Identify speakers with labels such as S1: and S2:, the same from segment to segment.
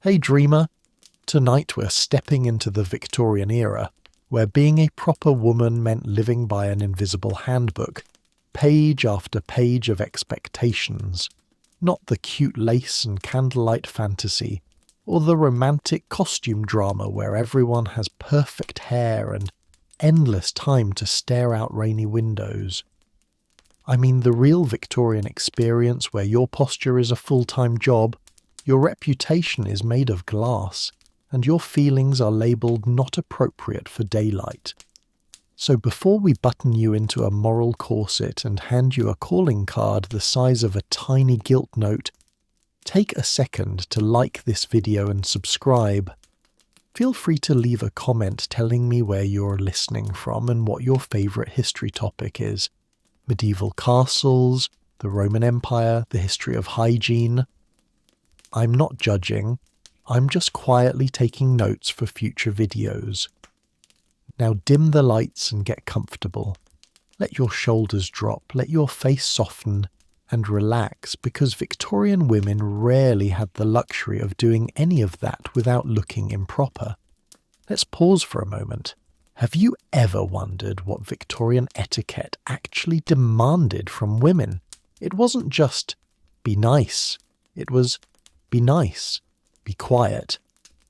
S1: Hey dreamer, tonight we're stepping into the Victorian era, where being a proper woman meant living by an invisible handbook, page after page of expectations, not the cute lace and candlelight fantasy, or the romantic costume drama where everyone has perfect hair and endless time to stare out rainy windows. I mean the real Victorian experience where your posture is a full-time job, your reputation is made of glass, and your feelings are labelled not appropriate for daylight. So before we button you into a moral corset and hand you a calling card the size of a tiny gilt note, take a second to like this video and subscribe. Feel free to leave a comment telling me where you're listening from and what your favourite history topic is. Medieval castles, the Roman Empire, the history of hygiene. I'm not judging, I'm just quietly taking notes for future videos. Now dim the lights and get comfortable. Let your shoulders drop, let your face soften, and relax, because Victorian women rarely had the luxury of doing any of that without looking improper. Let's pause for a moment. Have you ever wondered what Victorian etiquette actually demanded from women? It wasn't just, be nice. It was, be nice, be quiet,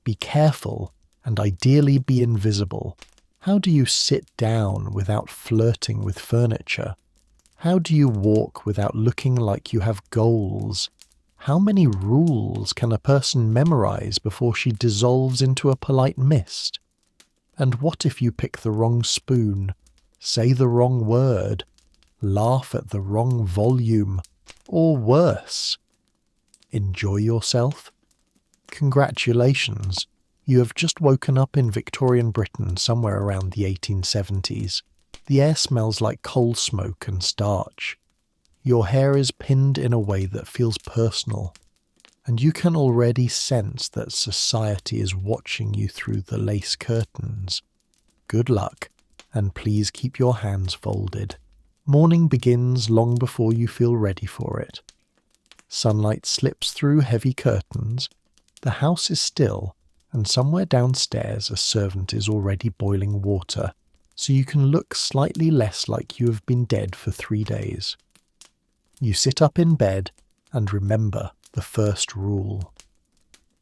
S1: be careful, and ideally be invisible. How do you sit down without flirting with furniture? How do you walk without looking like you have goals? How many rules can a person memorize before she dissolves into a polite mist? And what if you pick the wrong spoon, say the wrong word, laugh at the wrong volume, or worse? Enjoy yourself? Congratulations, you have just woken up in Victorian Britain somewhere around the 1870s. The air smells like coal smoke and starch. Your hair is pinned in a way that feels personal, and you can already sense that society is watching you through the lace curtains. Good luck, and please keep your hands folded. Morning begins long before you feel ready for it. Sunlight slips through heavy curtains. The house is still, and somewhere downstairs a servant is already boiling water, so you can look slightly less like you have been dead for 3 days. You sit up in bed and remember the first rule.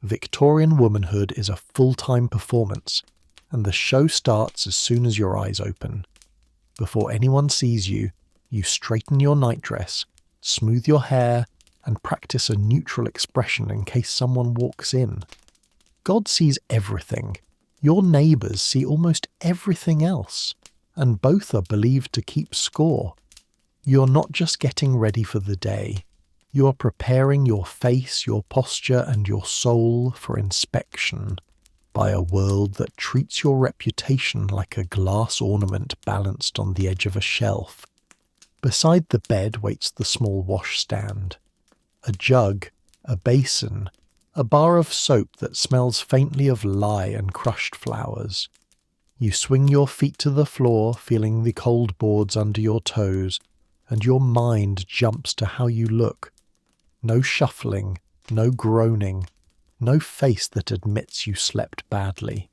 S1: Victorian womanhood is a full-time performance, and the show starts as soon as your eyes open. Before anyone sees you, you straighten your nightdress, smooth your hair, and practice a neutral expression in case someone walks in. God sees everything. Your neighbours see almost everything else, and both are believed to keep score. You're not just getting ready for the day. You are preparing your face, your posture, and your soul for inspection by a world that treats your reputation like a glass ornament balanced on the edge of a shelf. Beside the bed waits the small washstand. A jug, a basin, a bar of soap that smells faintly of lye and crushed flowers. You swing your feet to the floor, feeling the cold boards under your toes, and your mind jumps to how you look. No shuffling, no groaning, no face that admits you slept badly.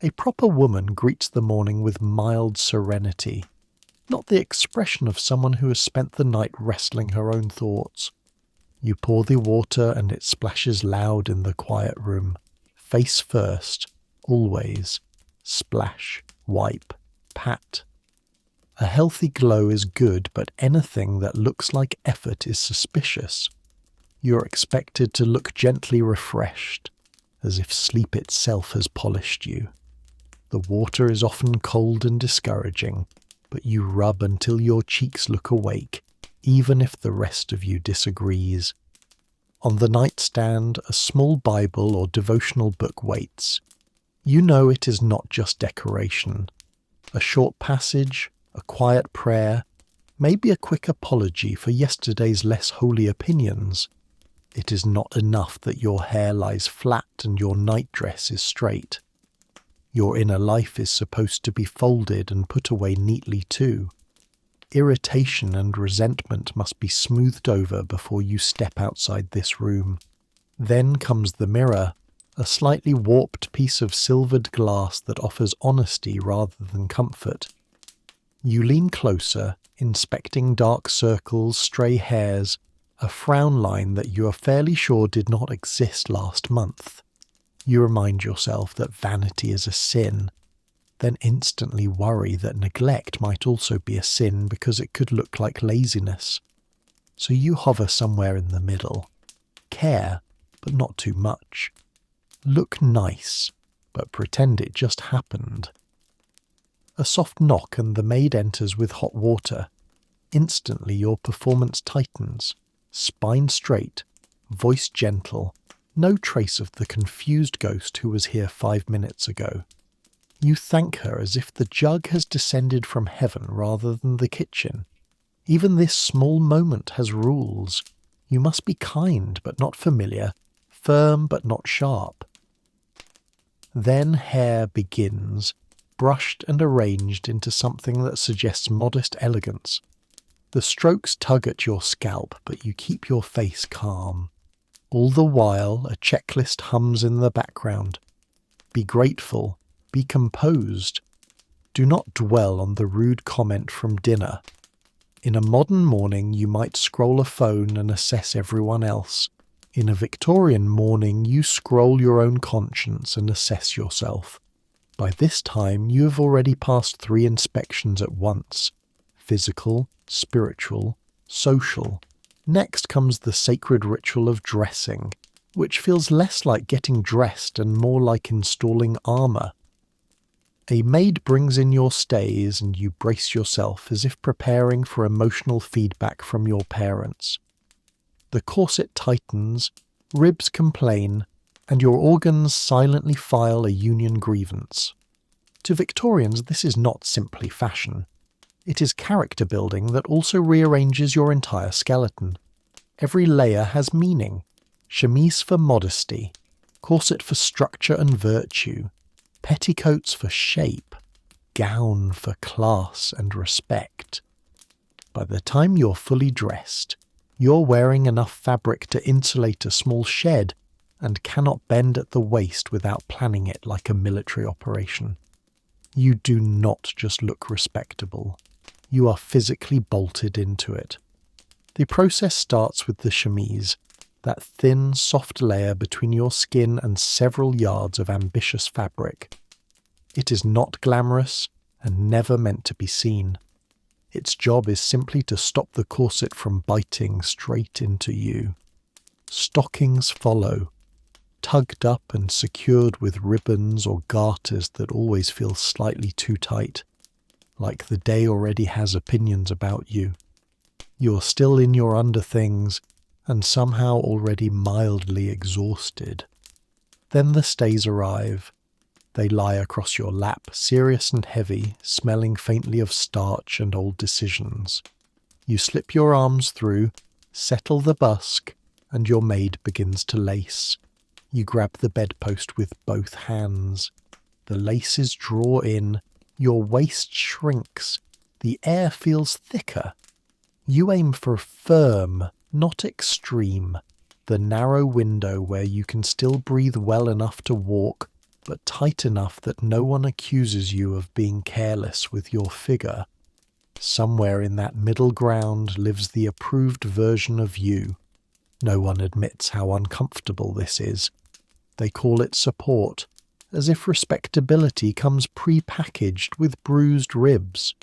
S1: A proper woman greets the morning with mild serenity, not the expression of someone who has spent the night wrestling her own thoughts. You pour the water and it splashes loud in the quiet room. Face first, always. Splash, wipe, pat. A healthy glow is good, but anything that looks like effort is suspicious. You're expected to look gently refreshed, as if sleep itself has polished you. The water is often cold and discouraging, but you rub until your cheeks look awake, even if the rest of you disagrees. On the nightstand, a small Bible or devotional book waits. You know it is not just decoration. A short passage, a quiet prayer, maybe a quick apology for yesterday's less holy opinions. It is not enough that your hair lies flat and your nightdress is straight. Your inner life is supposed to be folded and put away neatly too. Irritation and resentment must be smoothed over before you step outside this room. Then comes the mirror, a slightly warped piece of silvered glass that offers honesty rather than comfort. You lean closer, inspecting dark circles, stray hairs, a frown line that you are fairly sure did not exist last month. You remind yourself that vanity is a sin, then instantly worry that neglect might also be a sin because it could look like laziness. So you hover somewhere in the middle. Care, but not too much. Look nice, but pretend it just happened. A soft knock and the maid enters with hot water. Instantly your performance tightens. Spine straight, voice gentle, no trace of the confused ghost who was here 5 minutes ago. You thank her as if the jug has descended from heaven rather than the kitchen. Even this small moment has rules. You must be kind but not familiar, firm but not sharp. Then hair begins, brushed and arranged into something that suggests modest elegance. The strokes tug at your scalp, but you keep your face calm. All the while, a checklist hums in the background. Be grateful, be composed. Do not dwell on the rude comment from dinner. In a modern morning, you might scroll a phone and assess everyone else. In a Victorian morning, you scroll your own conscience and assess yourself. By this time, you have already passed 3 inspections at once: physical, spiritual, social. Next comes the sacred ritual of dressing, which feels less like getting dressed and more like installing armour. A maid brings in your stays and you brace yourself as if preparing for emotional feedback from your parents. The corset tightens, ribs complain, and your organs silently file a union grievance. To Victorians, this is not simply fashion. It is character building that also rearranges your entire skeleton. Every layer has meaning. Chemise for modesty, corset for structure and virtue, petticoats for shape, gown for class and respect. By the time you're fully dressed, you're wearing enough fabric to insulate a small shed and cannot bend at the waist without planning it like a military operation. You do not just look respectable. You are physically bolted into it. The process starts with the chemise, that thin, soft layer between your skin and several yards of ambitious fabric. It is not glamorous and never meant to be seen. Its job is simply to stop the corset from biting straight into you. Stockings follow, tugged up and secured with ribbons or garters that always feel slightly too tight, like the day already has opinions about you. You're still in your underthings and somehow already mildly exhausted. Then the stays arrive. They lie across your lap, serious and heavy, smelling faintly of starch and old decisions. You slip your arms through, settle the busk, and your maid begins to lace. You grab the bedpost with both hands. The laces draw in, your waist shrinks, the air feels thicker. You aim for firm, not extreme, the narrow window where you can still breathe well enough to walk, but tight enough that no one accuses you of being careless with your figure. Somewhere in that middle ground lives the approved version of you. No one admits how uncomfortable this is. They call it support, as if respectability comes pre-packaged with bruised ribs.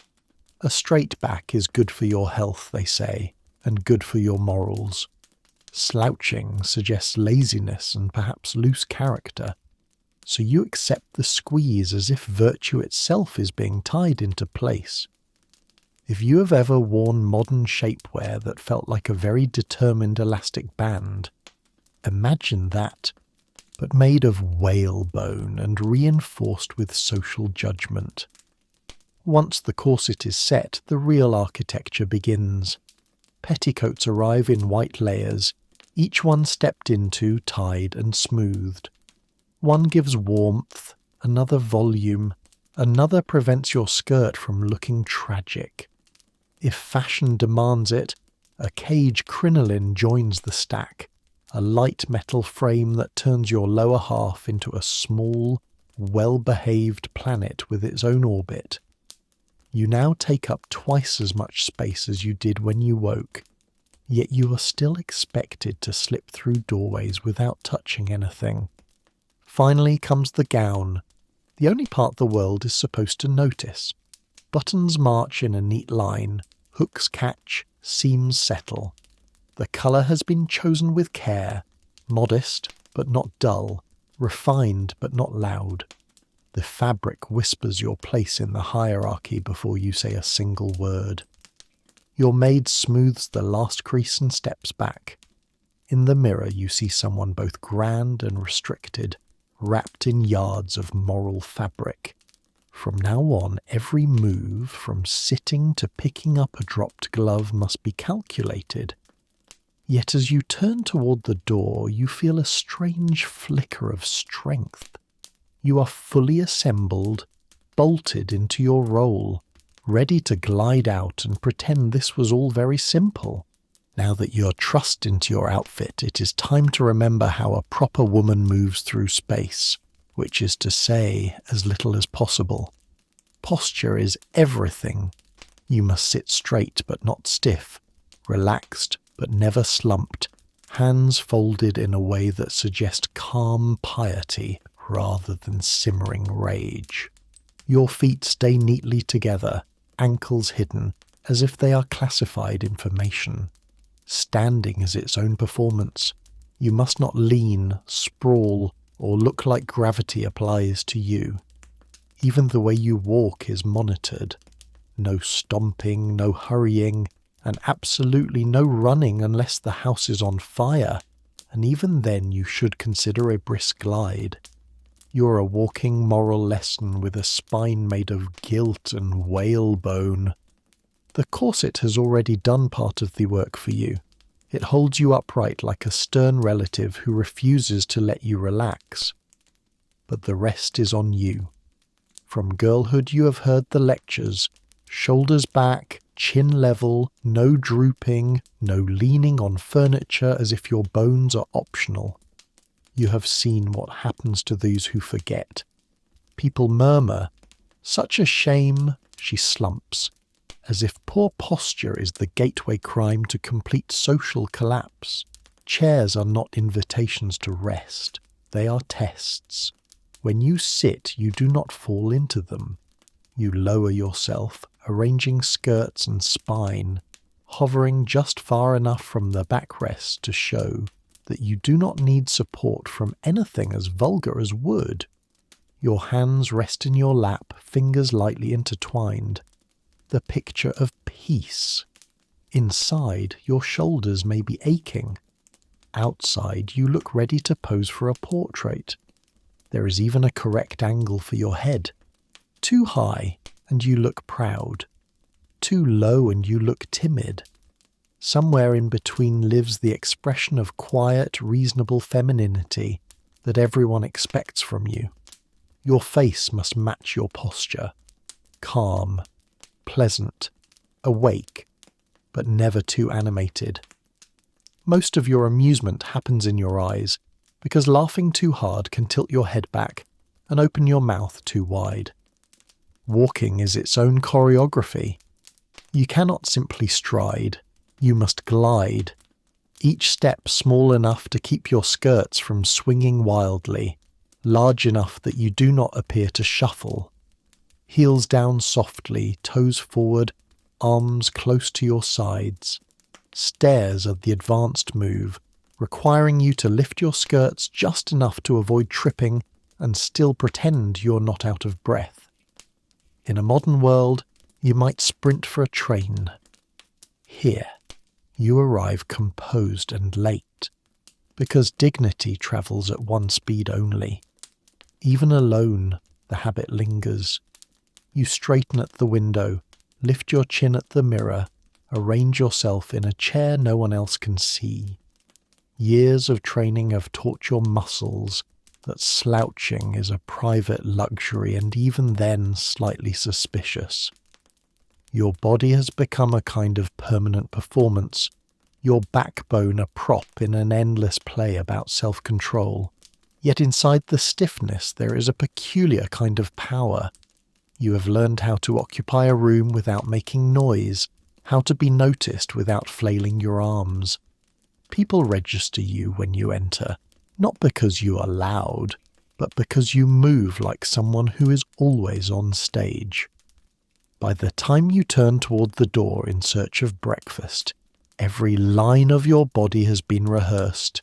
S1: A straight back is good for your health, they say, and good for your morals. Slouching suggests laziness and perhaps loose character, so you accept the squeeze as if virtue itself is being tied into place. If you have ever worn modern shapewear that felt like a very determined elastic band, imagine that, but made of whalebone and reinforced with social judgment. Once the corset is set, the real architecture begins. Petticoats arrive in white layers, each one stepped into, tied and smoothed. One gives warmth, another volume, another prevents your skirt from looking tragic. If fashion demands it, a cage crinoline joins the stack, a light metal frame that turns your lower half into a small, well-behaved planet with its own orbit. You now take up twice as much space as you did when you woke, yet you are still expected to slip through doorways without touching anything. Finally comes the gown, the only part the world is supposed to notice. Buttons march in a neat line, hooks catch, seams settle. The colour has been chosen with care, modest but not dull, refined but not loud. The fabric whispers your place in the hierarchy before you say a single word. Your maid smooths the last crease and steps back. In the mirror you see someone both grand and restricted, wrapped in yards of moral fabric. From now on, every move, from sitting to picking up a dropped glove, must be calculated. Yet as you turn toward the door, you feel a strange flicker of strength. You are fully assembled, bolted into your role, ready to glide out and pretend this was all very simple. Now that you're trussed into your outfit, it is time to remember how a proper woman moves through space, which is to say, as little as possible. Posture is everything. You must sit straight but not stiff, relaxed but never slumped, hands folded in a way that suggests calm piety rather than simmering rage. Your feet stay neatly together, ankles hidden, as if they are classified information. Standing is its own performance. You must not lean, sprawl, or look like gravity applies to you. Even the way you walk is monitored. No stomping, no hurrying, and absolutely no running unless the house is on fire, and even then you should consider a brisk glide. You're a walking moral lesson with a spine made of guilt and whalebone. The corset has already done part of the work for you. It holds you upright like a stern relative who refuses to let you relax. But the rest is on you. From girlhood you have heard the lectures, shoulders back, chin level, no drooping, no leaning on furniture as if your bones are optional. You have seen what happens to those who forget. People murmur, "Such a shame," she slumps, as if poor posture is the gateway crime to complete social collapse. Chairs are not invitations to rest, they are tests. When you sit, you do not fall into them. You lower yourself, arranging skirts and spine, hovering just far enough from the backrest to show that you do not need support from anything as vulgar as wood. Your hands rest in your lap, fingers lightly intertwined. The picture of peace. Inside, your shoulders may be aching. Outside, you look ready to pose for a portrait. There is even a correct angle for your head. Too high, and you look proud. Too low, and you look timid. Somewhere in between lives the expression of quiet, reasonable femininity that everyone expects from you. Your face must match your posture. Calm, pleasant, awake, but never too animated. Most of your amusement happens in your eyes, because laughing too hard can tilt your head back and open your mouth too wide. Walking is its own choreography. You cannot simply stride. You must glide, each step small enough to keep your skirts from swinging wildly, large enough that you do not appear to shuffle. Heels down softly, toes forward, arms close to your sides. Stairs are the advanced move, requiring you to lift your skirts just enough to avoid tripping and still pretend you're not out of breath. In a modern world, you might sprint for a train. Here, you arrive composed and late, because dignity travels at one speed only. Even alone, the habit lingers. You straighten at the window, lift your chin at the mirror, arrange yourself in a chair no one else can see. Years of training have taught your muscles that slouching is a private luxury, and even then slightly suspicious. Your body has become a kind of permanent performance. your backbone a prop in an endless play about self-control. Yet inside the stiffness there is a peculiar kind of power. You have learned how to occupy a room without making noise, how to be noticed without flailing your arms. People register you when you enter, not because you are loud, but because you move like someone who is always on stage. By the time you turn toward the door in search of breakfast, every line of your body has been rehearsed.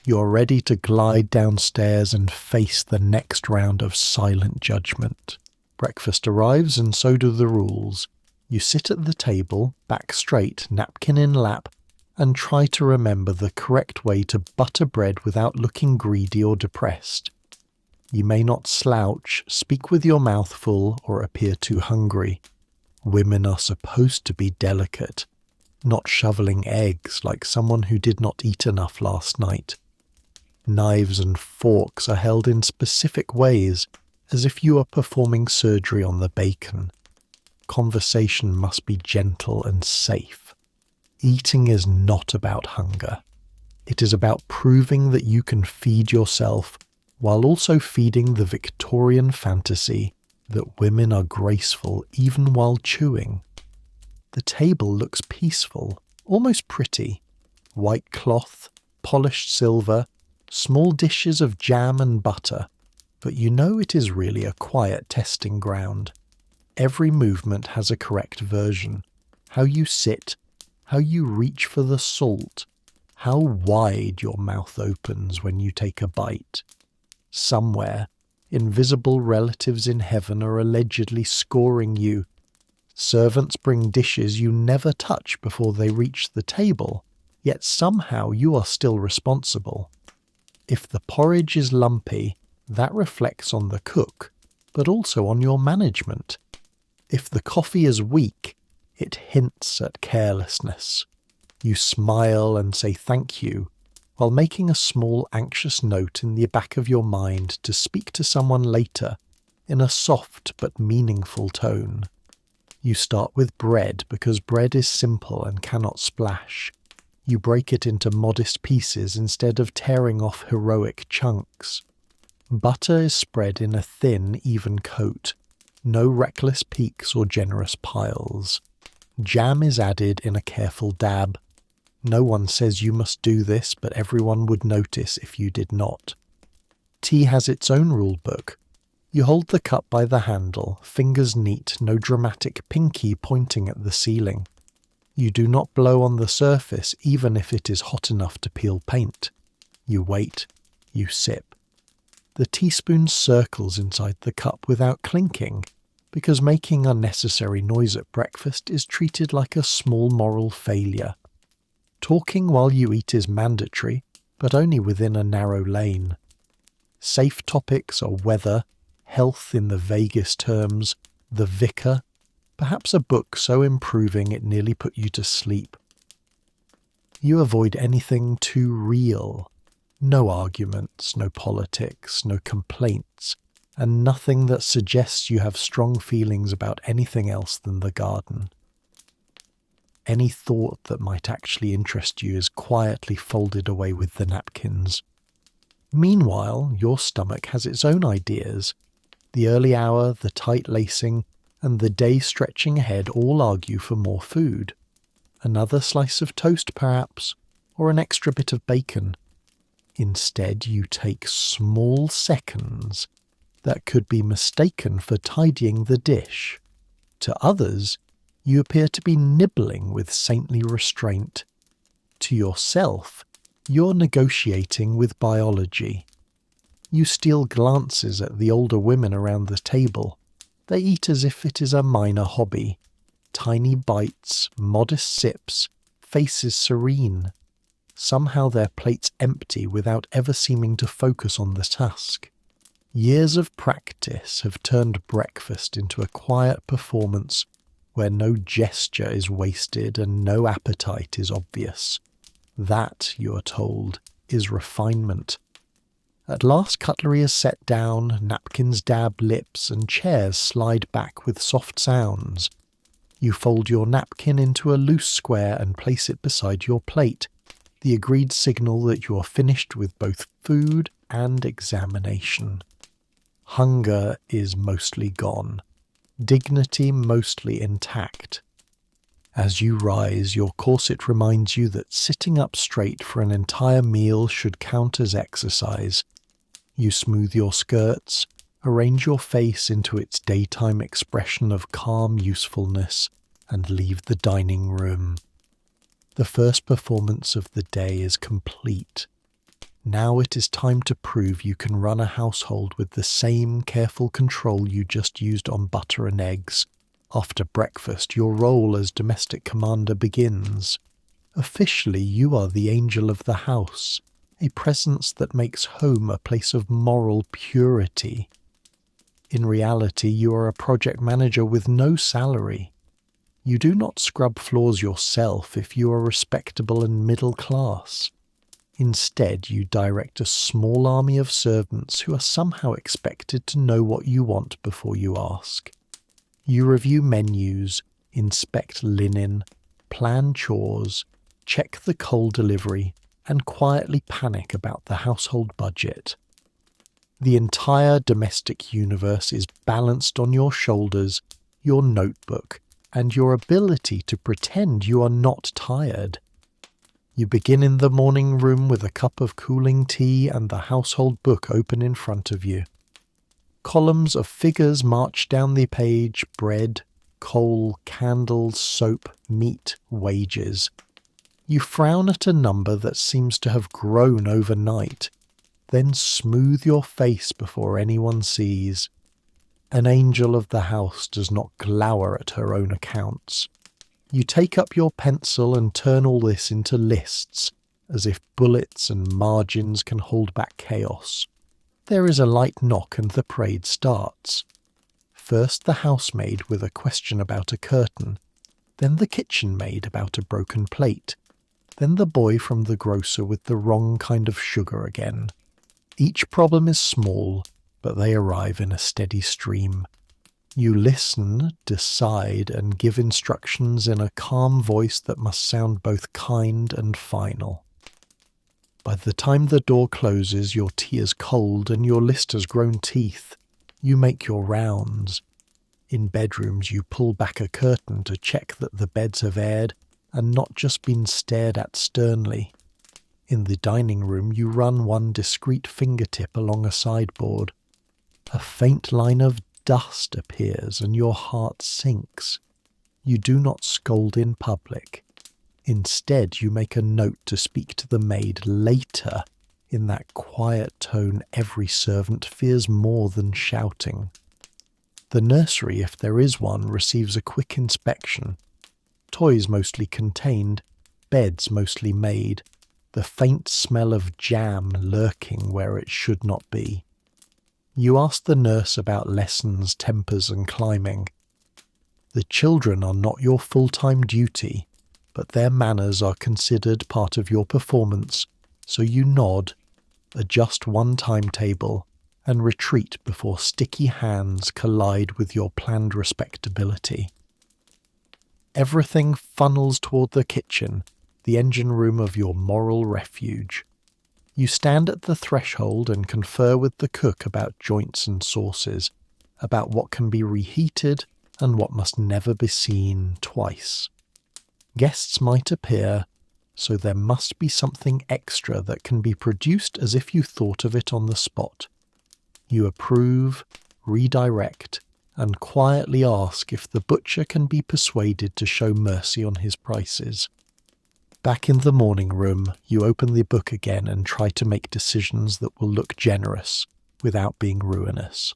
S1: You're ready to glide downstairs and face the next round of silent judgment. Breakfast arrives and so do the rules. You sit at the table, back straight, napkin in lap, and try to remember the correct way to butter bread without looking greedy or depressed. You may not slouch, speak with your mouth full, or appear too hungry. Women are supposed to be delicate, not shoveling eggs like someone who did not eat enough last night. Knives and forks are held in specific ways, as if you are performing surgery on the bacon. Conversation must be gentle and safe. Eating is not about hunger. It is about proving that you can feed yourself while also feeding the Victorian fantasy that women are graceful even while chewing. The table looks peaceful, almost pretty. White cloth, polished silver, small dishes of jam and butter, but you know it is really a quiet testing ground. Every movement has a correct version. How you sit, how you reach for the salt, how wide your mouth opens when you take a bite. Somewhere, invisible relatives in heaven are allegedly scoring you. Servants bring dishes you never touch before they reach the table, yet somehow you are still responsible. If the porridge is lumpy, that reflects on the cook, but also on your management. If the coffee is weak, it hints at carelessness. You smile and say thank you, while making a small anxious note in the back of your mind to speak to someone later in a soft but meaningful tone. You start with bread because bread is simple and cannot splash. You break it into modest pieces instead of tearing off heroic chunks. Butter is spread in a thin, even coat. No reckless peaks or generous piles. Jam is added in a careful dab. No one says you must do this, but everyone would notice if you did not. Tea has its own rule book. You hold the cup by the handle, fingers neat, no dramatic pinky pointing at the ceiling. You do not blow on the surface even if it is hot enough to peel paint. You wait. You sip. The teaspoon circles inside the cup without clinking, because making unnecessary noise at breakfast is treated like a small moral failure. Talking while you eat is mandatory, but only within a narrow lane. Safe topics are weather, health in the vaguest terms, the vicar, perhaps a book so improving it nearly put you to sleep. You avoid anything too real. No arguments, no politics, no complaints, and nothing that suggests you have strong feelings about anything else than the garden. Any thought that might actually interest you is quietly folded away with the napkins. Meanwhile, your stomach has its own ideas. The early hour, the tight lacing, and the day stretching ahead all argue for more food. Another slice of toast, perhaps, or an extra bit of bacon. Instead, you take small seconds that could be mistaken for tidying the dish. To others, you appear to be nibbling with saintly restraint. To yourself, you're negotiating with biology. You steal glances at the older women around the table. They eat as if it is a minor hobby. Tiny bites, modest sips, faces serene. Somehow their plates empty without ever seeming to focus on the task. Years of practice have turned breakfast into a quiet performance where no gesture is wasted and no appetite is obvious. That, you are told, is refinement. At last cutlery is set down, napkins dab lips, and chairs slide back with soft sounds. You fold your napkin into a loose square and place it beside your plate, the agreed signal that you are finished with both food and examination. Hunger is mostly gone, dignity mostly intact. As you rise, your corset reminds you that sitting up straight for an entire meal should count as exercise. You smooth your skirts, arrange your face into its daytime expression of calm usefulness, and leave the dining room. The first performance of the day is complete. Now it is time to prove you can run a household with the same careful control you just used on butter and eggs. After breakfast, your role as domestic commander begins. Officially, you are the angel of the house, a presence that makes home a place of moral purity. In reality, you are a project manager with no salary. You do not scrub floors yourself if you are respectable and middle class. Instead, you direct a small army of servants who are somehow expected to know what you want before you ask. You review menus, inspect linen, plan chores, check the coal delivery, and quietly panic about the household budget. The entire domestic universe is balanced on your shoulders, your notebook, and your ability to pretend you are not tired. You begin in the morning room with a cup of cooling tea and the household book open in front of you. Columns of figures march down the page: bread, coal, candles, soap, meat, wages. You frown at a number that seems to have grown overnight, then smooth your face before anyone sees. An angel of the house does not glower at her own accounts. You take up your pencil and turn all this into lists, as if bullets and margins can hold back chaos. There is a light knock and the parade starts. First the housemaid with a question about a curtain, then the kitchen maid about a broken plate, then the boy from the grocer with the wrong kind of sugar again. Each problem is small, but they arrive in a steady stream. You listen, decide, and give instructions in a calm voice that must sound both kind and final. By the time the door closes, your tea is cold and your list has grown teeth. You make your rounds. In bedrooms, you pull back a curtain to check that the beds have aired and not just been stared at sternly. In the dining room, you run one discreet fingertip along a sideboard. A faint line of dust appears and your heart sinks. You do not scold in public. Instead, you make a note to speak to the maid later in that quiet tone every servant fears more than shouting. The nursery, if there is one, receives a quick inspection. Toys mostly contained, beds mostly made, the faint smell of jam lurking where it should not be. You ask the nurse about lessons, tempers, and climbing. The children are not your full-time duty, but their manners are considered part of your performance, so you nod, adjust one timetable, and retreat before sticky hands collide with your planned respectability. Everything funnels toward the kitchen, the engine room of your moral refuge. You stand at the threshold and confer with the cook about joints and sauces, about what can be reheated and what must never be seen twice. Guests might appear, so there must be something extra that can be produced as if you thought of it on the spot. You approve, redirect, and quietly ask if the butcher can be persuaded to show mercy on his prices. Back in the morning room, you open the book again and try to make decisions that will look generous without being ruinous.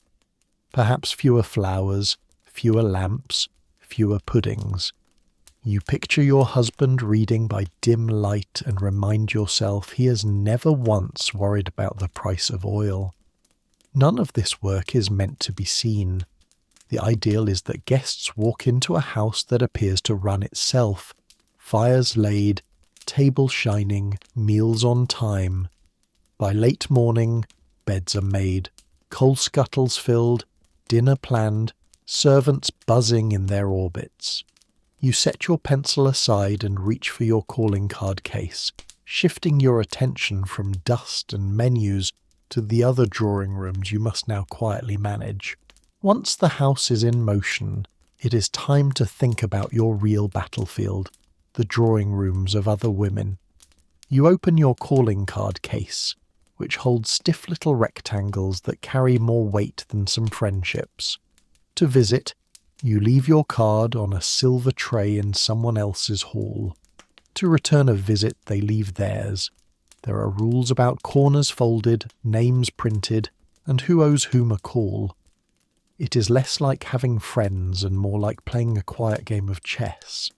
S1: Perhaps fewer flowers, fewer lamps, fewer puddings. You picture your husband reading by dim light and remind yourself he has never once worried about the price of oil. None of this work is meant to be seen. The ideal is that guests walk into a house that appears to run itself, fires laid, table shining, meals on time. By late morning, beds are made, coal scuttles filled, dinner planned, servants buzzing in their orbits. You set your pencil aside and reach for your calling card case, shifting your attention from dust and menus to the other drawing rooms you must now quietly manage. Once the house is in motion, it is time to think about your real battlefield, the drawing rooms of other women. You open your calling card case, which holds stiff little rectangles that carry more weight than some friendships. To visit, you leave your card on a silver tray in someone else's hall. To return a visit, they leave theirs. There are rules about corners folded, names printed, and who owes whom a call. It is less like having friends and more like playing a quiet game of chess.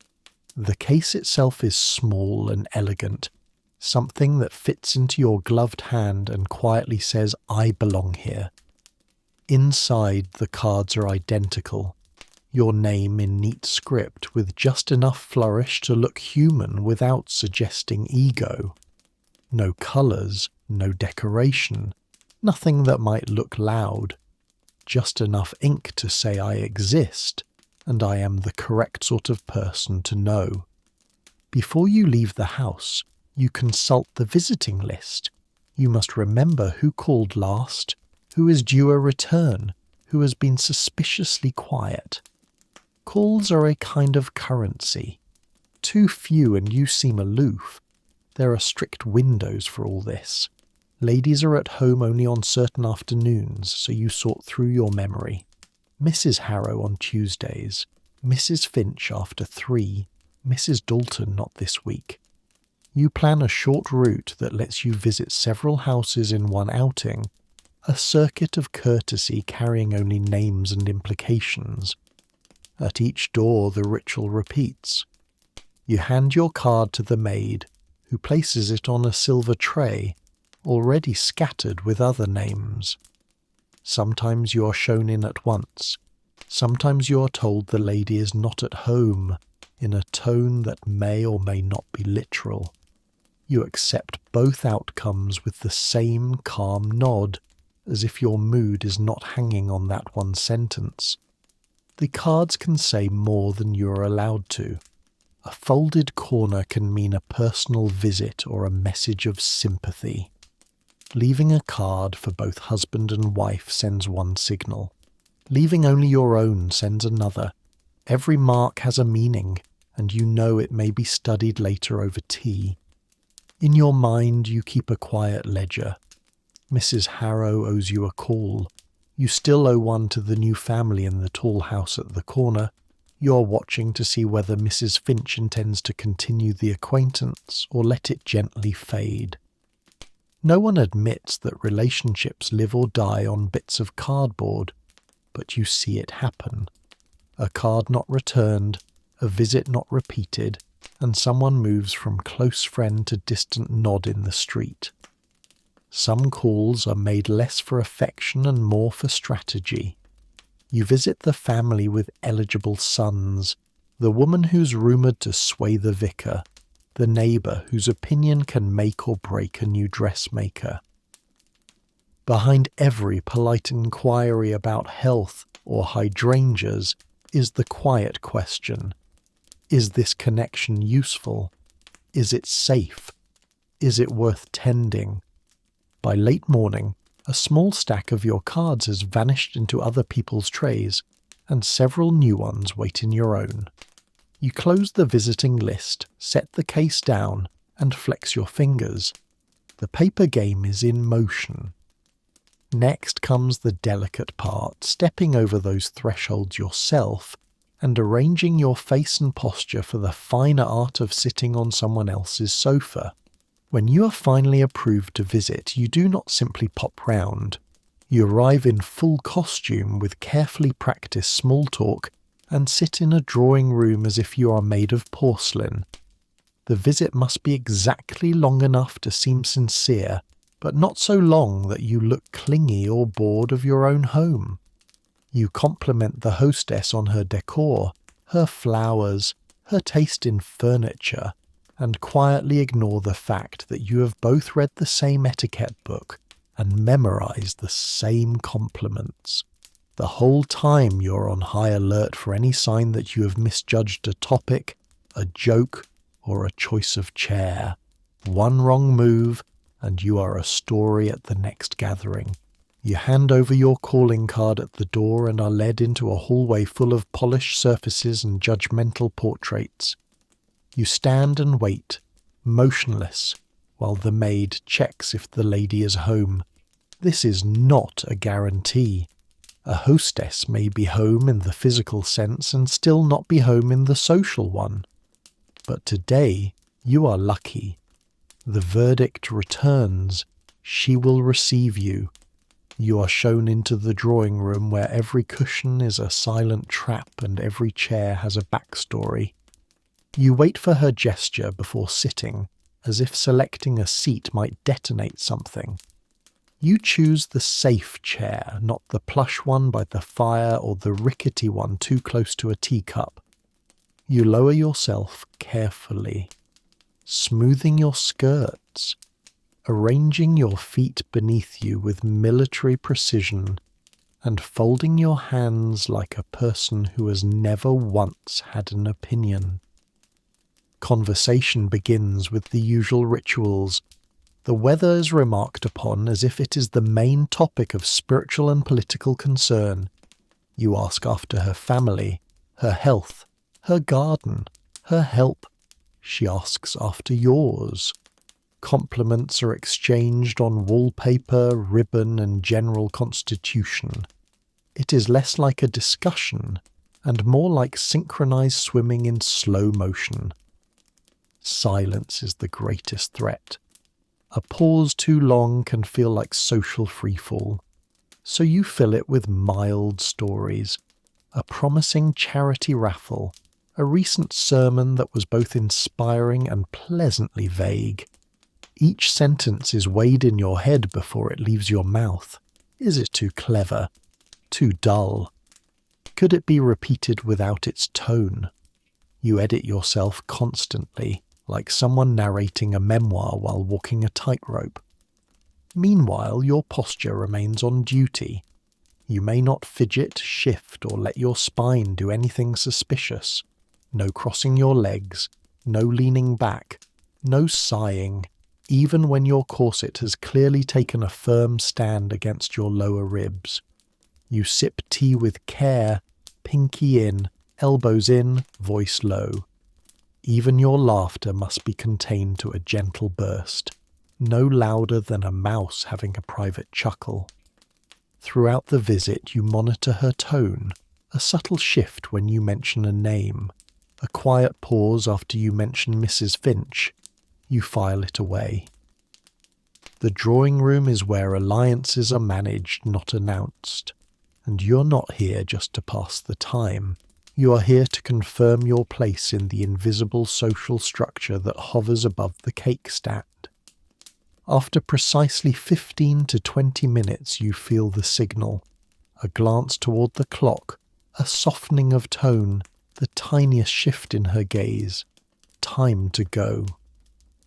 S1: The case itself is small and elegant, something that fits into your gloved hand and quietly says, "I belong here." Inside, the cards are identical. Your name in neat script with just enough flourish to look human without suggesting ego. No colours, no decoration, nothing that might look loud. Just enough ink to say I exist, and I am the correct sort of person to know. Before you leave the house, you consult the visiting list. You must remember who called last, who is due a return, who has been suspiciously quiet. Calls are a kind of currency. Too few and you seem aloof. There are strict windows for all this. Ladies are at home only on certain afternoons, so you sort through your memory. Mrs. Harrow on Tuesdays, Mrs. Finch after 3, Mrs. Dalton not this week. You plan a short route that lets you visit several houses in one outing, a circuit of courtesy carrying only names and implications. At each door the ritual repeats. You hand your card to the maid, who places it on a silver tray, already scattered with other names. Sometimes you are shown in at once. Sometimes you are told the lady is not at home, in a tone that may or may not be literal. You accept both outcomes with the same calm nod, as if your mood is not hanging on that one sentence. The cards can say more than you are allowed to. A folded corner can mean a personal visit or a message of sympathy. Leaving a card for both husband and wife sends one signal. Leaving only your own sends another. Every mark has a meaning, and you know it may be studied later over tea. In your mind you keep a quiet ledger. Mrs. Harrow owes you a call. You still owe one to the new family in the tall house at the corner. You're watching to see whether Mrs. Finch intends to continue the acquaintance or let it gently fade. No one admits that relationships live or die on bits of cardboard, but you see it happen. A card not returned, a visit not repeated, and someone moves from close friend to distant nod in the street. Some calls are made less for affection and more for strategy. You visit the family with eligible sons, the woman who's rumoured to sway the vicar, the neighbour whose opinion can make or break a new dressmaker. Behind every polite inquiry about health or hydrangeas is the quiet question. Is this connection useful? Is it safe? Is it worth tending? By late morning, a small stack of your cards has vanished into other people's trays, and several new ones wait in your own. You close the visiting list, set the case down, and flex your fingers. The paper game is in motion. Next comes the delicate part, stepping over those thresholds yourself, and arranging your face and posture for the finer art of sitting on someone else's sofa. When you are finally approved to visit, you do not simply pop round. You arrive in full costume with carefully practiced small talk and sit in a drawing room as if you are made of porcelain. The visit must be exactly long enough to seem sincere, but not so long that you look clingy or bored of your own home. You compliment the hostess on her decor, her flowers, her taste in furniture, and quietly ignore the fact that you have both read the same etiquette book and memorized the same compliments. The whole time you're on high alert for any sign that you have misjudged a topic, a joke, or a choice of chair. One wrong move, and you are a story at the next gathering. You hand over your calling card at the door and are led into a hallway full of polished surfaces and judgmental portraits. You stand and wait, motionless, while the maid checks if the lady is home. This is not a guarantee. A hostess may be home in the physical sense and still not be home in the social one. But today, you are lucky. The verdict returns. She will receive you. You are shown into the drawing room where every cushion is a silent trap and every chair has a backstory. You wait for her gesture before sitting, as if selecting a seat might detonate something. You choose the safe chair, not the plush one by the fire or the rickety one too close to a teacup. You lower yourself carefully, smoothing your skirts, arranging your feet beneath you with military precision, and folding your hands like a person who has never once had an opinion. Conversation begins with the usual rituals. The weather is remarked upon as if it is the main topic of spiritual and political concern. You ask after her family, her health, her garden, her help. She asks after yours. Compliments are exchanged on wallpaper, ribbon, and general constitution. It is less like a discussion and more like synchronized swimming in slow motion. Silence is the greatest threat. A pause too long can feel like social freefall. So you fill it with mild stories, a promising charity raffle, a recent sermon that was both inspiring and pleasantly vague. Each sentence is weighed in your head before it leaves your mouth. Is it too clever? Too dull? Could it be repeated without its tone? You edit yourself constantly, like someone narrating a memoir while walking a tightrope. Meanwhile, your posture remains on duty. You may not fidget, shift, or let your spine do anything suspicious. No crossing your legs, no leaning back, no sighing, even when your corset has clearly taken a firm stand against your lower ribs. You sip tea with care, pinky in, elbows in, voice low. Even your laughter must be contained to a gentle burst, no louder than a mouse having a private chuckle. Throughout the visit you monitor her tone, a subtle shift when you mention a name, a quiet pause after you mention Mrs. Finch. You file it away. The drawing room is where alliances are managed, not announced. And you're not here just to pass the time. You are here to confirm your place in the invisible social structure that hovers above the cake stand. After precisely 15 to 20 minutes you feel the signal. A glance toward the clock, a softening of tone, the tiniest shift in her gaze. Time to go.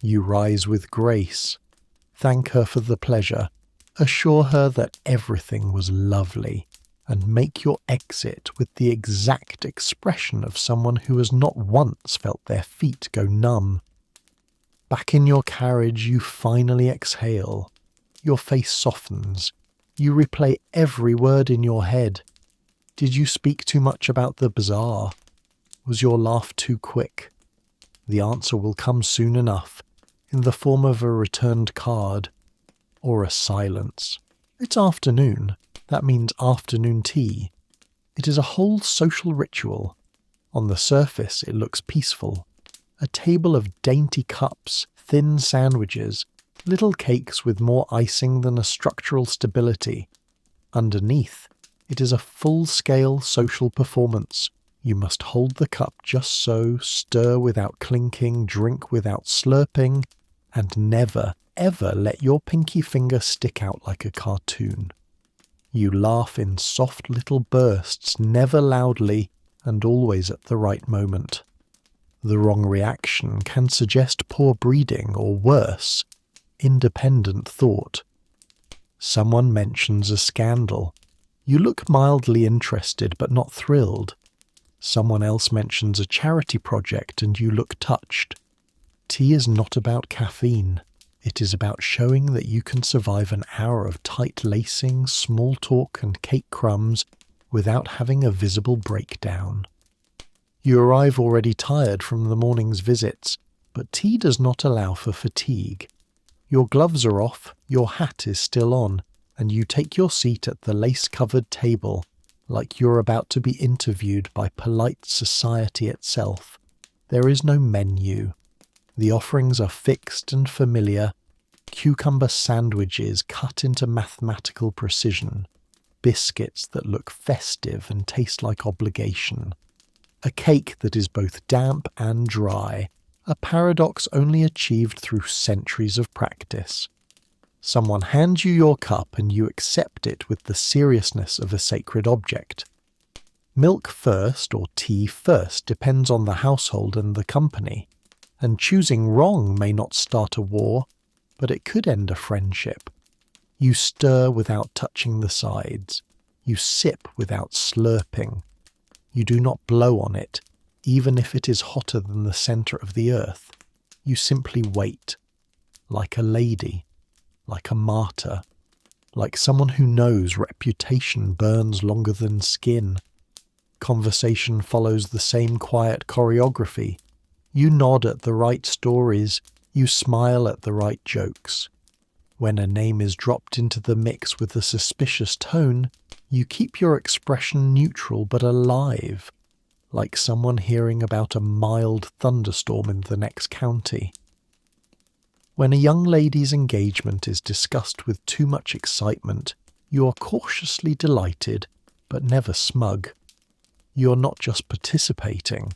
S1: You rise with grace. Thank her for the pleasure. Assure her that everything was lovely. And make your exit with the exact expression of someone who has not once felt their feet go numb. Back in your carriage you finally exhale. Your face softens. You replay every word in your head. Did you speak too much about the bazaar? Was your laugh too quick? The answer will come soon enough, in the form of a returned card, or a silence. It's afternoon. That means afternoon tea. It is a whole social ritual. On the surface it looks peaceful. A table of dainty cups, thin sandwiches, little cakes with more icing than a structural stability. Underneath, it is a full-scale social performance. You must hold the cup just so, stir without clinking, drink without slurping, and never, ever let your pinky finger stick out like a cartoon. You laugh in soft little bursts, never loudly, and always at the right moment. The wrong reaction can suggest poor breeding, or worse, independent thought. Someone mentions a scandal. You look mildly interested but not thrilled. Someone else mentions a charity project and you look touched. Tea is not about caffeine. It is about showing that you can survive an hour of tight lacing, small talk and cake crumbs without having a visible breakdown. You arrive already tired from the morning's visits, but tea does not allow for fatigue. Your gloves are off, your hat is still on, and you take your seat at the lace-covered table like you're about to be interviewed by polite society itself. There is no menu. The offerings are fixed and familiar. Cucumber sandwiches cut into mathematical precision. Biscuits that look festive and taste like obligation. A cake that is both damp and dry. A paradox only achieved through centuries of practice. Someone hands you your cup and you accept it with the seriousness of a sacred object. Milk first or tea first depends on the household and the company, and choosing wrong may not start a war, but it could end a friendship. You stir without touching the sides. You sip without slurping. You do not blow on it, even if it is hotter than the centre of the earth. You simply wait, like a lady, like a martyr, like someone who knows reputation burns longer than skin. Conversation follows the same quiet choreography. You nod at the right stories, you smile at the right jokes. When a name is dropped into the mix with a suspicious tone, you keep your expression neutral but alive, like someone hearing about a mild thunderstorm in the next county. When a young lady's engagement is discussed with too much excitement, you are cautiously delighted, but never smug. You are not just participating.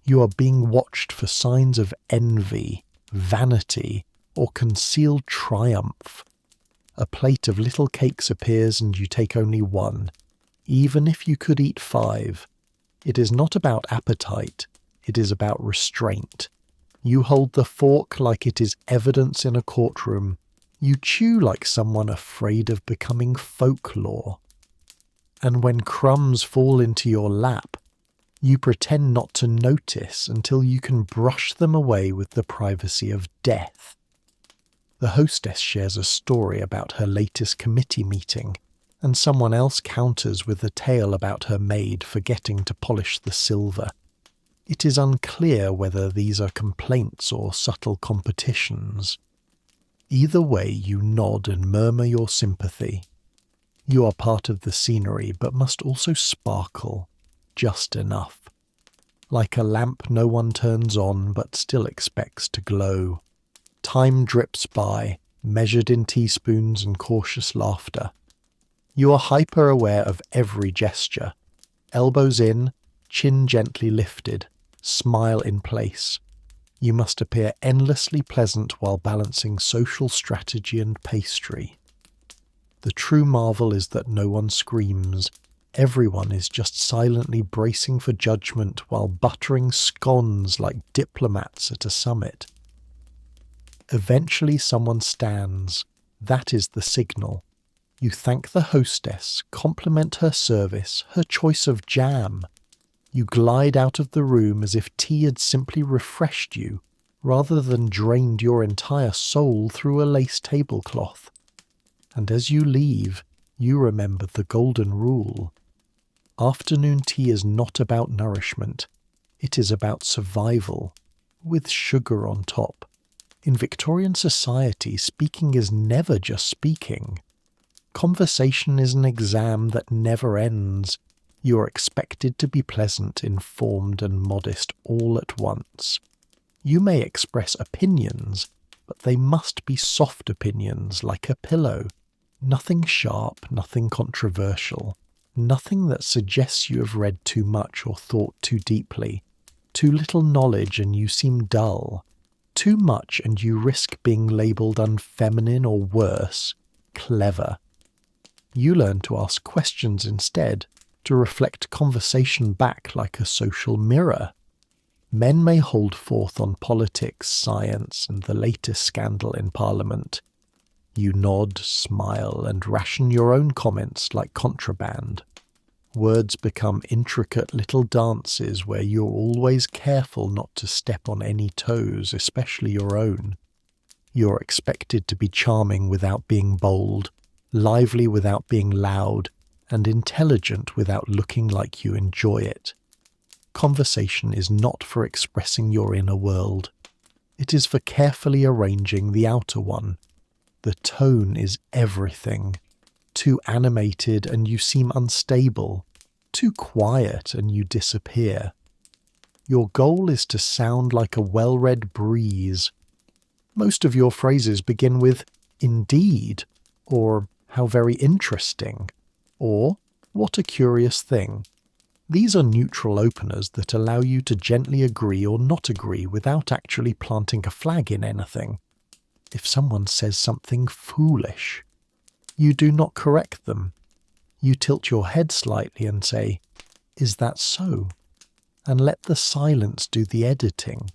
S1: You are being watched for signs of envy, vanity, or concealed triumph. A plate of little cakes appears and you take only one, even if you could eat 5. It is not about appetite, it is about restraint. You hold the fork like it is evidence in a courtroom. You chew like someone afraid of becoming folklore. And when crumbs fall into your lap, you pretend not to notice until you can brush them away with the privacy of death. The hostess shares a story about her latest committee meeting, and someone else counters with a tale about her maid forgetting to polish the silver. It is unclear whether these are complaints or subtle competitions. Either way, you nod and murmur your sympathy. You are part of the scenery, but must also sparkle, just enough. Like a lamp no one turns on, but still expects to glow. Time drips by, measured in teaspoons and cautious laughter. You are hyper-aware of every gesture. Elbows in, chin gently lifted, smile in place. You must appear endlessly pleasant while balancing social strategy and pastry. The true marvel is that no one screams. Everyone is just silently bracing for judgment while buttering scones like diplomats at a summit. Eventually someone stands. That is the signal. You thank the hostess, compliment her service, her choice of jam. You glide out of the room as if tea had simply refreshed you, rather than drained your entire soul through a lace tablecloth. And as you leave, you remember the golden rule. Afternoon tea is not about nourishment. It is about survival, with sugar on top. In Victorian society, speaking is never just speaking. Conversation is an exam that never ends. You are expected to be pleasant, informed, and modest all at once. You may express opinions, but they must be soft opinions, like a pillow. Nothing sharp, nothing controversial, nothing that suggests you have read too much or thought too deeply. Too little knowledge and you seem dull. Too much and you risk being labelled unfeminine or worse, clever. You learn to ask questions instead, to reflect conversation back like a social mirror. Men may hold forth on politics, science, and the latest scandal in Parliament. You nod, smile, and ration your own comments like contraband. Words become intricate little dances where you're always careful not to step on any toes, especially your own. You're expected to be charming without being bold, lively without being loud, and intelligent without looking like you enjoy it. Conversation is not for expressing your inner world. It is for carefully arranging the outer one. The tone is everything. Too animated and you seem unstable. Too quiet and you disappear. Your goal is to sound like a well-read breeze. Most of your phrases begin with "indeed," or "how very interesting," or "what a curious thing." These are neutral openers that allow you to gently agree or not agree without actually planting a flag in anything. If someone says something foolish, you do not correct them. You tilt your head slightly and say, "Is that so?" and let the silence do the editing.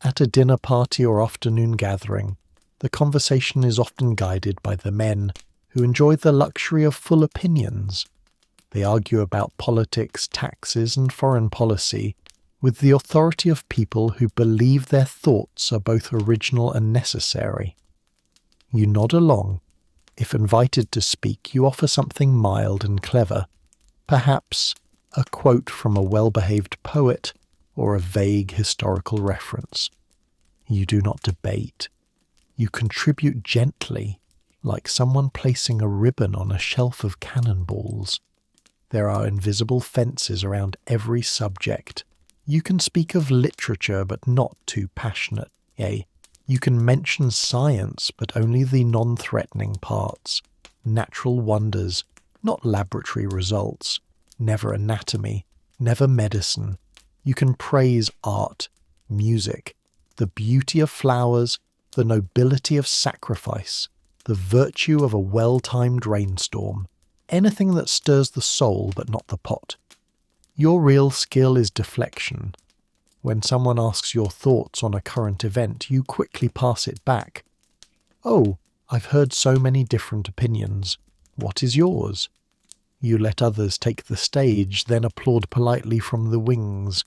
S1: At a dinner party or afternoon gathering, the conversation is often guided by the men who enjoy the luxury of full opinions. They argue about politics, taxes, and foreign policy with the authority of people who believe their thoughts are both original and necessary. You nod along. If invited to speak, you offer something mild and clever, perhaps a quote from a well-behaved poet or a vague historical reference. You do not debate. You contribute gently, like someone placing a ribbon on a shelf of cannonballs. There are invisible fences around every subject. You can speak of literature, but not too passionate. You can mention science, but only the non-threatening parts. Natural wonders, not laboratory results. Never anatomy, never medicine. You can praise art, music, the beauty of flowers, the nobility of sacrifice, the virtue of a well-timed rainstorm, anything that stirs the soul but not the pot. Your real skill is deflection. When someone asks your thoughts on a current event, you quickly pass it back. "Oh, I've heard so many different opinions. What is yours?" You let others take the stage, then applaud politely from the wings.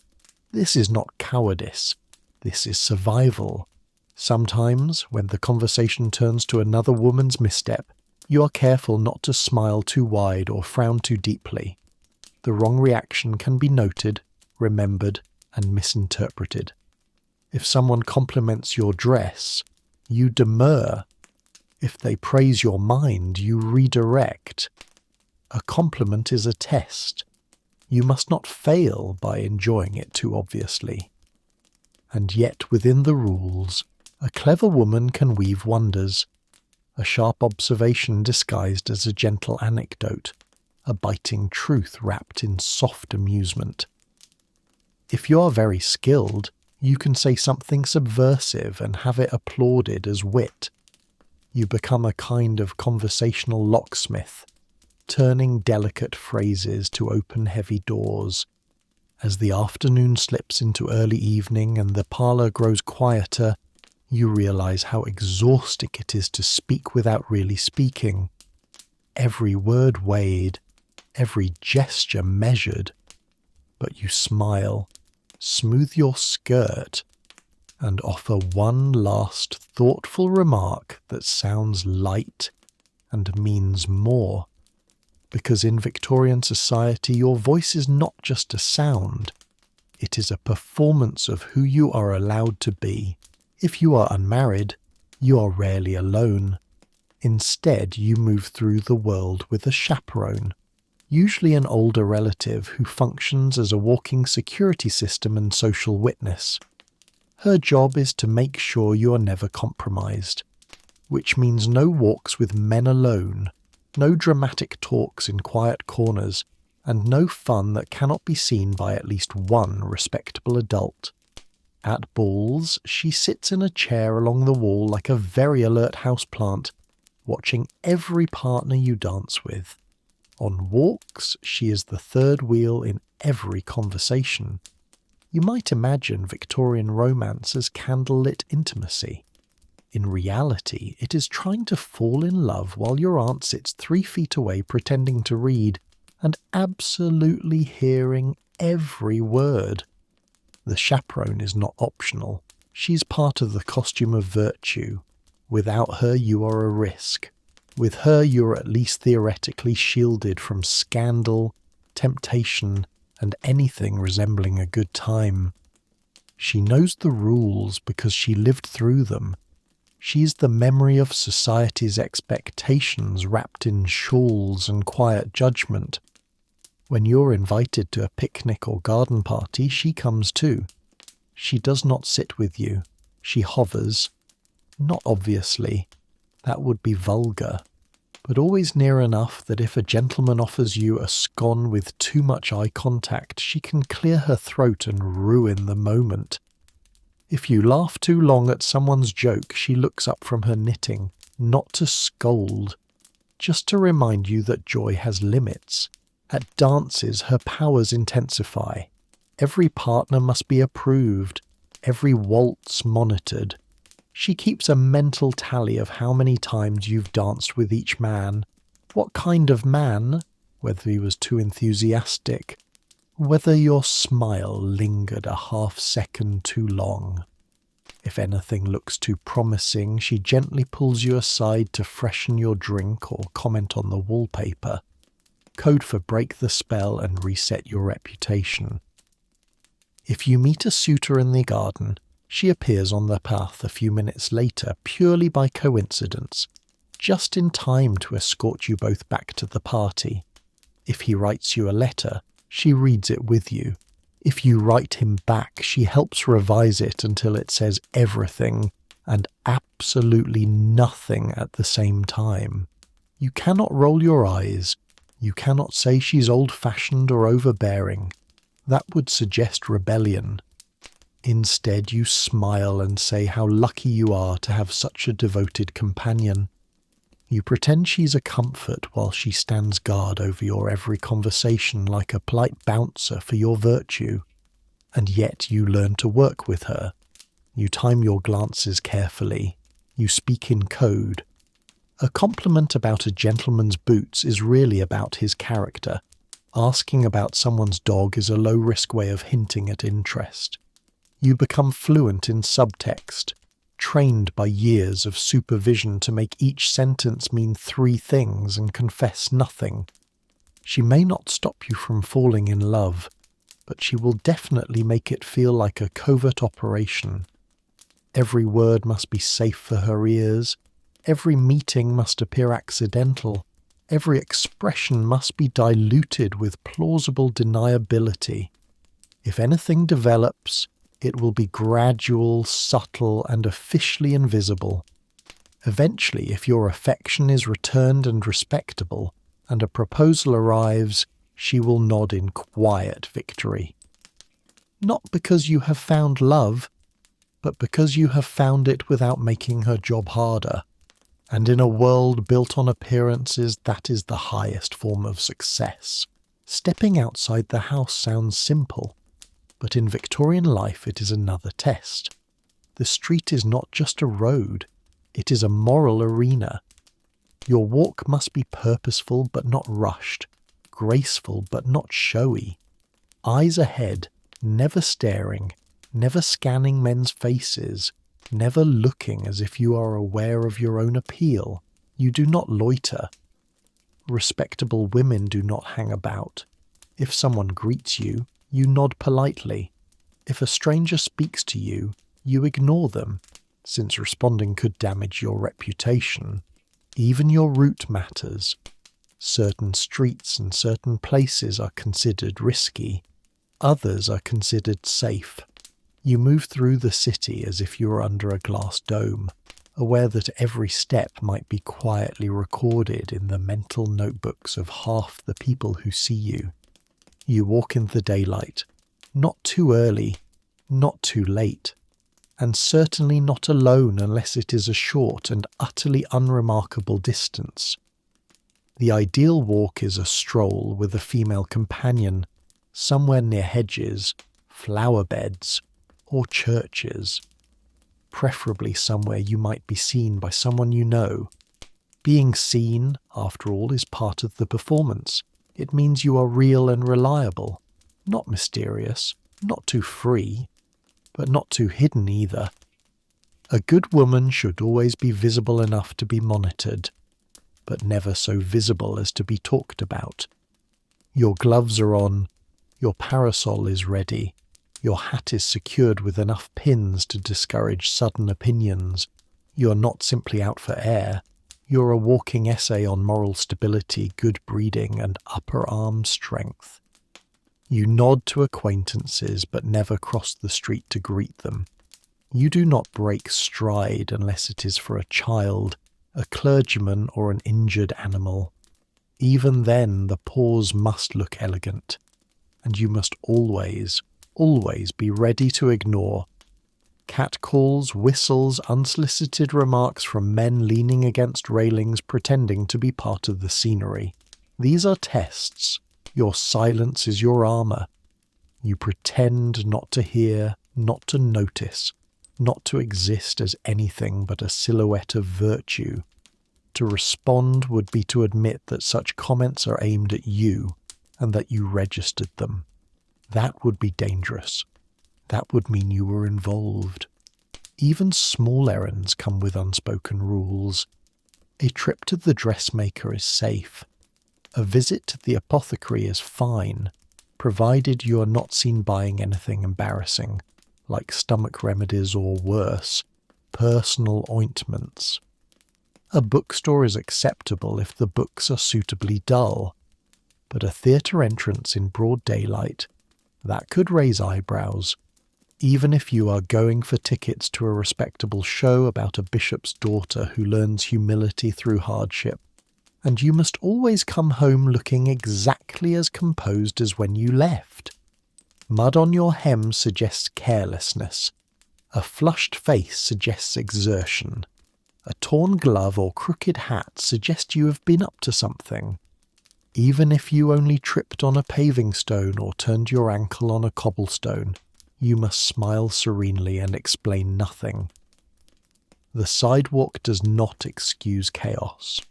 S1: This is not cowardice. This is survival. Sometimes, when the conversation turns to another woman's misstep, you are careful not to smile too wide or frown too deeply. The wrong reaction can be noted, remembered, and misinterpreted. If someone compliments your dress, you demur. If they praise your mind, you redirect. A compliment is a test. You must not fail by enjoying it too obviously. And yet within the rules, a clever woman can weave wonders. A sharp observation disguised as a gentle anecdote, a biting truth wrapped in soft amusement. If you are very skilled, you can say something subversive and have it applauded as wit. You become a kind of conversational locksmith, turning delicate phrases to open heavy doors. As the afternoon slips into early evening and the parlour grows quieter, you realize how exhausting it is to speak without really speaking. Every word weighed, every gesture measured. But you smile, smooth your skirt, and offer one last thoughtful remark that sounds light and means more. Because in Victorian society your voice is not just a sound, it is a performance of who you are allowed to be. If you are unmarried, you are rarely alone. Instead, you move through the world with a chaperone, usually an older relative who functions as a walking security system and social witness. Her job is to make sure you are never compromised, which means no walks with men alone, no dramatic talks in quiet corners, and no fun that cannot be seen by at least one respectable adult. At balls, she sits in a chair along the wall like a very alert houseplant, watching every partner you dance with. On walks, she is the third wheel in every conversation. You might imagine Victorian romance as candlelit intimacy. In reality, it is trying to fall in love while your aunt sits 3 feet away pretending to read, and absolutely hearing every word. The chaperone is not optional. She's part of the costume of virtue. Without her, you are a risk. With her, you're at least theoretically shielded from scandal, temptation, and anything resembling a good time. She knows the rules because she lived through them. She's the memory of society's expectations wrapped in shawls and quiet judgment. When you're invited to a picnic or garden party, she comes too. She does not sit with you. She hovers. Not obviously. That would be vulgar. But always near enough that if a gentleman offers you a scone with too much eye contact, she can clear her throat and ruin the moment. If you laugh too long at someone's joke, she looks up from her knitting, not to scold, just to remind you that joy has limits. At dances, her powers intensify. Every partner must be approved, every waltz monitored. She keeps a mental tally of how many times you've danced with each man, what kind of man, whether he was too enthusiastic, whether your smile lingered a half-second too long. If anything looks too promising, she gently pulls you aside to freshen your drink or comment on the wallpaper. Code for break the spell and reset your reputation. If you meet a suitor in the garden, she appears on the path a few minutes later purely by coincidence, just in time to escort you both back to the party. If he writes you a letter, she reads it with you. If you write him back, she helps revise it until it says everything and absolutely nothing at the same time. You cannot roll your eyes. You cannot say she's old-fashioned or overbearing. That would suggest rebellion. Instead, you smile and say how lucky you are to have such a devoted companion. You pretend she's a comfort while she stands guard over your every conversation like a polite bouncer for your virtue. And yet you learn to work with her. You time your glances carefully. You speak in code. A compliment about a gentleman's boots is really about his character. Asking about someone's dog is a low-risk way of hinting at interest. You become fluent in subtext, trained by years of supervision to make each sentence mean 3 things and confess nothing. She may not stop you from falling in love, but she will definitely make it feel like a covert operation. Every word must be safe for her ears. Every meeting must appear accidental. Every expression must be diluted with plausible deniability. If anything develops, it will be gradual, subtle, and officially invisible. Eventually, if your affection is returned and respectable, and a proposal arrives, she will nod in quiet victory. Not because you have found love, but because you have found it without making her job harder. And in a world built on appearances, that is the highest form of success. Stepping outside the house sounds simple, but in Victorian life it is another test. The street is not just a road, it is a moral arena. Your walk must be purposeful but not rushed, graceful but not showy. Eyes ahead, never staring, never scanning men's faces, never looking as if you are aware of your own appeal. You do not loiter. Respectable women do not hang about. If someone greets you, you nod politely. If a stranger speaks to you, you ignore them, since responding could damage your reputation. Even your route matters. Certain streets and certain places are considered risky. Others are considered safe. You move through the city as if you were under a glass dome, aware that every step might be quietly recorded in the mental notebooks of half the people who see you. You walk in the daylight, not too early, not too late, and certainly not alone unless it is a short and utterly unremarkable distance. The ideal walk is a stroll with a female companion, somewhere near hedges, flower beds, or churches. Preferably somewhere you might be seen by someone you know. Being seen, after all, is part of the performance. It means you are real and reliable, not mysterious, not too free, but not too hidden either. A good woman should always be visible enough to be monitored, but never so visible as to be talked about. Your gloves are on, your parasol is ready, your hat is secured with enough pins to discourage sudden opinions. You are not simply out for air. You're a walking essay on moral stability, good breeding, and upper arm strength. You nod to acquaintances but never cross the street to greet them. You do not break stride unless it is for a child, a clergyman, or an injured animal. Even then, the pause must look elegant, and you must always be ready to ignore catcalls, whistles, unsolicited remarks from men leaning against railings pretending to be part of the scenery. These are tests. Your silence is your armor. You pretend not to hear, not to notice, not to exist as anything but a silhouette of virtue. To respond would be to admit that such comments are aimed at you and that you registered them. That would be dangerous. That would mean you were involved. Even small errands come with unspoken rules. A trip to the dressmaker is safe. A visit to the apothecary is fine, provided you are not seen buying anything embarrassing, like stomach remedies or worse, personal ointments. A bookstore is acceptable if the books are suitably dull, but a theatre entrance in broad daylight, that could raise eyebrows, even if you are going for tickets to a respectable show about a bishop's daughter who learns humility through hardship. And you must always come home looking exactly as composed as when you left. Mud on your hem suggests carelessness. A flushed face suggests exertion. A torn glove or crooked hat suggests you have been up to something. Even if you only tripped on a paving stone or turned your ankle on a cobblestone, you must smile serenely and explain nothing. The sidewalk does not excuse chaos.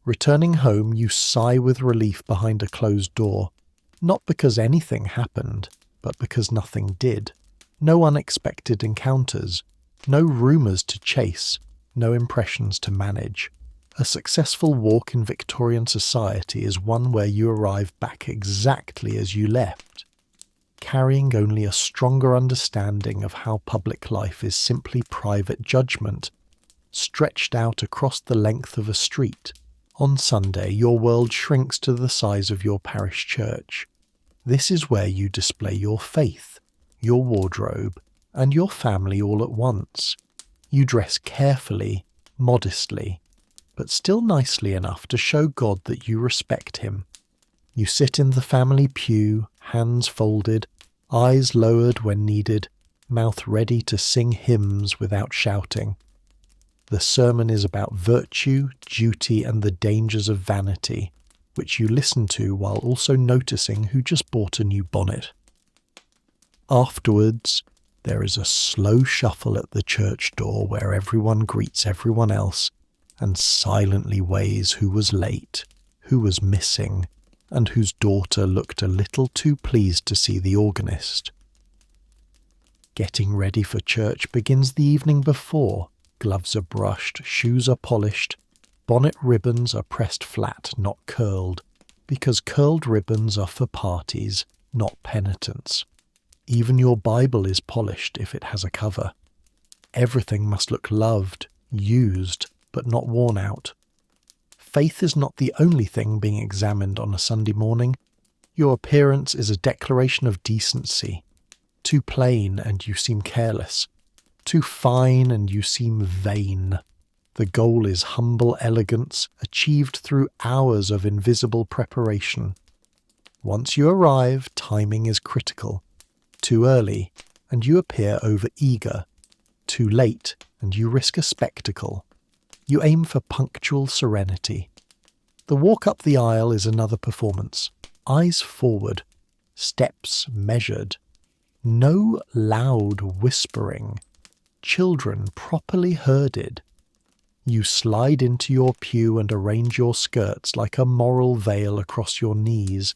S1: Returning home, you sigh with relief behind a closed door, not because anything happened, but because nothing did. No unexpected encounters, no rumours to chase, no impressions to manage. A successful walk in Victorian society is one where you arrive back exactly as you left, carrying only a stronger understanding of how public life is simply private judgment, stretched out across the length of a street. On Sunday, your world shrinks to the size of your parish church. This is where you display your faith, your wardrobe, and your family all at once. You dress carefully, modestly, but still nicely enough to show God that you respect him. You sit in the family pew, hands folded, eyes lowered when needed, mouth ready to sing hymns without shouting. The sermon is about virtue, duty, and the dangers of vanity, which you listen to while also noticing who just bought a new bonnet. Afterwards, there is a slow shuffle at the church door where everyone greets everyone else and silently weighs who was late, who was missing, and whose daughter looked a little too pleased to see the organist. Getting ready for church begins the evening before. Gloves are brushed, shoes are polished, bonnet ribbons are pressed flat, not curled, because curled ribbons are for parties, not penitents. Even your Bible is polished if it has a cover. Everything must look loved, used, but not worn out. Faith is not the only thing being examined on a Sunday morning. Your appearance is a declaration of decency. Too plain and you seem careless. Too fine and you seem vain. The goal is humble elegance, achieved through hours of invisible preparation. Once you arrive, timing is critical. Too early, and you appear over-eager. Too late, and you risk a spectacle. You aim for punctual serenity. The walk up the aisle is another performance. Eyes forward, steps measured. No loud whispering. Children properly herded. You slide into your pew and arrange your skirts like a moral veil across your knees.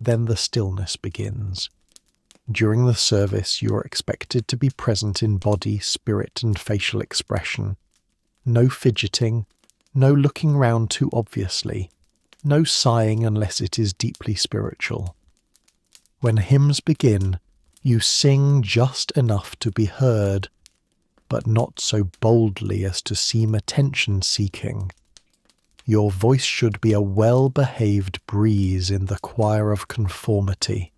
S1: Then the stillness begins. During the service, you are expected to be present in body, spirit, and facial expression. No fidgeting, no looking round too obviously, no sighing unless it is deeply spiritual. When hymns begin, you sing just enough to be heard, but not so boldly as to seem attention-seeking. Your voice should be a well-behaved breeze in the choir of conformity.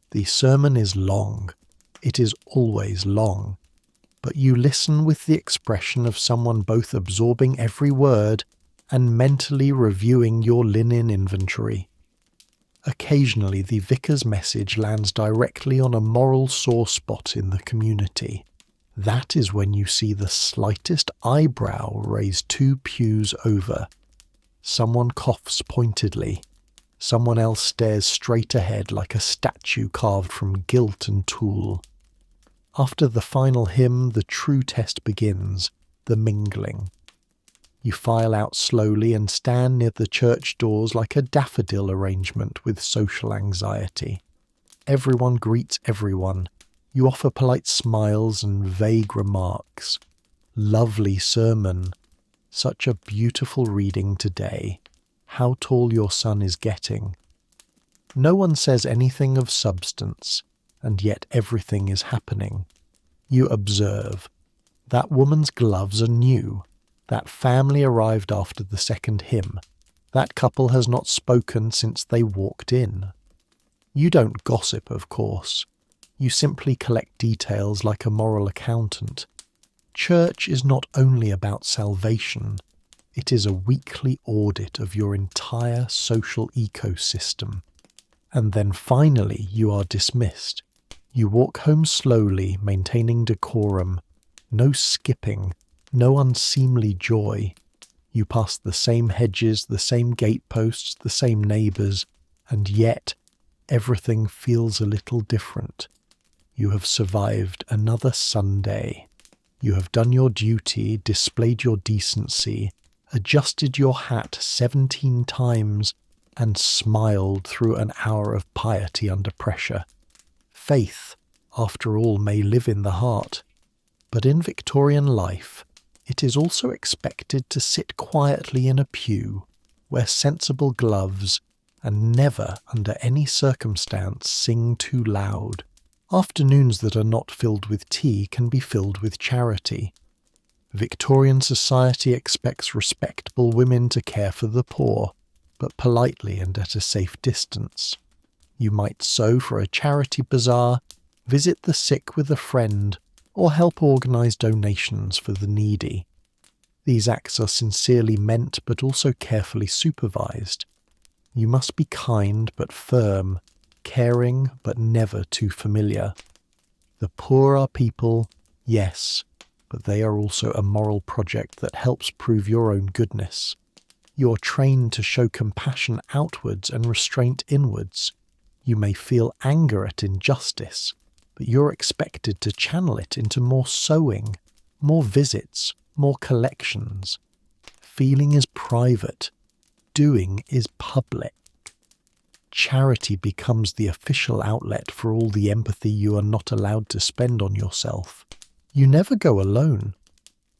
S1: The sermon is long. It is always long. But you listen with the expression of someone both absorbing every word and mentally reviewing your linen inventory. Occasionally, the vicar's message lands directly on a moral sore spot in the community. That is when you see the slightest eyebrow raised 2 pews over. Someone coughs pointedly. Someone else stares straight ahead like a statue carved from gilt and tulle. After the final hymn, the true test begins, the mingling. You file out slowly and stand near the church doors like a daffodil arrangement with social anxiety. Everyone greets everyone. You offer polite smiles and vague remarks. Lovely sermon. Such a beautiful reading today. How tall your son is getting. No one says anything of substance, and yet everything is happening. You observe. That woman's gloves are new. That family arrived after the second hymn. That couple has not spoken since they walked in. You don't gossip, of course. You simply collect details like a moral accountant. Church is not only about salvation. It is a weekly audit of your entire social ecosystem. And then finally you are dismissed. You walk home slowly, maintaining decorum. No skipping, no unseemly joy. You pass the same hedges, the same gateposts, the same neighbours, and yet everything feels a little different. You have survived another Sunday. You have done your duty, displayed your decency, adjusted your hat 17 times, and smiled through an hour of piety under pressure. Faith, after all, may live in the heart. But in Victorian life, it is also expected to sit quietly in a pew, wear sensible gloves, and never, under any circumstance, sing too loud. Afternoons that are not filled with tea can be filled with charity. Victorian society expects respectable women to care for the poor, but politely and at a safe distance. You might sew for a charity bazaar, visit the sick with a friend, or help organise donations for the needy. These acts are sincerely meant but also carefully supervised. You must be kind but firm, caring but never too familiar. The poor are people, yes, but they are also a moral project that helps prove your own goodness. You are trained to show compassion outwards and restraint inwards. You may feel anger at injustice, but you're expected to channel it into more sewing, more visits, more collections. Feeling is private. Doing is public. Charity becomes the official outlet for all the empathy you are not allowed to spend on yourself. You never go alone.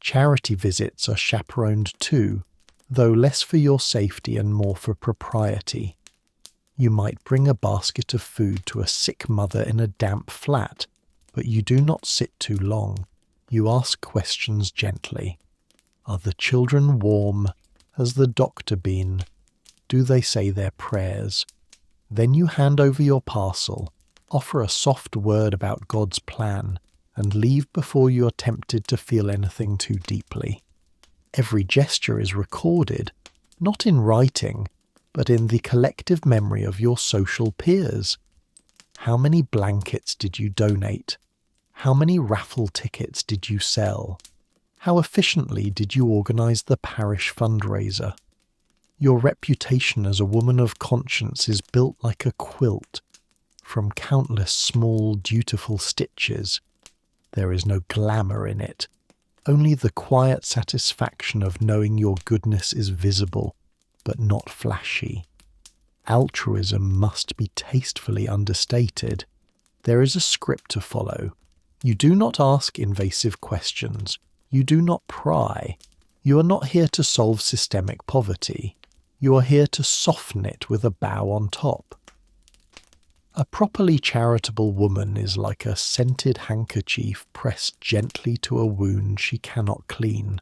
S1: Charity visits are chaperoned too, though less for your safety and more for propriety. You might bring a basket of food to a sick mother in a damp flat, but you do not sit too long. You ask questions gently. Are the children warm? Has the doctor been? Do they say their prayers? Then you hand over your parcel, offer a soft word about God's plan, and leave before you are tempted to feel anything too deeply. Every gesture is recorded, not in writing, but in the collective memory of your social peers. How many blankets did you donate? How many raffle tickets did you sell? How efficiently did you organise the parish fundraiser? Your reputation as a woman of conscience is built like a quilt, from countless small, dutiful stitches. There is no glamour in it. only the quiet satisfaction of knowing your goodness is visible, but not flashy. Altruism must be tastefully understated. There is a script to follow. You do not ask invasive questions. You do not pry. You are not here to solve systemic poverty. You are here to soften it with a bow on top. A properly charitable woman is like a scented handkerchief pressed gently to a wound she cannot clean.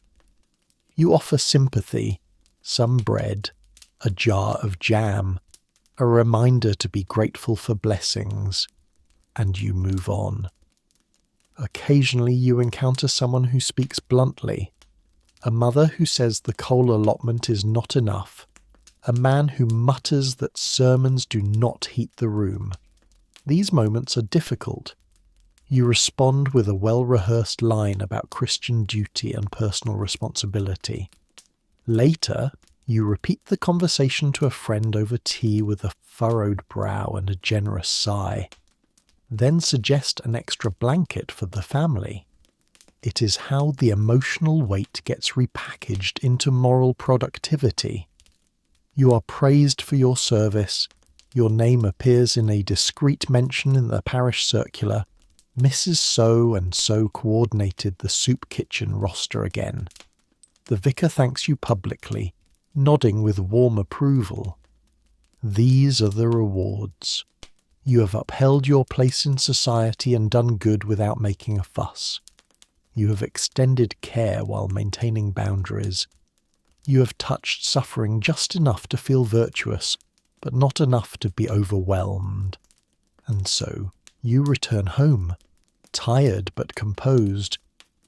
S1: You offer sympathy, some bread, a jar of jam, a reminder to be grateful for blessings, and you move on. Occasionally you encounter someone who speaks bluntly, a mother who says the coal allotment is not enough, a man who mutters that sermons do not heat the room. These moments are difficult. You respond with a well-rehearsed line about Christian duty and personal responsibility. Later, you repeat the conversation to a friend over tea with a furrowed brow and a generous sigh. Then suggest an extra blanket for the family. It is how the emotional weight gets repackaged into moral productivity. You are praised for your service. Your name appears in a discreet mention in the parish circular. Mrs. So-and-so coordinated the soup kitchen roster again. The vicar thanks you publicly, nodding with warm approval. These are the rewards. You have upheld your place in society and done good without making a fuss. You have extended care while maintaining boundaries. You have touched suffering just enough to feel virtuous, but not enough to be overwhelmed. And so you return home, tired but composed,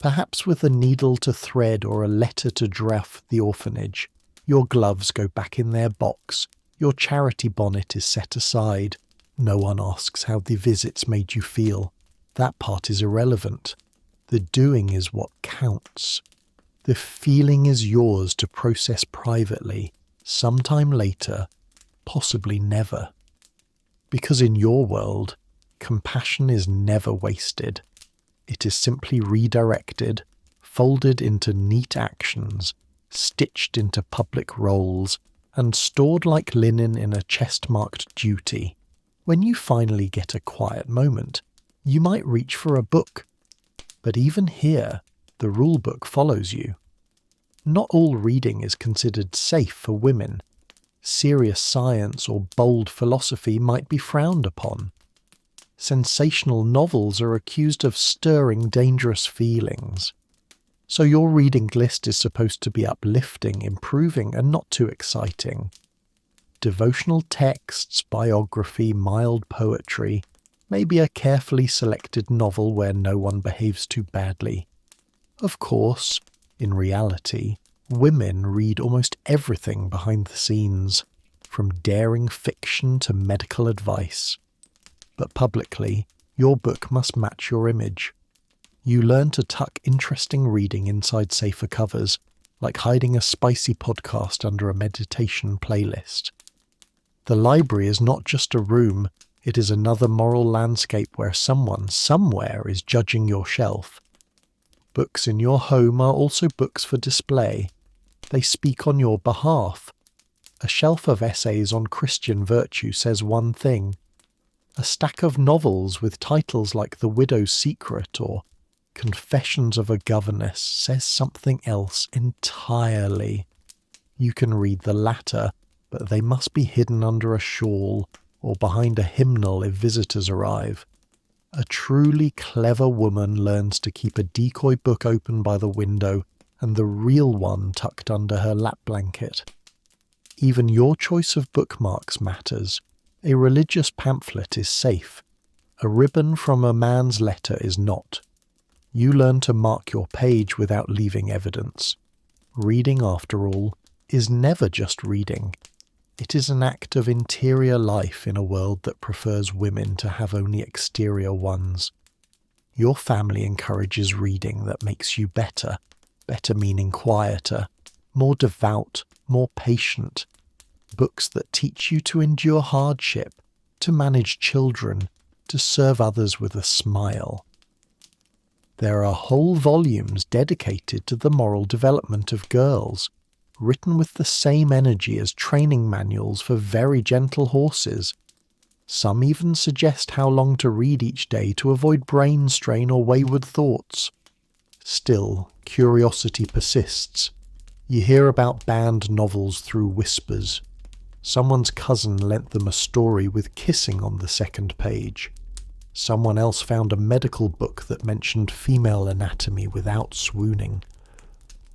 S1: perhaps with a needle to thread or a letter to draft the orphanage. Your gloves go back in their box. Your charity bonnet is set aside. No one asks how the visits made you feel. That part is irrelevant. The doing is what counts. The feeling is yours to process privately, sometime later, possibly never. Because in your world, compassion is never wasted. It is simply redirected, folded into neat actions, stitched into public roles, and stored like linen in a chest-marked duty. When you finally get a quiet moment, you might reach for a book. But even here, the rulebook follows you. Not all reading is considered safe for women. Serious science or bold philosophy might be frowned upon. Sensational novels are accused of stirring dangerous feelings. So your reading list is supposed to be uplifting, improving, and not too exciting. Devotional texts, biography, mild poetry, maybe a carefully selected novel where no one behaves too badly. Of course, in reality, women read almost everything behind the scenes, from daring fiction to medical advice. But publicly, your book must match your image. You learn to tuck interesting reading inside safer covers, like hiding a spicy podcast under a meditation playlist. The library is not just a room, it is another moral landscape where someone, somewhere, is judging your shelf. Books in your home are also books for display. They speak on your behalf. A shelf of essays on Christian virtue says one thing. A stack of novels with titles like The Widow's Secret or Confessions of a Governess says something else entirely. You can read the latter, but they must be hidden under a shawl or behind a hymnal if visitors arrive. A truly clever woman learns to keep a decoy book open by the window and the real one tucked under her lap blanket. Even your choice of bookmarks matters. A religious pamphlet is safe. A ribbon from a man's letter is not. You learn to mark your page without leaving evidence. Reading, after all, is never just reading. It is an act of interior life in a world that prefers women to have only exterior ones. Your family encourages reading that makes you better, better meaning quieter, more devout, more patient. Books that teach you to endure hardship, to manage children, to serve others with a smile. There are whole volumes dedicated to the moral development of girls, written with the same energy as training manuals for very gentle horses. Some even suggest how long to read each day to avoid brain strain or wayward thoughts. Still, curiosity persists. You hear about banned novels through whispers. Someone's cousin lent them a story with kissing on the second page. Someone else found a medical book that mentioned female anatomy without swooning.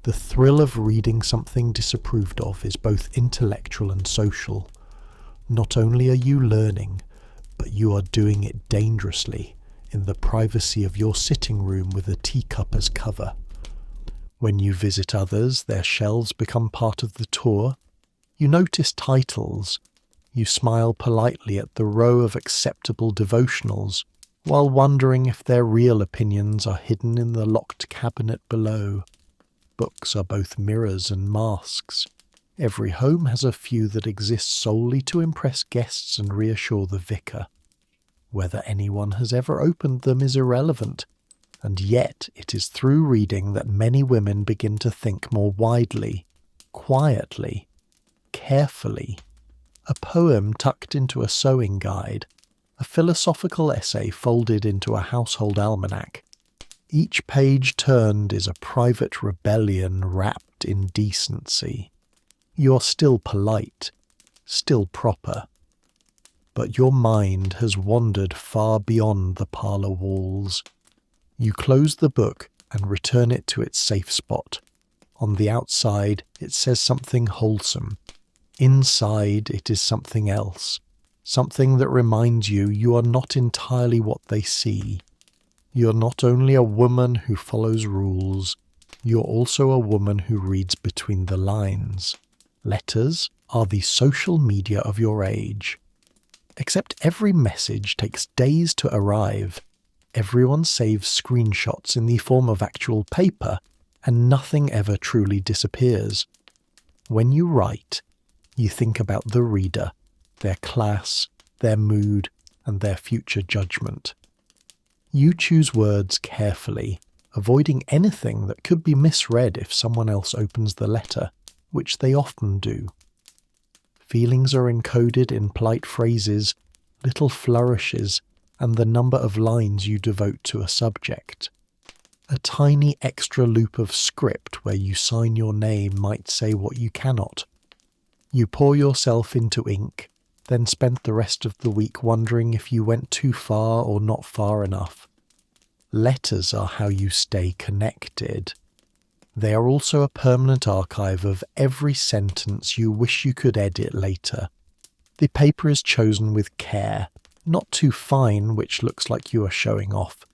S1: The thrill of reading something disapproved of is both intellectual and social. Not only are you learning, but you are doing it dangerously in the privacy of your sitting room with a teacup as cover. When you visit others, their shelves become part of the tour. You notice titles. You smile politely at the row of acceptable devotionals, while wondering if their real opinions are hidden in the locked cabinet below. Books are both mirrors and masks. Every home has a few that exist solely to impress guests and reassure the vicar. Whether anyone has ever opened them is irrelevant, and yet it is through reading that many women begin to think more widely, quietly, carefully. A poem tucked into a sewing guide, a philosophical essay folded into a household almanac. Each page turned is a private rebellion wrapped in decency. You're still polite, still proper, but your mind has wandered far beyond the parlour walls. You close the book and return it to its safe spot. On the outside, it says something wholesome. Inside, it is something else, something that reminds you are not entirely what they see. You're not only a woman who follows rules, you're also a woman who reads between the lines. Letters are the social media of your age. Except every message takes days to arrive. Everyone saves screenshots in the form of actual paper, and nothing ever truly disappears. When you write, you think about the reader, their class, their mood, and their future judgment. You choose words carefully, avoiding anything that could be misread if someone else opens the letter, which they often do. Feelings are encoded in polite phrases, little flourishes, and the number of lines you devote to a subject. A tiny extra loop of script where you sign your name might say what you cannot. You pour yourself into ink, then spend the rest of the week wondering if you went too far or not far enough. Letters are how you stay connected. They are also a permanent archive of every sentence you wish you could edit later. The paper is chosen with care, not too fine, which looks like you are showing off,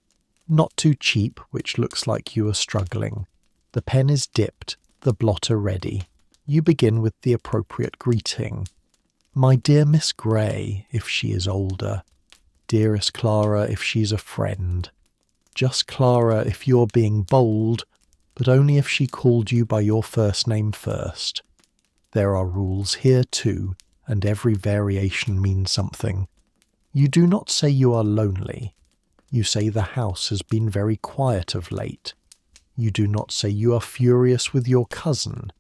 S1: not too cheap, which looks like you are struggling. The pen is dipped, the blotter ready. You begin with the appropriate greeting. My dear Miss Gray, if she is older. Dearest Clara, if she's a friend. Just Clara if you're being bold, but only if she called you by your first name first. There are rules here too, and every variation means something. You do not say you are lonely. You say the house has been very quiet of late. You do not say you are furious with your cousin.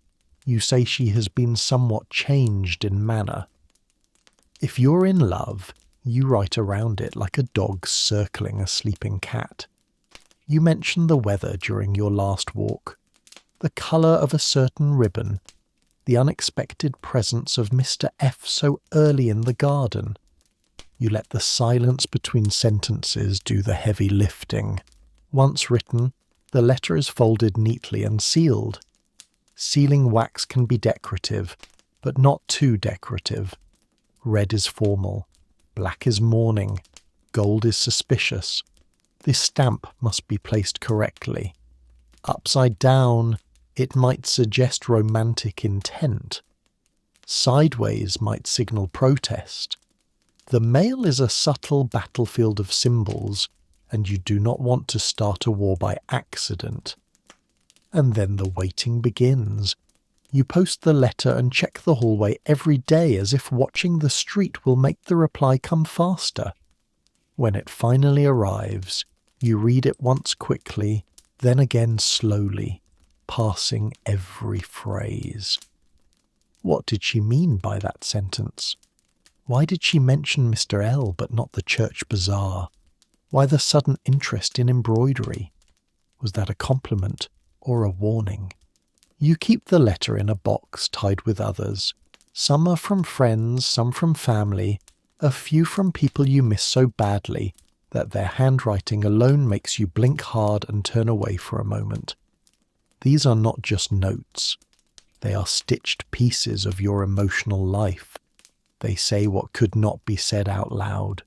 S1: You say she has been somewhat changed in manner. If you're in love, you write around it like a dog circling a sleeping cat. You mention the weather during your last walk, the colour of a certain ribbon, the unexpected presence of Mr. F so early in the garden. You let the silence between sentences do the heavy lifting. Once written, the letter is folded neatly and sealed. Sealing wax can be decorative, but not too decorative. Red is formal, black is mourning, gold is suspicious. This stamp must be placed correctly. Upside down, it might suggest romantic intent. Sideways might signal protest. The mail is a subtle battlefield of symbols, and you do not want to start a war by accident. And then the waiting begins. You post the letter and check the hallway every day as if watching the street will make the reply come faster. When it finally arrives, You read it once quickly, then again slowly, passing every phrase. What did she mean by that sentence? Why did she mention Mr. L but not the church bazaar? Why the sudden interest in embroidery? Was that a compliment or a warning? You keep the letter in a box tied with others. Some are from friends, some from family, a few from people you miss so badly that their handwriting alone makes you blink hard and turn away for a moment. These are not just notes. They are stitched pieces of your emotional life. They say what could not be said out loud.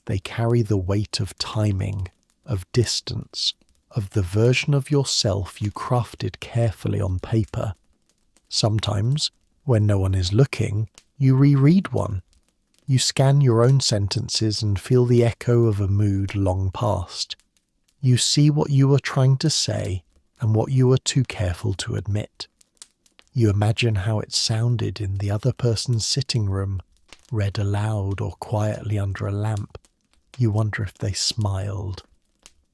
S1: They carry the weight of timing, of distance, of the version of yourself you crafted carefully on paper. Sometimes, when no one is looking, you reread one. You scan your own sentences and feel the echo of a mood long past. You see what you were trying to say and what you were too careful to admit. You imagine how it sounded in the other person's sitting room, read aloud or quietly under a lamp. You wonder if they smiled.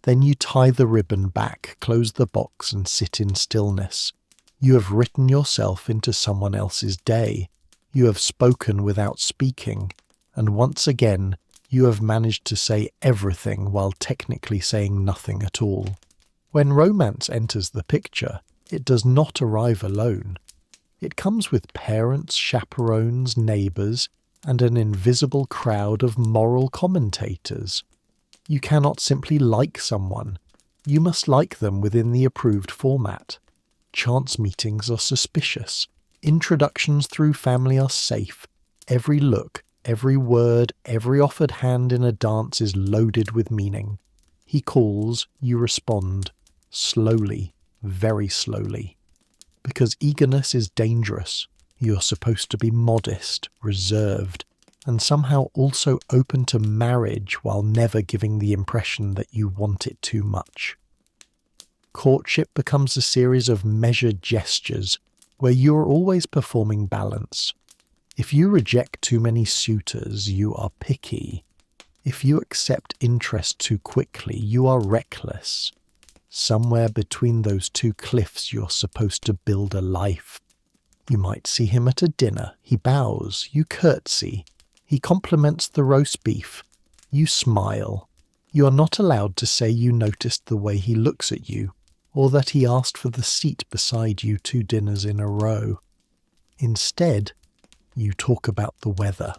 S1: Then you tie the ribbon back, close the box and sit in stillness. You have written yourself into someone else's day. You have spoken without speaking. And once again, you have managed to say everything while technically saying nothing at all. When romance enters the picture, it does not arrive alone. It comes with parents, chaperones, neighbours, and an invisible crowd of moral commentators. You cannot simply like someone. You must like them within the approved format. Chance meetings are suspicious. Introductions through family are safe. Every look, every word, every offered hand in a dance is loaded with meaning. He calls, you respond. Slowly, very slowly. Because eagerness is dangerous. You're supposed to be modest, reserved, and somehow also open to marriage while never giving the impression that you want it too much. Courtship becomes a series of measured gestures where you are always performing balance. If you reject too many suitors, you are picky. If you accept interest too quickly, you are reckless. Somewhere between those two cliffs you're supposed to build a life. You might see him at a dinner. He bows. You curtsy. He compliments the roast beef. You smile. You are not allowed to say you noticed the way he looks at you, or that he asked for the seat beside you 2 dinners in a row. Instead, you talk about the weather.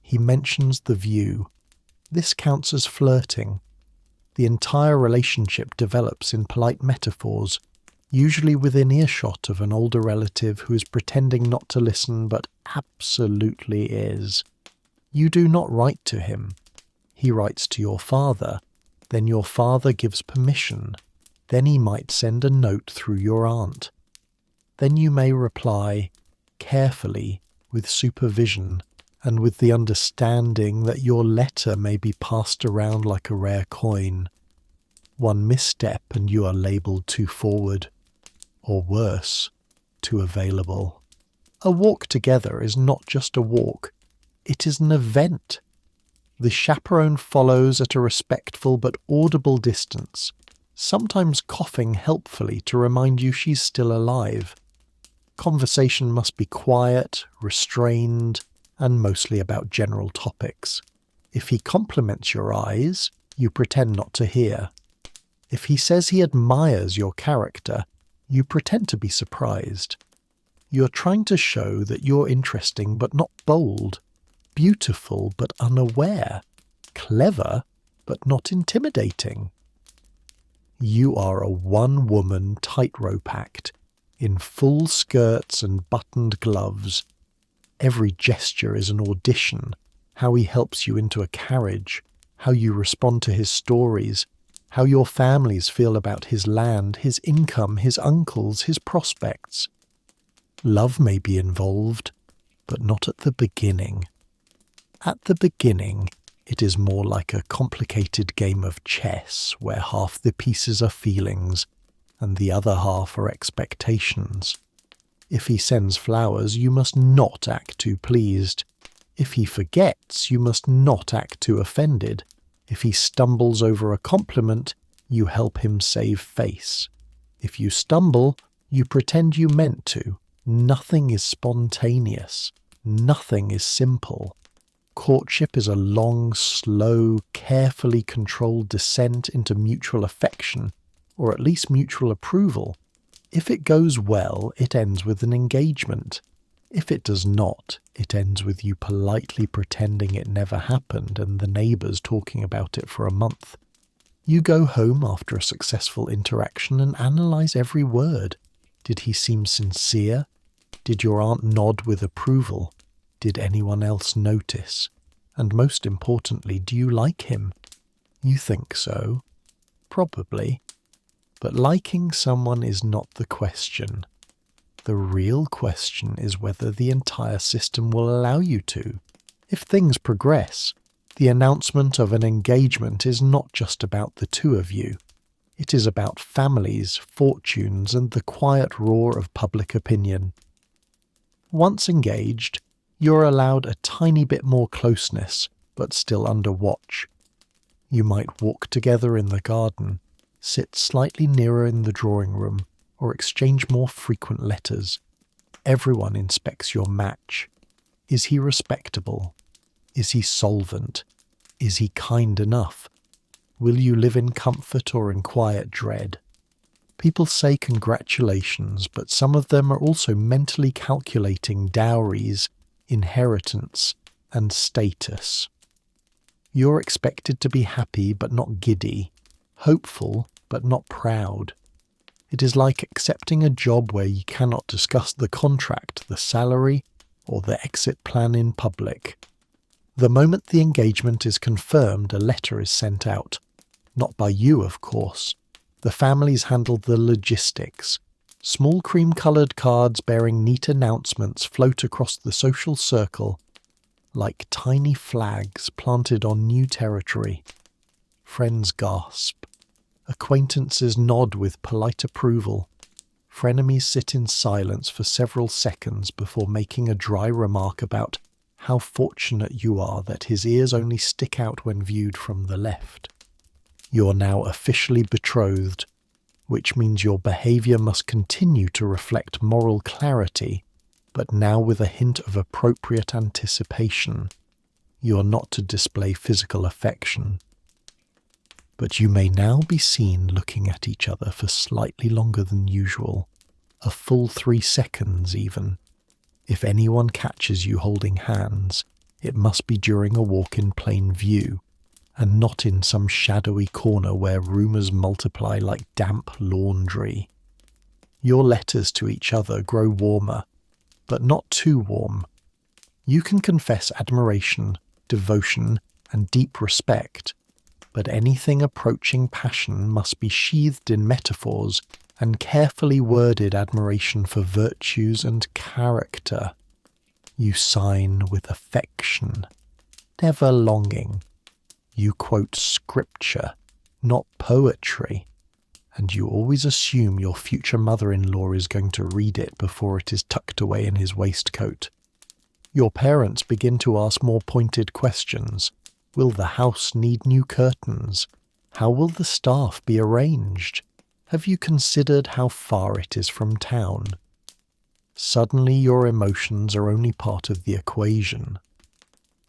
S1: He mentions the view. This counts as flirting. The entire relationship develops in polite metaphors, usually within earshot of an older relative who is pretending not to listen but absolutely is. You do not write to him. He writes to your father. Then your father gives permission. Then he might send a note through your aunt. Then you may reply, carefully, with supervision, and with the understanding that your letter may be passed around like a rare coin. One misstep and you are labelled too forward, or worse, too available. A walk together is not just a walk, it is an event. The chaperone follows at a respectful but audible distance, sometimes coughing helpfully to remind you she's still alive. Conversation must be quiet, restrained, and mostly about general topics. If he compliments your eyes, you pretend not to hear. If he says he admires your character, you pretend to be surprised. You're trying to show that you're interesting but not bold, beautiful but unaware, clever but not intimidating. You are a one-woman tightrope act, in full skirts and buttoned gloves. Every gesture is an audition, how he helps you into a carriage, how you respond to his stories, how your families feel about his land, his income, his uncles, his prospects. Love may be involved, but not at the beginning. At the beginning, it is more like a complicated game of chess where half the pieces are feelings and the other half are expectations. If he sends flowers, you must not act too pleased. If he forgets, you must not act too offended. If he stumbles over a compliment, you help him save face. If you stumble, you pretend you meant to. Nothing is spontaneous. Nothing is simple. Courtship is a long, slow, carefully controlled descent into mutual affection, or at least mutual approval. If it goes well, it ends with an engagement. If it does not, it ends with you politely pretending it never happened and the neighbours talking about it for a month. You go home after a successful interaction and analyse every word. Did he seem sincere? Did your aunt nod with approval? Did anyone else notice? And most importantly, do you like him? You think so? Probably. But liking someone is not the question. The real question is whether the entire system will allow you to. If things progress, the announcement of an engagement is not just about the two of you. It is about families, fortunes, and the quiet roar of public opinion. Once engaged, you're allowed a tiny bit more closeness, but still under watch. You might walk together in the garden, sit slightly nearer in the drawing room, or exchange more frequent letters. Everyone inspects your match. Is he respectable? Is he solvent? Is he kind enough? Will you live in comfort or in quiet dread? People say congratulations, but some of them are also mentally calculating dowries, inheritance, and status. You're expected to be happy but not giddy, hopeful but not proud. It is like accepting a job where you cannot discuss the contract, the salary, or the exit plan in public. The moment the engagement is confirmed, a letter is sent out. Not by you, of course. The families handle the logistics. Small cream-coloured cards bearing neat announcements float across the social circle like tiny flags planted on new territory. Friends gasp. Acquaintances nod with polite approval. Frenemies sit in silence for several seconds before making a dry remark about how fortunate you are that his ears only stick out when viewed from the left. You're now officially betrothed, which means your behaviour must continue to reflect moral clarity, but now with a hint of appropriate anticipation. You're not to display physical affection. But you may now be seen looking at each other for slightly longer than usual, a full 3 seconds even. If anyone catches you holding hands, it must be during a walk in plain view, and not in some shadowy corner where rumours multiply like damp laundry. Your letters to each other grow warmer, but not too warm. You can confess admiration, devotion, and deep respect, but anything approaching passion must be sheathed in metaphors and carefully worded admiration for virtues and character. You sign with affection, never longing. You quote scripture, not poetry, and you always assume your future mother-in-law is going to read it before it is tucked away in his waistcoat. Your parents begin to ask more pointed questions. Will the house need new curtains? How will the staff be arranged? Have you considered how far it is from town? Suddenly your emotions are only part of the equation.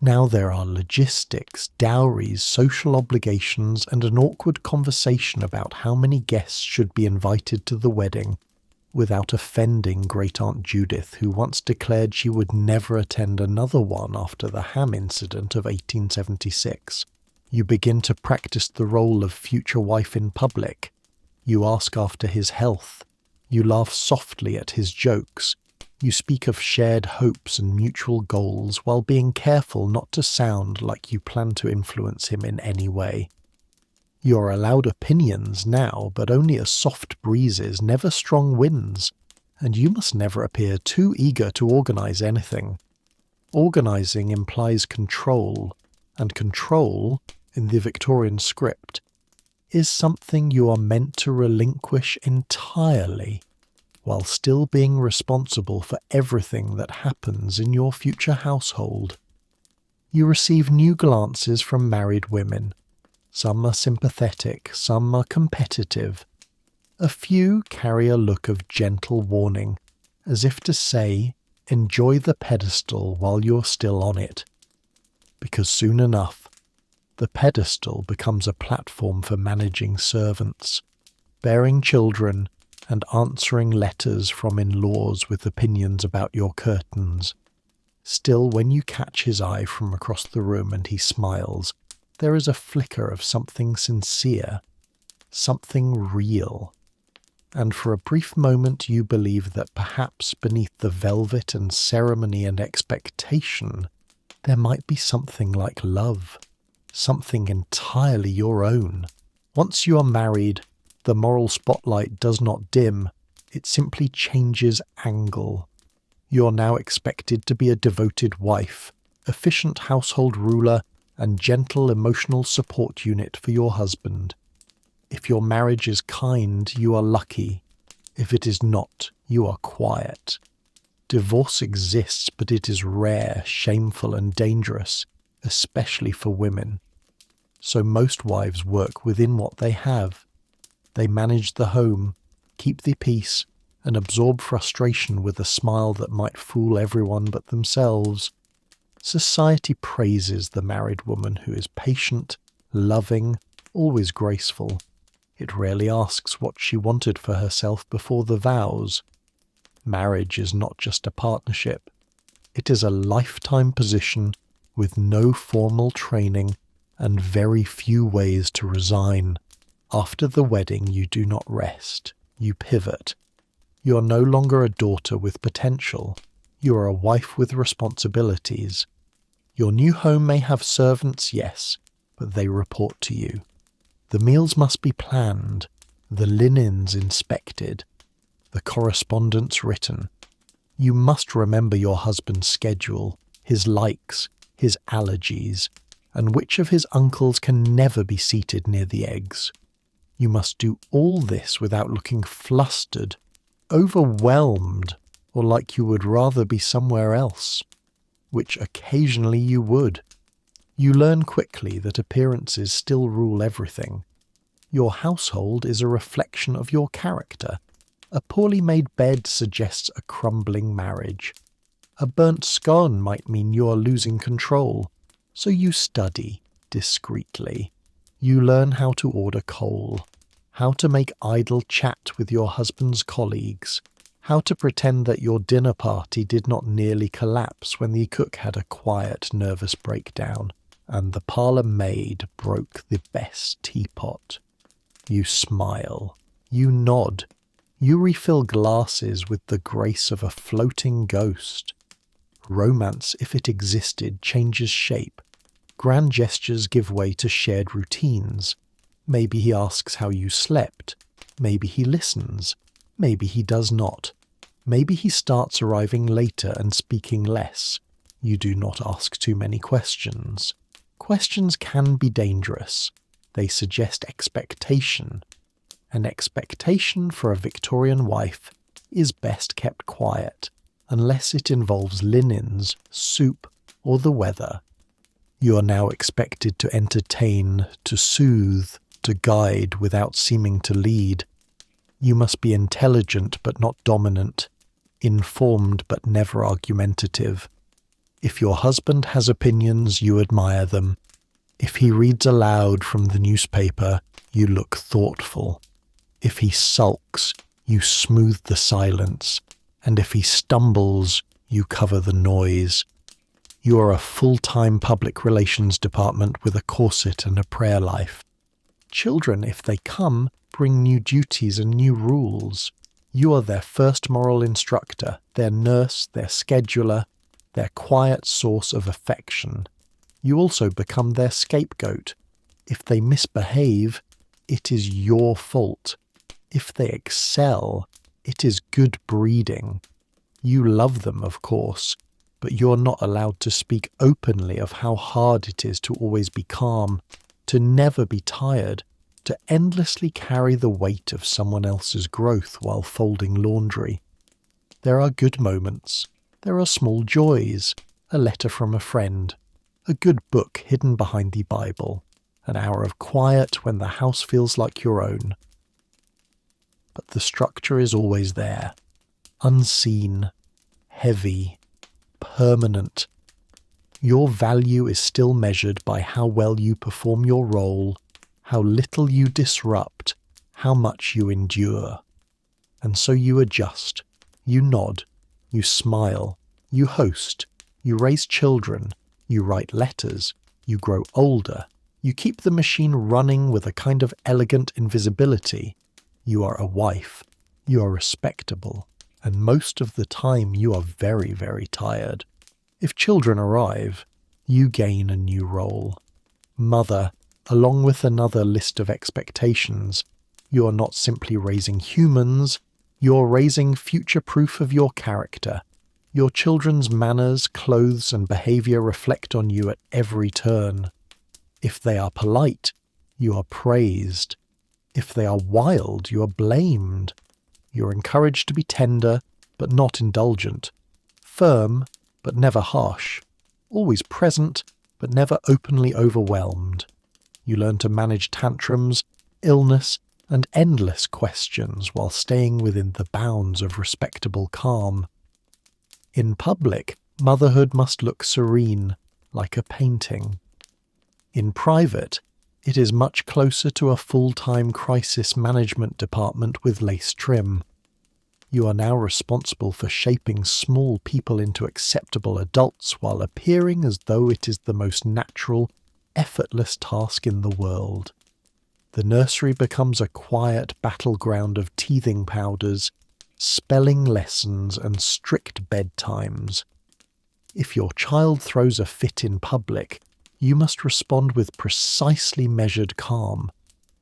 S1: Now there are logistics, dowries, social obligations, and an awkward conversation about how many guests should be invited to the wedding, without offending Great-Aunt Judith, who once declared she would never attend another one after the ham incident of 1876. You begin to practice the role of future wife in public. You ask after his health. You laugh softly at his jokes. You speak of shared hopes and mutual goals while being careful not to sound like you plan to influence him in any way. You're allowed opinions now, but only as soft breezes, never strong winds, and you must never appear too eager to organise anything. Organising implies control, and control, in the Victorian script, is something you are meant to relinquish entirely, while still being responsible for everything that happens in your future household. You receive new glances from married women. Some are sympathetic, some are competitive. A few carry a look of gentle warning, as if to say, enjoy the pedestal while you're still on it. Because soon enough, the pedestal becomes a platform for managing servants, bearing children, and answering letters from in-laws with opinions about your curtains. Still, when you catch his eye from across the room and he smiles, there is a flicker of something sincere, something real. And for a brief moment you believe that perhaps beneath the velvet and ceremony and expectation, there might be something like love, something entirely your own. Once you are married, the moral spotlight does not dim, it simply changes angle. You're now expected to be a devoted wife, efficient household ruler, and gentle emotional support unit for your husband. If your marriage is kind, you are lucky. If it is not, you are quiet. Divorce exists, but it is rare, shameful, and dangerous, especially for women. So most wives work within what they have. They manage the home, keep the peace, and absorb frustration with a smile that might fool everyone but themselves. Society praises the married woman who is patient, loving, always graceful. It rarely asks what she wanted for herself before the vows. Marriage is not just a partnership. It is a lifetime position with no formal training and very few ways to resign. After the wedding, you do not rest. You pivot. You are no longer a daughter with potential. You are a wife with responsibilities. Your new home may have servants, yes, but they report to you. The meals must be planned, the linens inspected, the correspondence written. You must remember your husband's schedule, his likes, his allergies, and which of his uncles can never be seated near the eggs. You must do all this without looking flustered, overwhelmed, or like you would rather be somewhere else, which occasionally you would. You learn quickly that appearances still rule everything. Your household is a reflection of your character. A poorly made bed suggests a crumbling marriage. A burnt scone might mean you are losing control. So you study discreetly. You learn how to order coal, how to make idle chat with your husband's colleagues, how to pretend that your dinner party did not nearly collapse when the cook had a quiet, nervous breakdown, and the parlour maid broke the best teapot. You smile. You nod. You refill glasses with the grace of a floating ghost. Romance, if it existed, changes shape. Grand gestures give way to shared routines. Maybe he asks how you slept. Maybe he listens. Maybe he does not. Maybe he starts arriving later and speaking less. You do not ask too many questions. Questions can be dangerous. They suggest expectation. An expectation for a Victorian wife is best kept quiet, unless it involves linens, soup, or the weather. You are now expected to entertain, to soothe, to guide without seeming to lead. You must be intelligent but not dominant, informed but never argumentative. If your husband has opinions, you admire them. If he reads aloud from the newspaper, you look thoughtful. If he sulks, you smooth the silence, and if he stumbles, you cover the noise. You are a full-time public relations department with a corset and a prayer life. Children, if they come, bring new duties and new rules. You are their first moral instructor, their nurse, their scheduler, their quiet source of affection. You also become their scapegoat. If they misbehave, it is your fault. If they excel, it is good breeding. You love them, of course, but you're not allowed to speak openly of how hard it is to always be calm, to never be tired, to endlessly carry the weight of someone else's growth while folding laundry. There are good moments. There are small joys, a letter from a friend, a good book hidden behind the Bible, an hour of quiet when the house feels like your own. But the structure is always there, unseen, heavy, permanent. Your value is still measured by how well you perform your role, how little you disrupt, how much you endure. And so you adjust, you nod, you smile, you host, you raise children, you write letters, you grow older, you keep the machine running with a kind of elegant invisibility. You are a wife, you are respectable, and most of the time you are very, very tired. If children arrive, you gain a new role. Mother, along with another list of expectations. You are not simply raising humans, you're raising future proof of your character. Your children's manners, clothes, and behavior reflect on you at every turn. If they are polite, you are praised. If they are wild, you are blamed. You're encouraged to be tender, but not indulgent. Firm, but never harsh. Always present, but never openly overwhelmed. You learn to manage tantrums, illness, and endless questions while staying within the bounds of respectable calm. In public, motherhood must look serene, like a painting. In private, it is much closer to a full-time crisis management department with lace trim. You are now responsible for shaping small people into acceptable adults while appearing as though it is the most natural, effortless task in the world. The nursery becomes a quiet battleground of teething powders, spelling lessons, and strict bedtimes. If your child throws a fit in public, you must respond with precisely measured calm,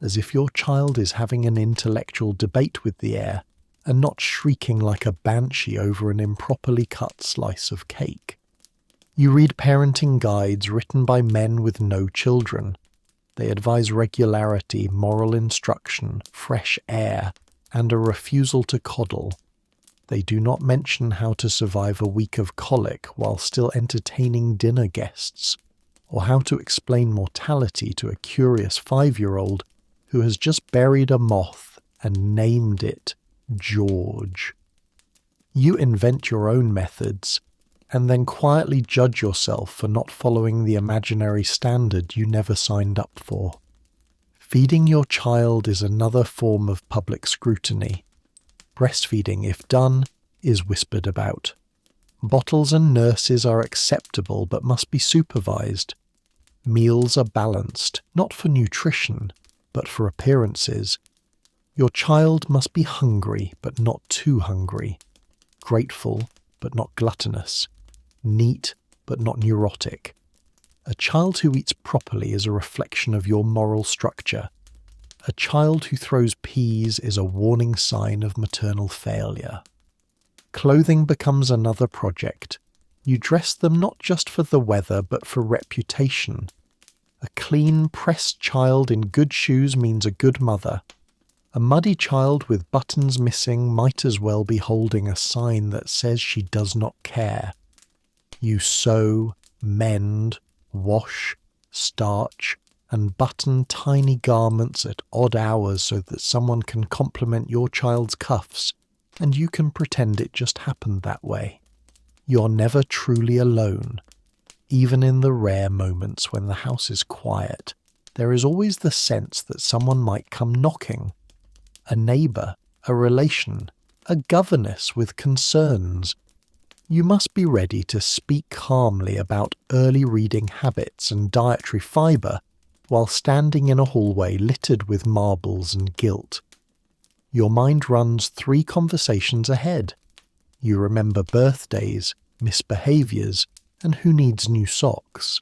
S1: as if your child is having an intellectual debate with the air, and not shrieking like a banshee over an improperly cut slice of cake. You read parenting guides written by men with no children. They advise regularity, moral instruction, fresh air, and a refusal to coddle. They do not mention how to survive a week of colic while still entertaining dinner guests, or how to explain mortality to a curious 5-year-old who has just buried a moth and named it George. You invent your own methods, and then quietly judge yourself for not following the imaginary standard you never signed up for. Feeding your child is another form of public scrutiny. Breastfeeding, if done, is whispered about. Bottles and nurses are acceptable but must be supervised. Meals are balanced, not for nutrition, but for appearances. Your child must be hungry but not too hungry. Grateful but not gluttonous. Neat but not neurotic. A child who eats properly is a reflection of your moral structure. A child who throws peas is a warning sign of maternal failure. Clothing becomes another project. You dress them not just for the weather but for reputation. A clean, pressed child in good shoes means a good mother. A muddy child with buttons missing might as well be holding a sign that says she does not care. You sew, mend, wash, starch, and button tiny garments at odd hours so that someone can compliment your child's cuffs, and you can pretend it just happened that way. You're never truly alone. Even in the rare moments when the house is quiet, there is always the sense that someone might come knocking. A neighbour, a relation, a governess with concerns. You must be ready to speak calmly about early reading habits and dietary fibre while standing in a hallway littered with marbles and gilt. Your mind runs 3 conversations ahead. You remember birthdays, misbehaviours, and who needs new socks.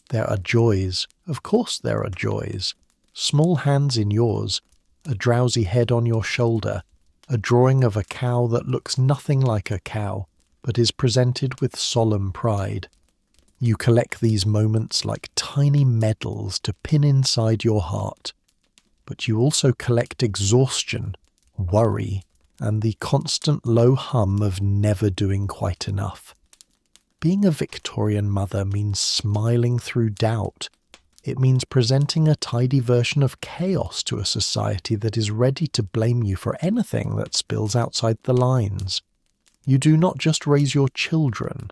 S1: There are joys, of course there are joys. Small hands in yours, a drowsy head on your shoulder, a drawing of a cow that looks nothing like a cow, but is presented with solemn pride. You collect these moments like tiny medals to pin inside your heart. But you also collect exhaustion, worry, and the constant low hum of never doing quite enough. Being a Victorian mother means smiling through doubt, It means presenting a tidy version of chaos to a society that is ready to blame you for anything that spills outside the lines. You do not just raise your children,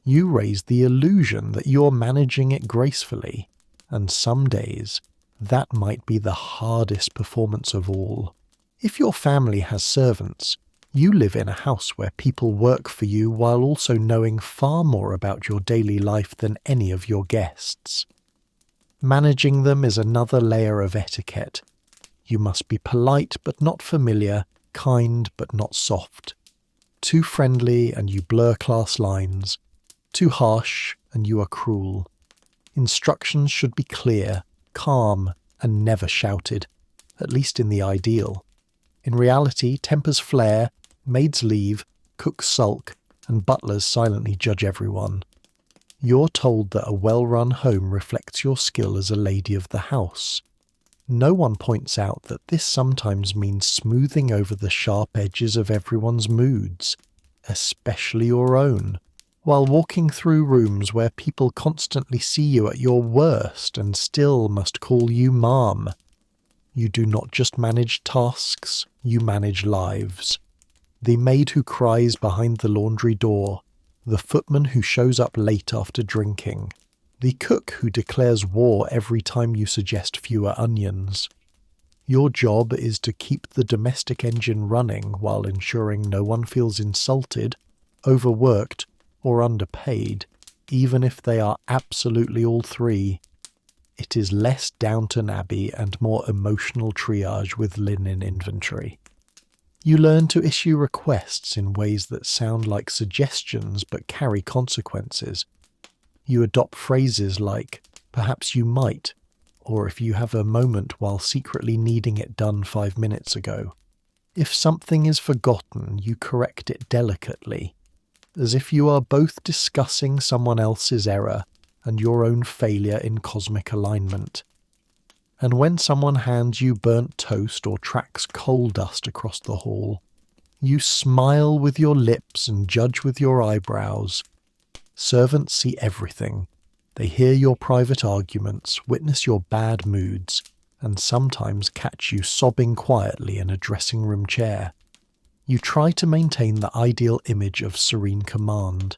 S1: you raise the illusion that you're managing it gracefully, and some days that might be the hardest performance of all. If your family has servants, you live in a house where people work for you while also knowing far more about your daily life than any of your guests. Managing them is another layer of etiquette. You must be polite but not familiar, kind but not soft. Too friendly and you blur class lines. Too harsh and you are cruel. Instructions should be clear, calm, and never shouted, at least in the ideal. In reality, tempers flare, maids leave, cooks sulk, and butlers silently judge everyone. You're told that a well-run home reflects your skill as a lady of the house. No one points out that this sometimes means smoothing over the sharp edges of everyone's moods, especially your own, while walking through rooms where people constantly see you at your worst and still must call you ma'am. You do not just manage tasks, you manage lives. The maid who cries behind the laundry door, the footman who shows up late after drinking, the cook who declares war every time you suggest fewer onions. Your job is to keep the domestic engine running while ensuring no one feels insulted, overworked, or underpaid, even if they are absolutely all three. It is less Downton Abbey and more emotional triage with linen inventory. You learn to issue requests in ways that sound like suggestions but carry consequences. You adopt phrases like, perhaps you might, or if you have a moment while secretly needing it done 5 minutes ago. If something is forgotten, you correct it delicately, as if you are both discussing someone else's error and your own failure in cosmic alignment. And when someone hands you burnt toast or tracks coal dust across the hall, you smile with your lips and judge with your eyebrows. Servants see everything. They hear your private arguments, witness your bad moods, and sometimes catch you sobbing quietly in a dressing room chair. You try to maintain the ideal image of serene command,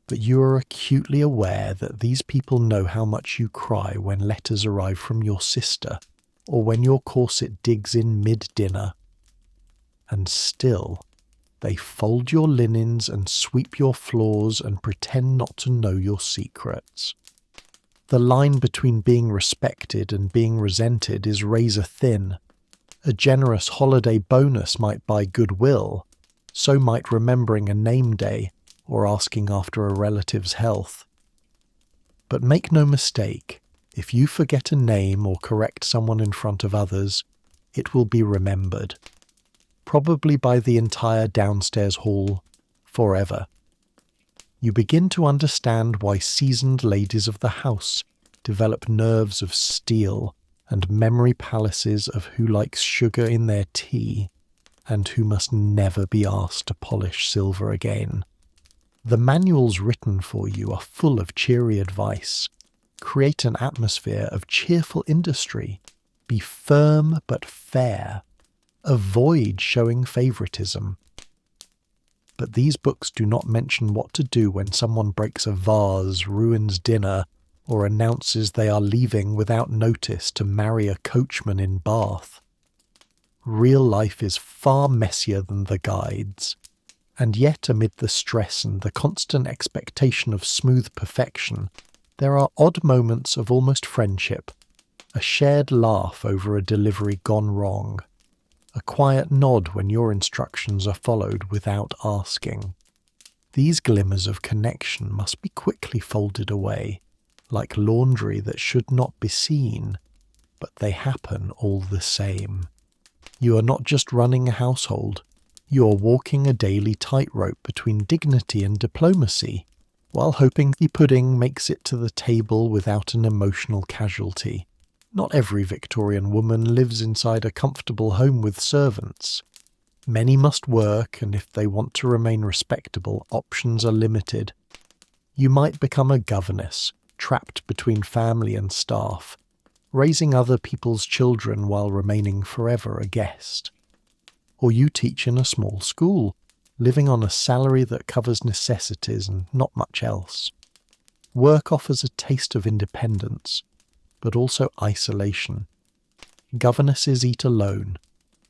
S1: but you are acutely aware that these people know how much you cry when letters arrive from your sister, or when your corset digs in mid-dinner. And still, they fold your linens and sweep your floors and pretend not to know your secrets. The line between being respected and being resented is razor thin. A generous holiday bonus might buy goodwill, so might remembering a name day or asking after a relative's health. But make no mistake, if you forget a name or correct someone in front of others, it will be remembered. Probably by the entire downstairs hall, forever. You begin to understand why seasoned ladies of the house develop nerves of steel and memory palaces of who likes sugar in their tea and who must never be asked to polish silver again. The manuals written for you are full of cheery advice. Create an atmosphere of cheerful industry. Be firm but fair. Avoid showing favoritism. But these books do not mention what to do when someone breaks a vase, ruins dinner, or announces they are leaving without notice to marry a coachman in Bath. Real life is far messier than the guides. And yet, amid the stress and the constant expectation of smooth perfection, there are odd moments of almost friendship, a shared laugh over a delivery gone wrong, a quiet nod when your instructions are followed without asking. These glimmers of connection must be quickly folded away, like laundry that should not be seen, but they happen all the same. You are not just running a household, you are walking a daily tightrope between dignity and diplomacy, while hoping the pudding makes it to the table without an emotional casualty. Not every Victorian woman lives inside a comfortable home with servants. Many must work, and if they want to remain respectable, options are limited. You might become a governess, trapped between family and staff, raising other people's children while remaining forever a guest. Or you teach in a small school, living on a salary that covers necessities and not much else. Work offers a taste of independence, but also isolation. Governesses eat alone,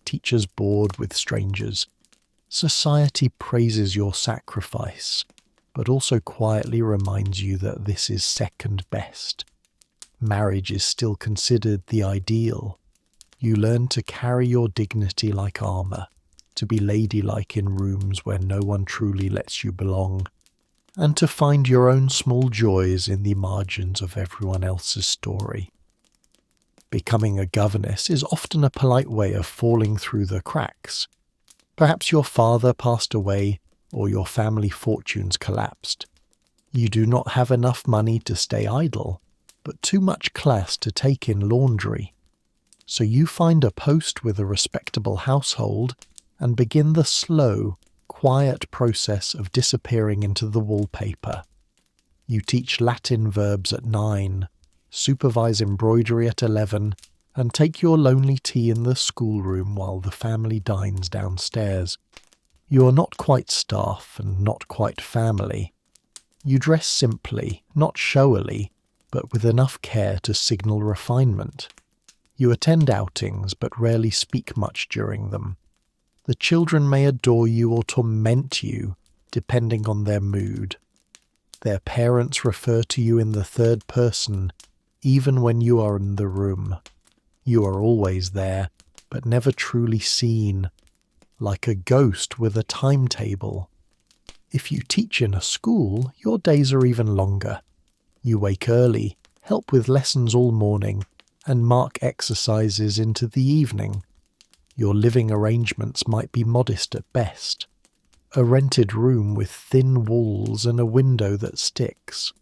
S1: teachers bored with strangers. Society praises your sacrifice, but also quietly reminds you that this is second best. Marriage is still considered the ideal. You learn to carry your dignity like armour, to be ladylike in rooms where no one truly lets you belong, and to find your own small joys in the margins of everyone else's story. Becoming a governess is often a polite way of falling through the cracks. Perhaps your father passed away or your family fortunes collapsed. You do not have enough money to stay idle, but too much class to take in laundry. So you find a post with a respectable household and begin the slow, quiet process of disappearing into the wallpaper. You teach Latin verbs at 9, supervise embroidery at 11, and take your lonely tea in the schoolroom while the family dines downstairs. You are not quite staff and not quite family. You dress simply, not showily, but with enough care to signal refinement. You attend outings but rarely speak much during them. The children may adore you or torment you, depending on their mood. Their parents refer to you in the third person, even when you are in the room. You are always there, but never truly seen, like a ghost with a timetable. If you teach in a school, your days are even longer. You wake early, help with lessons all morning, and mark exercises into the evening. Your living arrangements might be modest at best. A rented room with thin walls and a window that sticks.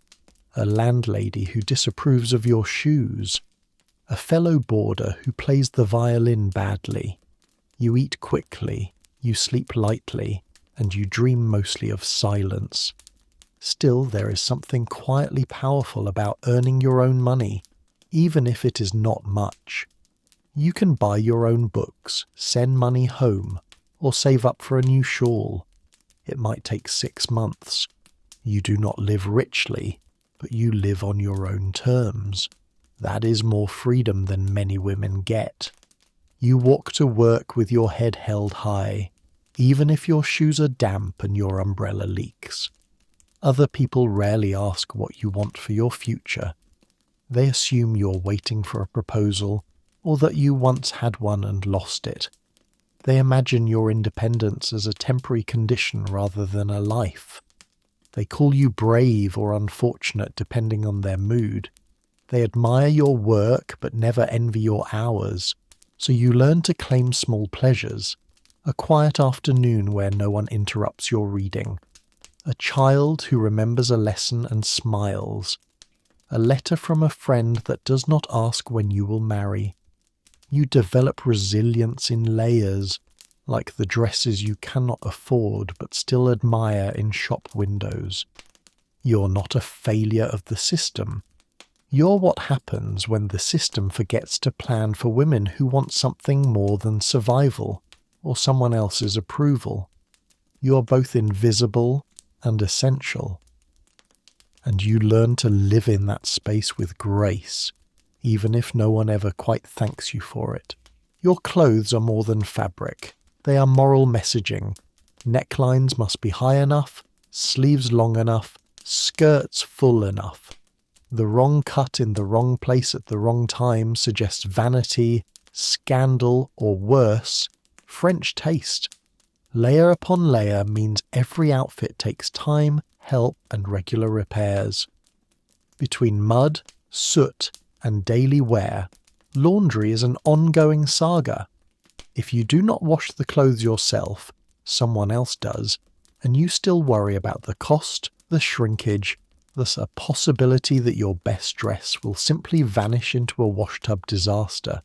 S1: A landlady who disapproves of your shoes. A fellow boarder who plays the violin badly. You eat quickly, you sleep lightly, and you dream mostly of silence. Still, there is something quietly powerful about earning your own money, even if it is not much. You can buy your own books, send money home, or save up for a new shawl. It might take 6 months. You do not live richly, but you live on your own terms. That is more freedom than many women get. You walk to work with your head held high, even if your shoes are damp and your umbrella leaks. Other people rarely ask what you want for your future. They assume you're waiting for a proposal, or that you once had one and lost it. They imagine your independence as a temporary condition rather than a life. They call you brave or unfortunate depending on their mood. They admire your work but never envy your hours, so you learn to claim small pleasures. A quiet afternoon where no one interrupts your reading. A child who remembers a lesson and smiles. A letter from a friend that does not ask when you will marry. You develop resilience in layers, like the dresses you cannot afford but still admire in shop windows. You're not a failure of the system. You're what happens when the system forgets to plan for women who want something more than survival or someone else's approval. You're both invisible and essential. And you learn to live in that space with grace, even if no one ever quite thanks you for it. Your clothes are more than fabric. They are moral messaging. Necklines must be high enough, sleeves long enough, skirts full enough. The wrong cut in the wrong place at the wrong time suggests vanity, scandal, or worse, French taste. Layer upon layer means every outfit takes time, help, and regular repairs. Between mud, soot, and daily wear, laundry is an ongoing saga. If you do not wash the clothes yourself, someone else does, and you still worry about the cost, the shrinkage, thus a possibility that your best dress will simply vanish into a washtub disaster.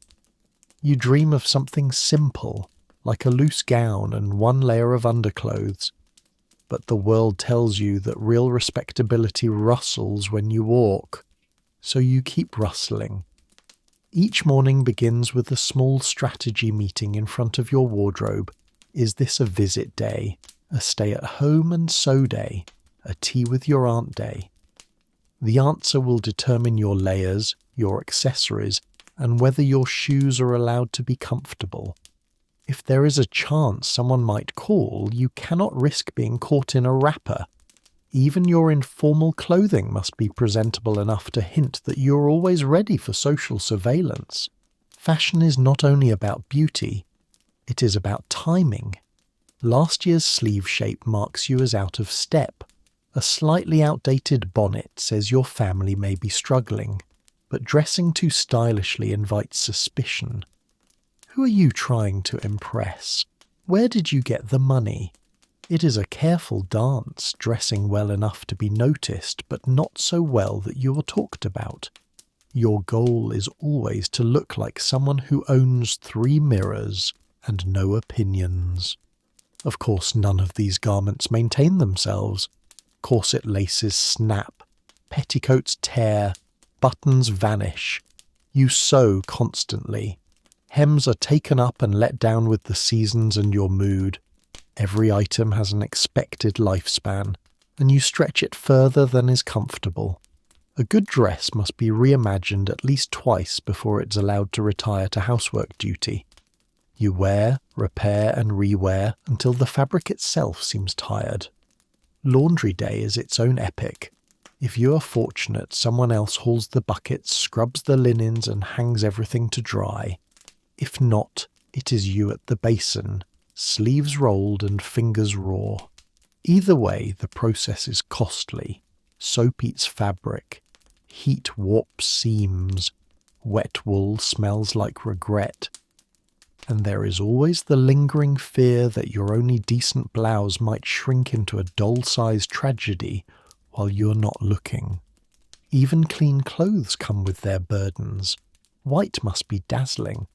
S1: You dream of something simple, like a loose gown and one layer of underclothes, but the world tells you that real respectability rustles when you walk, so you keep rustling. Each morning begins with a small strategy meeting in front of your wardrobe. Is this a visit day, a stay-at-home and sew day, a tea with your aunt day? The answer will determine your layers, your accessories, and whether your shoes are allowed to be comfortable. If there is a chance someone might call, you cannot risk being caught in a wrapper. Even your informal clothing must be presentable enough to hint that you're always ready for social surveillance. Fashion is not only about beauty, it is about timing. Last year's sleeve shape marks you as out of step. A slightly outdated bonnet says your family may be struggling, but dressing too stylishly invites suspicion. Who are you trying to impress? Where did you get the money? It is a careful dance, dressing well enough to be noticed, but not so well that you are talked about. Your goal is always to look like someone who owns 3 mirrors and no opinions. Of course, none of these garments maintain themselves. Corset laces snap, petticoats tear, buttons vanish. You sew constantly. Hems are taken up and let down with the seasons and your mood. Every item has an expected lifespan, and you stretch it further than is comfortable. A good dress must be reimagined at least twice before it's allowed to retire to housework duty. You wear, repair and rewear until the fabric itself seems tired. Laundry day is its own epic. If you are fortunate, someone else hauls the buckets, scrubs the linens and hangs everything to dry. If not, it is you at the basin, sleeves rolled and fingers raw. Either way, the process is costly. Soap eats fabric. Heat warps seams. Wet wool smells like regret. And there is always the lingering fear that your only decent blouse might shrink into a doll-sized tragedy while you're not looking. Even clean clothes come with their burdens. White must be dazzling.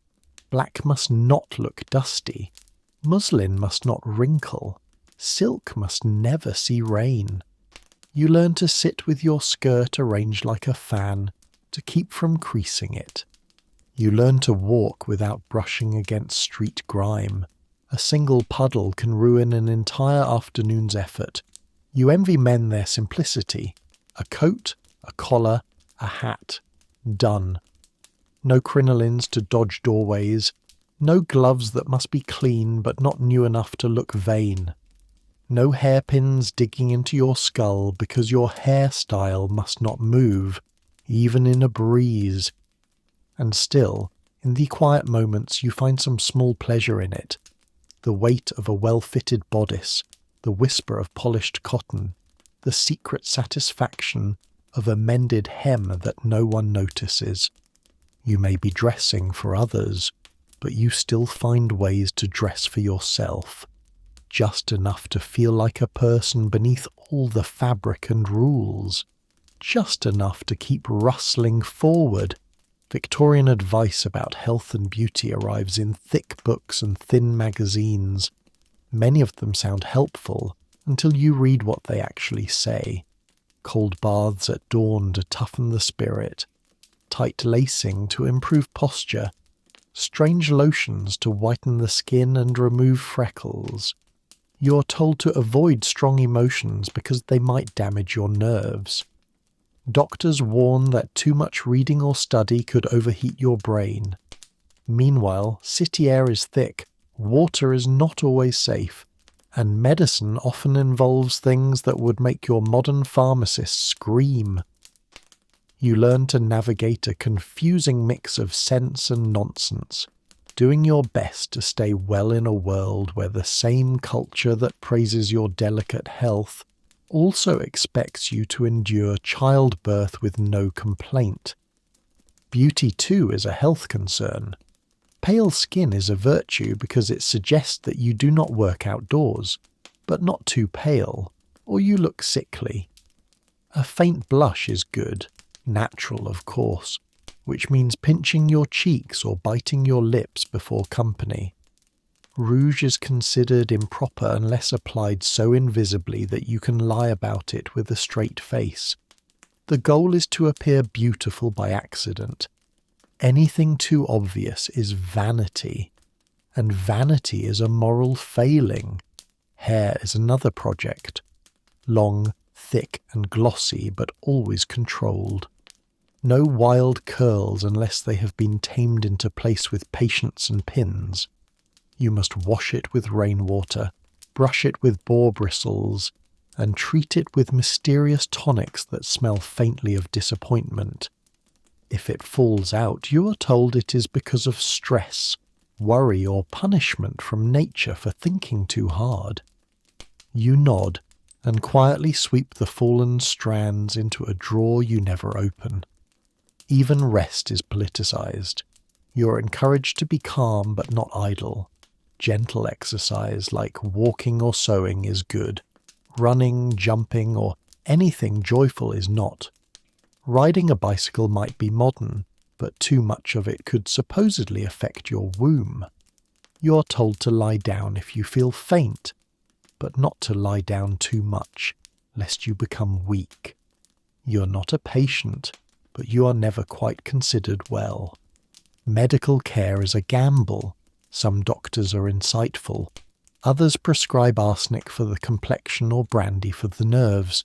S1: Black must not look dusty. Muslin must not wrinkle. Silk must never see rain. You learn to sit with your skirt arranged like a fan to keep from creasing it. You learn to walk without brushing against street grime. A single puddle can ruin an entire afternoon's effort. You envy men their simplicity. A coat, a collar, a hat. Done. No crinolines to dodge doorways. No gloves that must be clean but not new enough to look vain. No hairpins digging into your skull because your hairstyle must not move, even in a breeze. And still, in the quiet moments you find some small pleasure in it. The weight of a well-fitted bodice, the whisper of polished cotton, the secret satisfaction of a mended hem that no one notices. You may be dressing for others, but you still find ways to dress for yourself, just enough to feel like a person beneath all the fabric and rules, just enough to keep rustling forward. Victorian advice about health and beauty arrives in thick books and thin magazines. Many of them sound helpful until you read what they actually say. Cold baths at dawn to toughen the spirit, tight lacing to improve posture, strange lotions to whiten the skin and remove freckles. You're told to avoid strong emotions because they might damage your nerves. Doctors warn that too much reading or study could overheat your brain. Meanwhile, city air is thick, water is not always safe, and medicine often involves things that would make your modern pharmacist scream. You learn to navigate a confusing mix of sense and nonsense, doing your best to stay well in a world where the same culture that praises your delicate health also expects you to endure childbirth with no complaint. Beauty, too, is a health concern. Pale skin is a virtue because it suggests that you do not work outdoors, but not too pale, or you look sickly. A faint blush is good, natural of course, which means pinching your cheeks or biting your lips before company. Rouge is considered improper unless applied so invisibly that you can lie about it with a straight face. The goal is to appear beautiful by accident. Anything too obvious is vanity, and vanity is a moral failing. Hair is another project. Long, thick and glossy, but always controlled. No wild curls unless they have been tamed into place with patience and pins. You must wash it with rainwater, brush it with boar bristles, and treat it with mysterious tonics that smell faintly of disappointment. If it falls out, you are told it is because of stress, worry, or punishment from nature for thinking too hard. You nod and quietly sweep the fallen strands into a drawer you never open. Even rest is politicized. You are encouraged to be calm but not idle. Gentle exercise like walking or sewing is good. Running, jumping, or anything joyful is not. Riding a bicycle might be modern, but too much of it could supposedly affect your womb. You are told to lie down if you feel faint, but not to lie down too much, lest you become weak. You are not a patient, but you are never quite considered well. Medical care is a gamble. Some doctors are insightful. Others prescribe arsenic for the complexion or brandy for the nerves.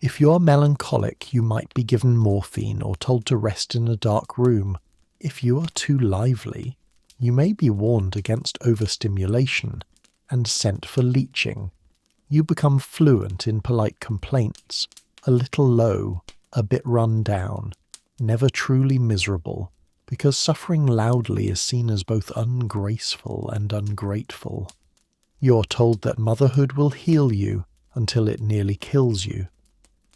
S1: If you are melancholic, you might be given morphine or told to rest in a dark room. If you are too lively, you may be warned against overstimulation and sent for leeching. You become fluent in polite complaints, a little low, a bit run down, never truly miserable, because suffering loudly is seen as both ungraceful and ungrateful. You're told that motherhood will heal you until it nearly kills you,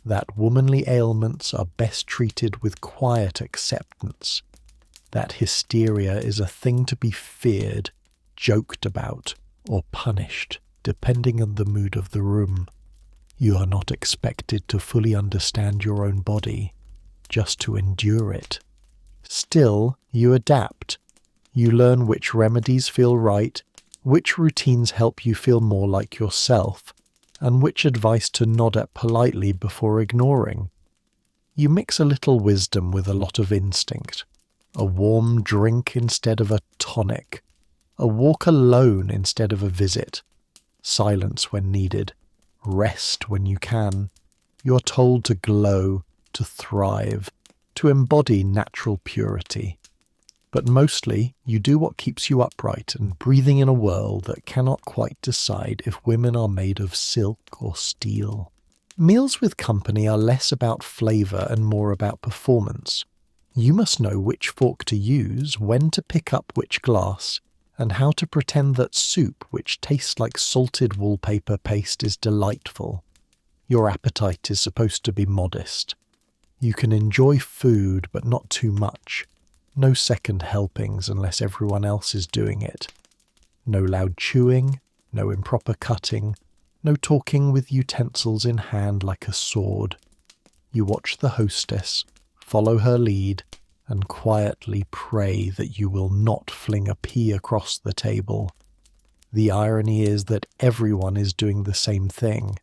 S1: that womanly ailments are best treated with quiet acceptance, that hysteria is a thing to be feared, joked about, or punished, depending on the mood of the room. You are not expected to fully understand your own body, just to endure it. Still, you adapt. You learn which remedies feel right, which routines help you feel more like yourself, and which advice to nod at politely before ignoring. You mix a little wisdom with a lot of instinct. A warm drink instead of a tonic. A walk alone instead of a visit. Silence when needed. Rest when you can. You're told to glow, to thrive, to embody natural purity. But mostly, you do what keeps you upright and breathing in a world that cannot quite decide if women are made of silk or steel. Meals with company are less about flavour and more about performance. You must know which fork to use, when to pick up which glass, and how to pretend that soup, which tastes like salted wallpaper paste, is delightful. Your appetite is supposed to be modest. You can enjoy food, but not too much. No second helpings unless everyone else is doing it. No loud chewing, no improper cutting, no talking with utensils in hand like a sword. You watch the hostess, follow her lead, and quietly pray that you will not fling a pea across the table. The irony is that everyone is doing the same thing.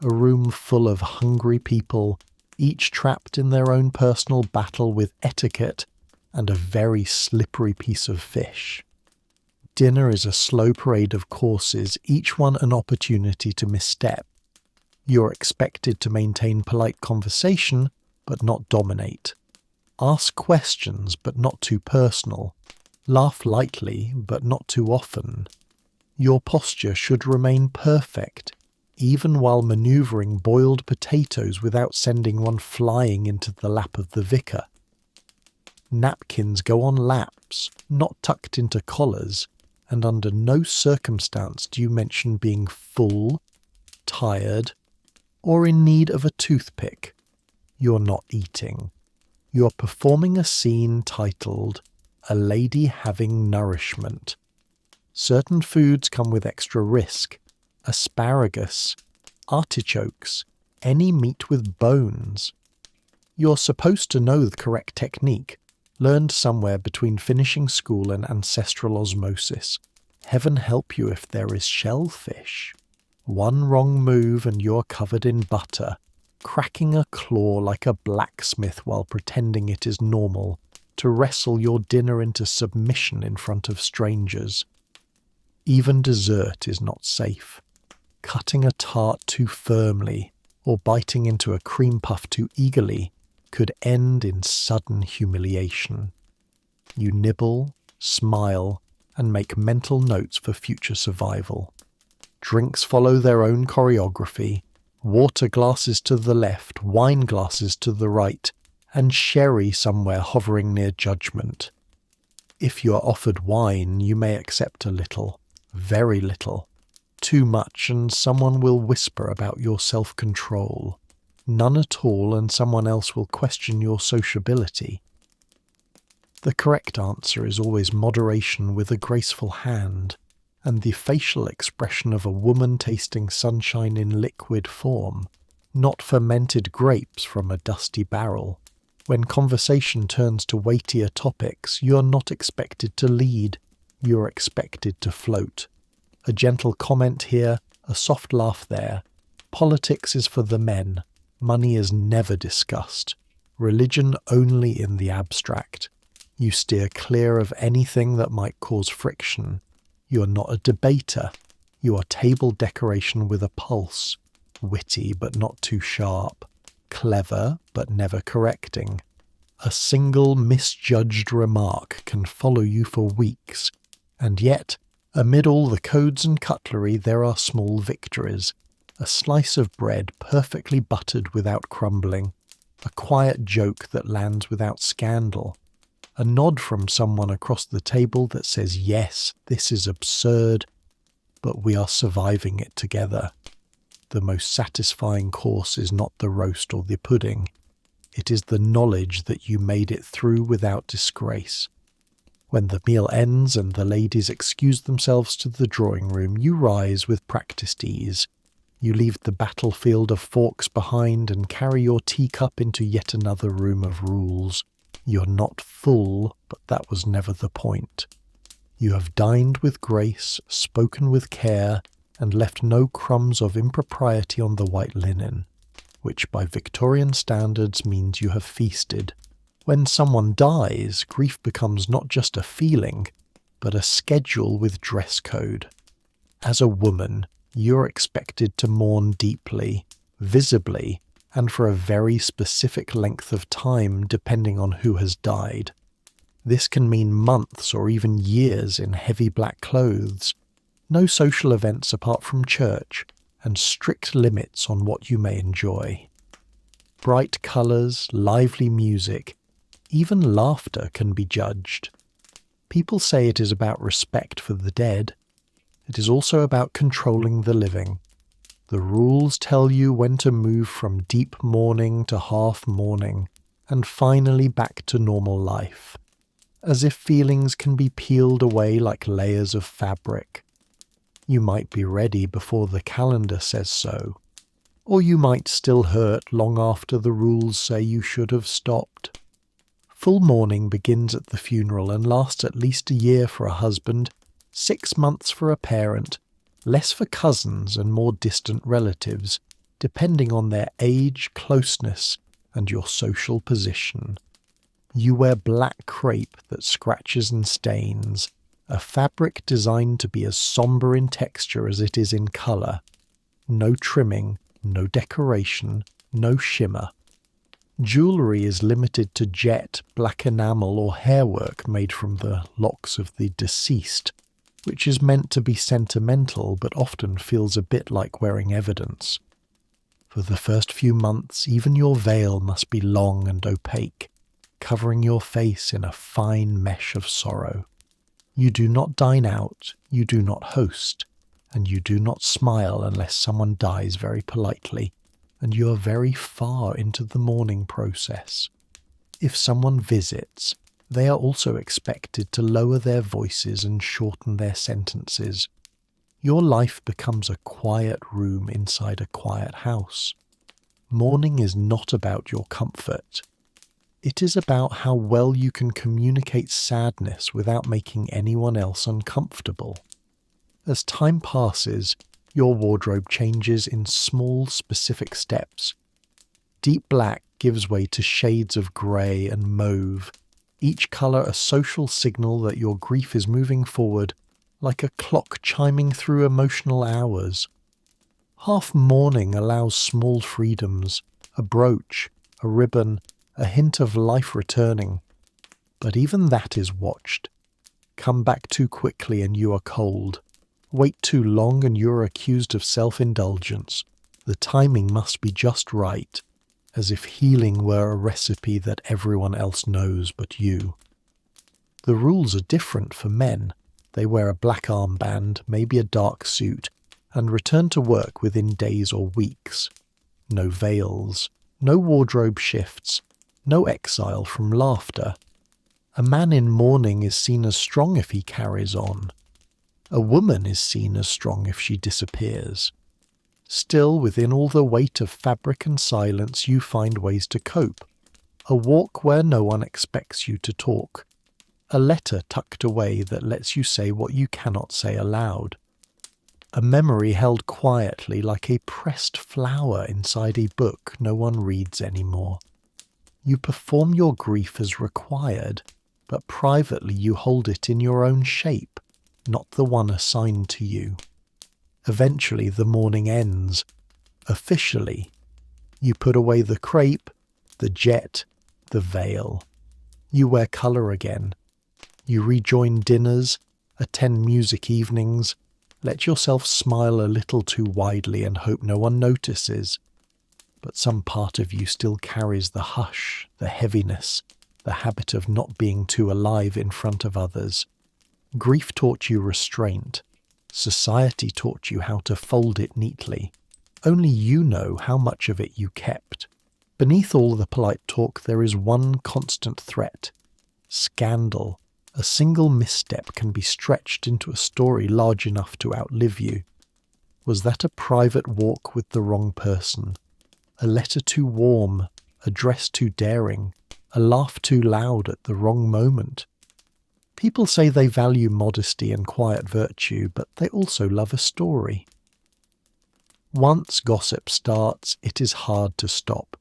S1: A room full of hungry people, each trapped in their own personal battle with etiquette and a very slippery piece of fish. Dinner is a slow parade of courses, each one an opportunity to misstep. You're expected to maintain polite conversation, but not dominate. Ask questions, but not too personal. Laugh lightly, but not too often. Your posture should remain perfect, even while manoeuvring boiled potatoes without sending one flying into the lap of the vicar. Napkins go on laps, not tucked into collars, and under no circumstance do you mention being full, tired, or in need of a toothpick. You're not eating. You're performing a scene titled, "A Lady Having Nourishment." Certain foods come with extra risk. Asparagus, artichokes, any meat with bones. You're supposed to know the correct technique, learned somewhere between finishing school and ancestral osmosis. Heaven help you if there is shellfish. One wrong move and you're covered in butter, cracking a claw like a blacksmith while pretending it is normal to wrestle your dinner into submission in front of strangers. Even dessert is not safe. Cutting a tart too firmly or biting into a cream puff too eagerly could end in sudden humiliation. You nibble, smile, and make mental notes for future survival. Drinks follow their own choreography, water glasses to the left, wine glasses to the right, and sherry somewhere hovering near judgment. If you are offered wine, you may accept a little, very little. Too much and someone will whisper about your self-control. None at all and someone else will question your sociability. The correct answer is always moderation with a graceful hand, and the facial expression of a woman tasting sunshine in liquid form, not fermented grapes from a dusty barrel. When conversation turns to weightier topics, you are not expected to lead, you are expected to float. A gentle comment here, a soft laugh there. Politics is for the men. Money is never discussed. Religion only in the abstract. You steer clear of anything that might cause friction. You are not a debater. You are table decoration with a pulse. Witty but not too sharp. Clever but never correcting. A single misjudged remark can follow you for weeks, and yet, amid all the codes and cutlery, there are small victories. A slice of bread perfectly buttered without crumbling. A quiet joke that lands without scandal. A nod from someone across the table that says, yes, this is absurd, but we are surviving it together. The most satisfying course is not the roast or the pudding. It is the knowledge that you made it through without disgrace. When the meal ends and the ladies excuse themselves to the drawing room, you rise with practiced ease. You leave the battlefield of forks behind and carry your teacup into yet another room of rules. You're not full, but that was never the point. You have dined with grace, spoken with care, and left no crumbs of impropriety on the white linen, which by Victorian standards means you have feasted. When someone dies, grief becomes not just a feeling, but a schedule with dress code. As a woman, you're expected to mourn deeply, visibly, and for a very specific length of time depending on who has died. This can mean months or even years in heavy black clothes, no social events apart from church, and strict limits on what you may enjoy. Bright colours, lively music, even laughter can be judged. People say it is about respect for the dead. It is also about controlling the living. The rules tell you when to move from deep mourning to half mourning, and finally back to normal life, as if feelings can be peeled away like layers of fabric. You might be ready before the calendar says so, or you might still hurt long after the rules say you should have stopped. Full mourning begins at the funeral and lasts at least a year for a husband, 6 months for a parent, less for cousins and more distant relatives, depending on their age, closeness, and your social position. You wear black crepe that scratches and stains, a fabric designed to be as sombre in texture as it is in colour. No trimming, no decoration, no shimmer. Jewellery is limited to jet, black enamel or hairwork made from the locks of the deceased, which is meant to be sentimental but often feels a bit like wearing evidence. For the first few months, even your veil must be long and opaque, covering your face in a fine mesh of sorrow. You do not dine out, you do not host, and you do not smile unless someone dies very politely, and you are very far into the mourning process. If someone visits, they are also expected to lower their voices and shorten their sentences. Your life becomes a quiet room inside a quiet house. Mourning is not about your comfort. It is about how well you can communicate sadness without making anyone else uncomfortable. As time passes, your wardrobe changes in small, specific steps. Deep black gives way to shades of grey and mauve, each colour a social signal that your grief is moving forward, like a clock chiming through emotional hours. Half mourning allows small freedoms, a brooch, a ribbon, a hint of life returning. But even that is watched. Come back too quickly and you are cold. Wait too long and you are accused of self-indulgence. The timing must be just right, as if healing were a recipe that everyone else knows but you. The rules are different for men. They wear a black armband, maybe a dark suit, and return to work within days or weeks. No veils, no wardrobe shifts, no exile from laughter. A man in mourning is seen as strong if he carries on. A woman is seen as strong if she disappears. Still, within all the weight of fabric and silence, you find ways to cope. A walk where no one expects you to talk. A letter tucked away that lets you say what you cannot say aloud. A memory held quietly like a pressed flower inside a book no one reads anymore. You perform your grief as required, but privately you hold it in your own shape, not the one assigned to you. Eventually the mourning ends. Officially. You put away the crepe, the jet, the veil. You wear colour again. You rejoin dinners, attend music evenings, let yourself smile a little too widely and hope no one notices. But some part of you still carries the hush, the heaviness, the habit of not being too alive in front of others. Grief taught you restraint. Society taught you how to fold it neatly. Only you know how much of it you kept. Beneath all the polite talk there is one constant threat. Scandal. A single misstep can be stretched into a story large enough to outlive you. Was that a private walk with the wrong person? A letter too warm? A dress too daring? A laugh too loud at the wrong moment? People say they value modesty and quiet virtue, but they also love a story. Once gossip starts, it is hard to stop.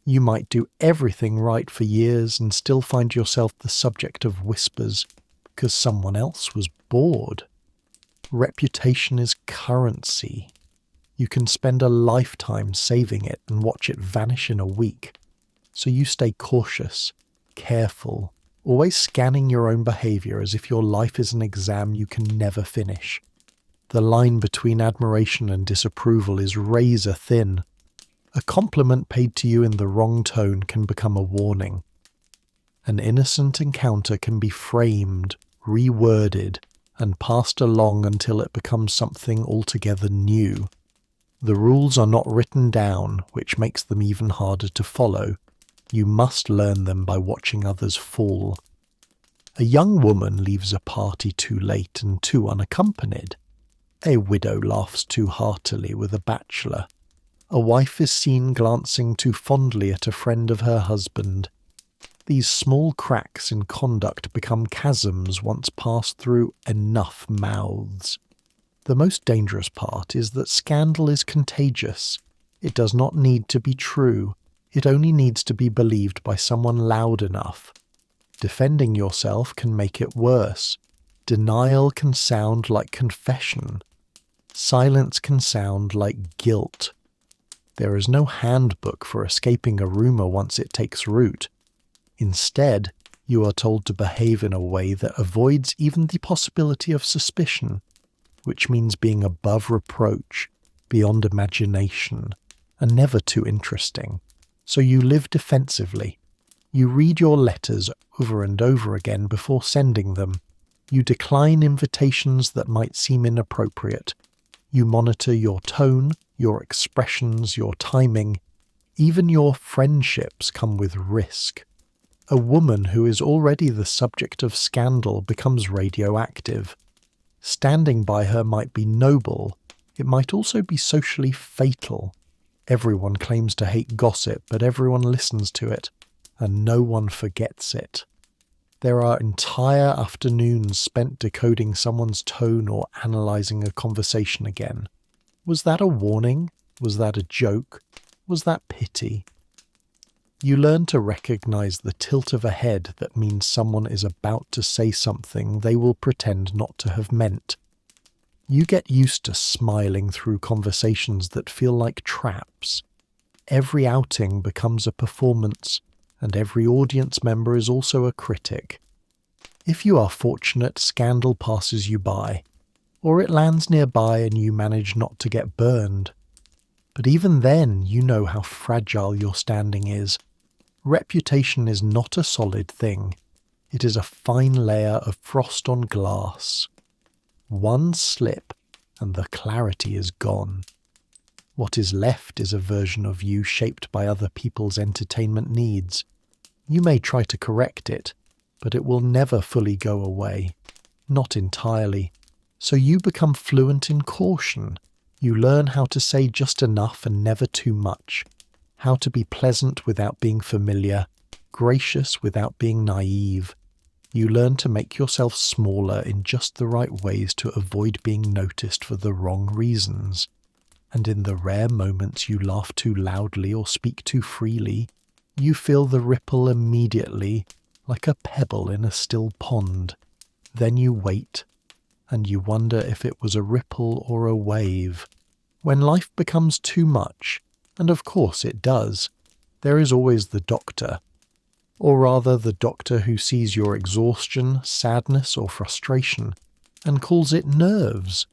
S1: You might do everything right for years and still find yourself the subject of whispers because someone else was bored. Reputation is currency. You can spend a lifetime saving it and watch it vanish in a week. So you stay cautious, careful, always scanning your own behaviour as if your life is an exam you can never finish. The line between admiration and disapproval is razor thin. A compliment paid to you in the wrong tone can become a warning. An innocent encounter can be framed, reworded, and passed along until it becomes something altogether new. The rules are not written down, which makes them even harder to follow. You must learn them by watching others fall. A young woman leaves a party too late and too unaccompanied. A widow laughs too heartily with a bachelor. A wife is seen glancing too fondly at a friend of her husband. These small cracks in conduct become chasms once passed through enough mouths. The most dangerous part is that scandal is contagious. It does not need to be true. It only needs to be believed by someone loud enough. Defending yourself can make it worse. Denial can sound like confession. Silence can sound like guilt. There is no handbook for escaping a rumour once it takes root. Instead, you are told to behave in a way that avoids even the possibility of suspicion, which means being above reproach, beyond imagination, and never too interesting. So you live defensively. You read your letters over and over again before sending them. You decline invitations that might seem inappropriate. You monitor your tone, your expressions, your timing. Even your friendships come with risk. A woman who is already the subject of scandal becomes radioactive. Standing by her might be noble. It might also be socially fatal. Everyone claims to hate gossip, but everyone listens to it, and no one forgets it. There are entire afternoons spent decoding someone's tone or analysing a conversation again. Was that a warning? Was that a joke? Was that pity? You learn to recognize the tilt of a head that means someone is about to say something they will pretend not to have meant. You get used to smiling through conversations that feel like traps. Every outing becomes a performance, and every audience member is also a critic. If you are fortunate, scandal passes you by, or it lands nearby and you manage not to get burned. But even then, you know how fragile your standing is. Reputation is not a solid thing. It is a fine layer of frost on glass. One slip, and the clarity is gone. What is left is a version of you shaped by other people's entertainment needs. You may try to correct it, but it will never fully go away. Not entirely. So you become fluent in caution. You learn how to say just enough and never too much. How to be pleasant without being familiar, gracious without being naive. You learn to make yourself smaller in just the right ways to avoid being noticed for the wrong reasons. And in the rare moments you laugh too loudly or speak too freely, you feel the ripple immediately, like a pebble in a still pond. Then you wait, and you wonder if it was a ripple or a wave. When life becomes too much, and of course it does, there is always the doctor. Or rather the doctor who sees your exhaustion, sadness or frustration and calls it nerves,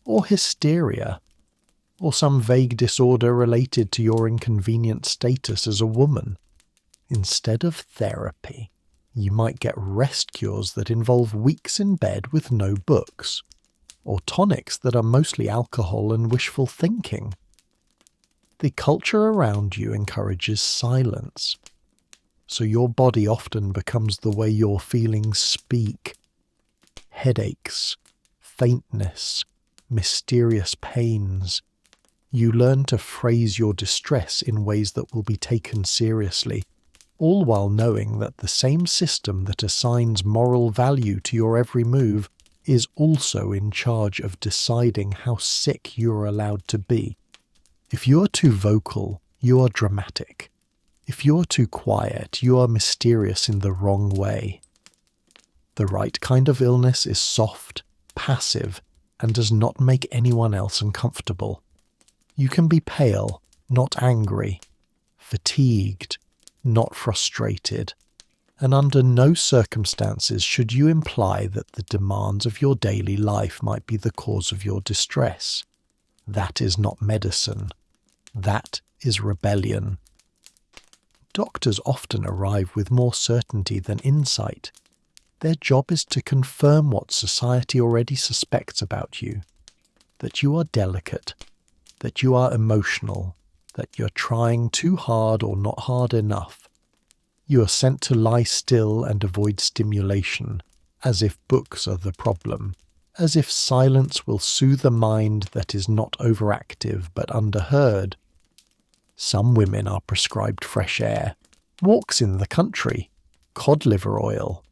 S1: or hysteria, or some vague disorder related to your inconvenient status as a woman. Instead of therapy, you might get rest cures that involve weeks in bed with no books, or tonics that are mostly alcohol and wishful thinking. The culture around you encourages silence, so your body often becomes the way your feelings speak. Headaches, faintness, mysterious pains. You learn to phrase your distress in ways that will be taken seriously, all while knowing that the same system that assigns moral value to your every move is also in charge of deciding how sick you're allowed to be. If you're too vocal, you are dramatic. If you're too quiet, you are mysterious in the wrong way. The right kind of illness is soft, passive, and does not make anyone else uncomfortable. You can be pale, not angry, fatigued, not frustrated, and under no circumstances should you imply that the demands of your daily life might be the cause of your distress. That is not medicine. That is rebellion. Doctors often arrive with more certainty than insight. Their job is to confirm what society already suspects about you, that you are delicate, that you are emotional, that you're trying too hard or not hard enough. You are sent to lie still and avoid stimulation, as if books are the problem, as if silence will soothe a mind that is not overactive but underheard. Some women are prescribed fresh air, walks in the country, cod liver oil.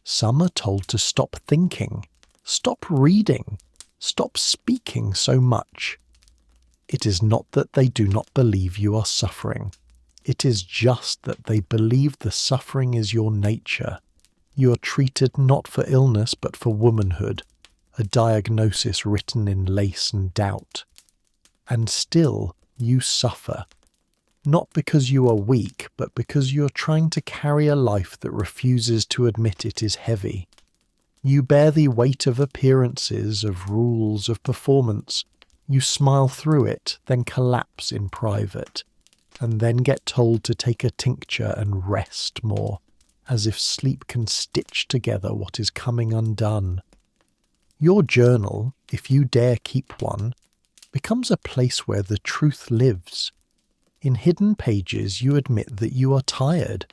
S1: Some are told to stop thinking, stop reading, stop speaking so much. It is not that they do not believe you are suffering. It is just that they believe the suffering is your nature. You are treated not for illness but for womanhood, a diagnosis written in lace and doubt. And still you suffer, not because you are weak, but because you are trying to carry a life that refuses to admit it is heavy. You bear the weight of appearances, of rules, of performance. You smile through it, then collapse in private, and then get told to take a tincture and rest more, as if sleep can stitch together what is coming undone. Your journal, if you dare keep one, becomes a place where the truth lives. In hidden pages you admit that you are tired,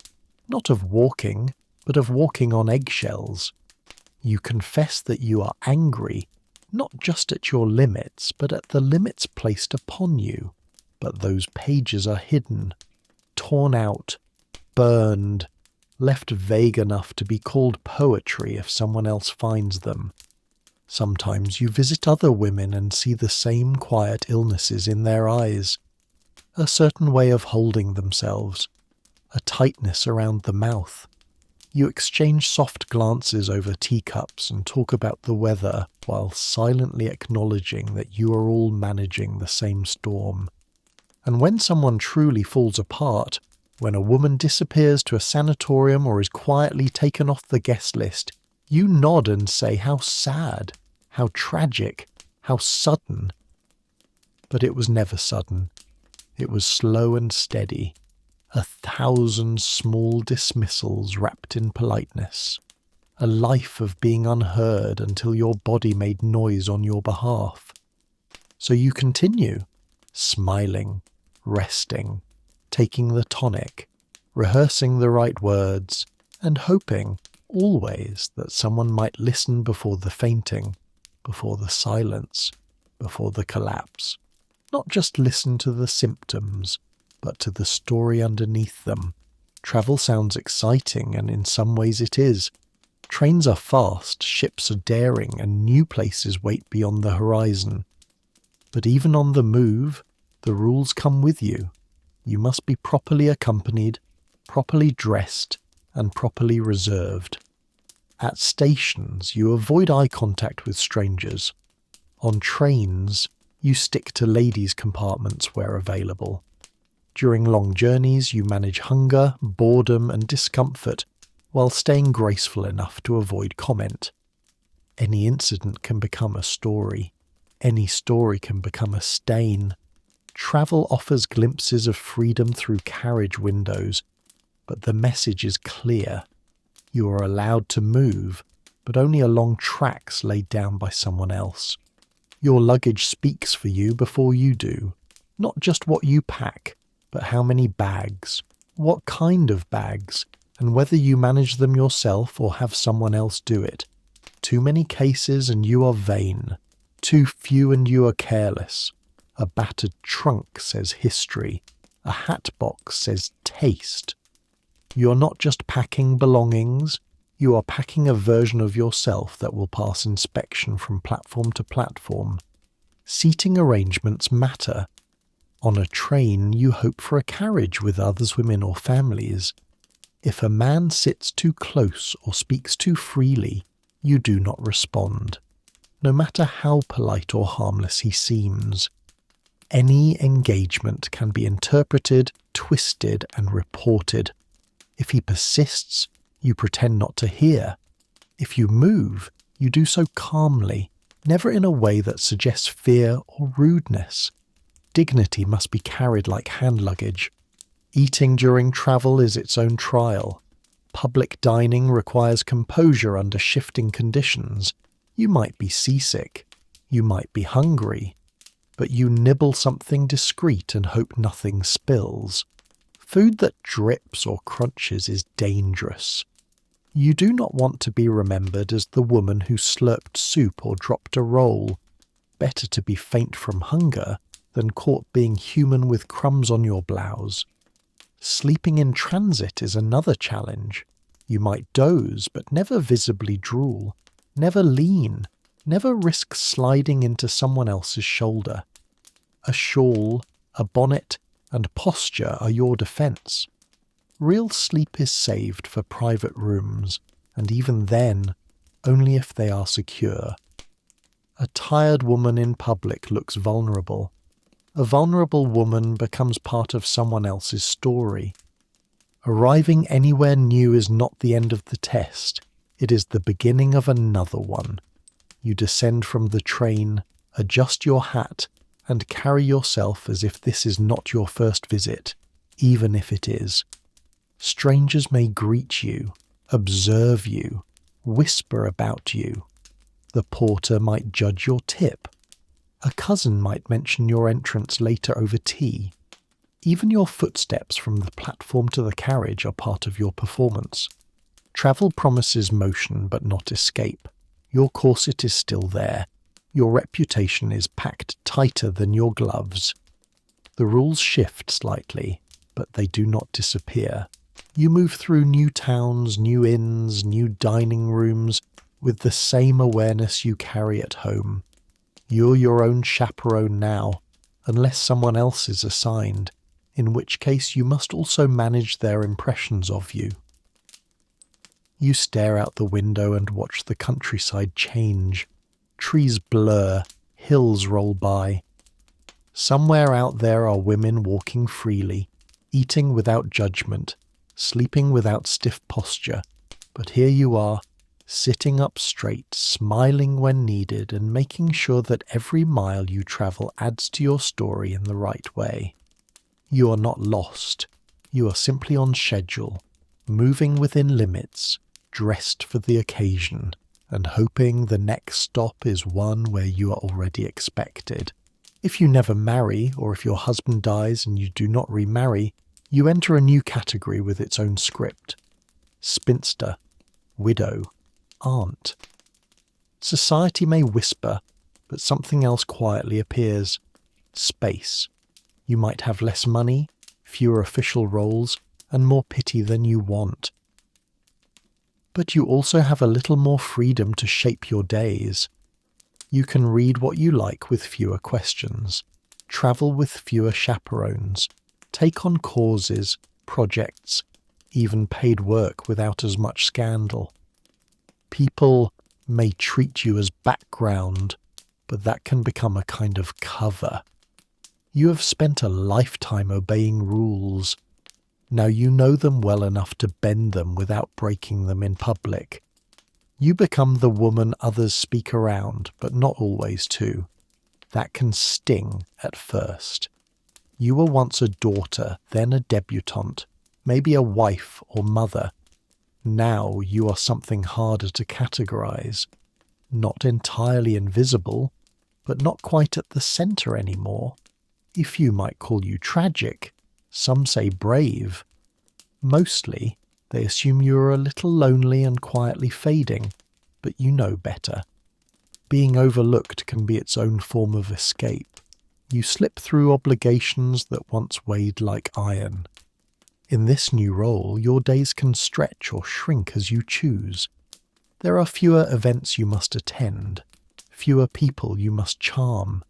S1: not of walking, but of walking on eggshells. You confess that you are angry, not just at your limits, but at the limits placed upon you. But those pages are hidden, torn out, burned, left vague enough to be called poetry if someone else finds them. Sometimes you visit other women and see the same quiet illnesses in their eyes, a certain way of holding themselves, a tightness around the mouth. You exchange soft glances over teacups and talk about the weather while silently acknowledging that you are all managing the same storm. And when someone truly falls apart, when a woman disappears to a sanatorium or is quietly taken off the guest list, you nod and say how sad, how tragic, how sudden. But it was never sudden. It was slow and steady. 1,000 small dismissals wrapped in politeness. A life of being unheard until your body made noise on your behalf. So you continue, smiling, resting, taking the tonic, rehearsing the right words, and hoping, always, that someone might listen before the fainting, before the silence, before the collapse. Not just listen to the symptoms, but to the story underneath them. Travel sounds exciting, and in some ways it is. Trains are fast, ships are daring, and new places wait beyond the horizon. But even on the move, the rules come with you. You must be properly accompanied, properly dressed, and properly reserved. At stations, you avoid eye contact with strangers. On trains, you stick to ladies' compartments where available. During long journeys, you manage hunger, boredom, and discomfort while staying graceful enough to avoid comment. Any incident can become a story. Any story can become a stain. Travel offers glimpses of freedom through carriage windows, but the message is clear. You are allowed to move, but only along tracks laid down by someone else. Your luggage speaks for you before you do. Not just what you pack, but how many bags, what kind of bags, and whether you manage them yourself or have someone else do it. Too many cases and you are vain. Too few and you are careless. A battered trunk says history. A hat box says taste. You're not just packing belongings, you are packing a version of yourself that will pass inspection from platform to platform. Seating arrangements matter. On a train, you hope for a carriage with others, women or families. If a man sits too close or speaks too freely, you do not respond, no matter how polite or harmless he seems. Any engagement can be interpreted, twisted, and reported. If he persists, you pretend not to hear. If you move, you do so calmly, never in a way that suggests fear or rudeness. Dignity must be carried like hand luggage. Eating during travel is its own trial. Public dining requires composure under shifting conditions. You might be seasick. You might be hungry. But you nibble something discreet and hope nothing spills. Food that drips or crunches is dangerous. You do not want to be remembered as the woman who slurped soup or dropped a roll. Better to be faint from hunger than caught being human with crumbs on your blouse. Sleeping in transit is another challenge. You might doze, but never visibly drool, never lean, never risk sliding into someone else's shoulder. A shawl, a bonnet, and posture are your defence. Real sleep is saved for private rooms, and even then, only if they are secure. A tired woman in public looks vulnerable. A vulnerable woman becomes part of someone else's story. Arriving anywhere new is not the end of the test. It is the beginning of another one. You descend from the train, adjust your hat, and carry yourself as if this is not your first visit, even if it is. Strangers may greet you, observe you, whisper about you. The porter might judge your tip. A cousin might mention your entrance later over tea. Even your footsteps from the platform to the carriage are part of your performance. Travel promises motion but not escape. Your corset is still there. Your reputation is packed tighter than your gloves. The rules shift slightly, but they do not disappear. You move through new towns, new inns, new dining rooms, with the same awareness you carry at home. You're your own chaperone now, unless someone else is assigned. in which case you must also manage their impressions of you. You stare out the window and watch the countryside change. Trees blur, hills roll by. Somewhere out there are women walking freely, eating without judgment, sleeping without stiff posture. But here you are, sitting up straight, smiling when needed, and making sure that every mile you travel adds to your story in the right way. You are not lost. You are simply on schedule, moving within limits, dressed for the occasion, and hoping the next stop is one where you are already expected. If you never marry, or if your husband dies and you do not remarry, you enter a new category with its own script. Spinster, widow, aunt. Society may whisper, but something else quietly appears. Space. You might have less money, fewer official roles, and more pity than you want. But you also have a little more freedom to shape your days. You can read what you like with fewer questions, travel with fewer chaperones, take on causes, projects, even paid work without as much scandal. People may treat you as background, but that can become a kind of cover. You have spent a lifetime obeying rules. Now you know them well enough to bend them without breaking them in public. You become the woman others speak around, but not always to. That can sting at first. You were once a daughter, then a debutante, maybe a wife or mother. Now you are something harder to categorize. Not entirely invisible, but not quite at the center anymore. A few might call you tragic, some say brave. Mostly, they assume you are a little lonely and quietly fading, but you know better. Being overlooked can be its own form of escape. You slip through obligations that once weighed like iron. In this new role, your days can stretch or shrink as you choose. There are fewer events you must attend, fewer people you must charm.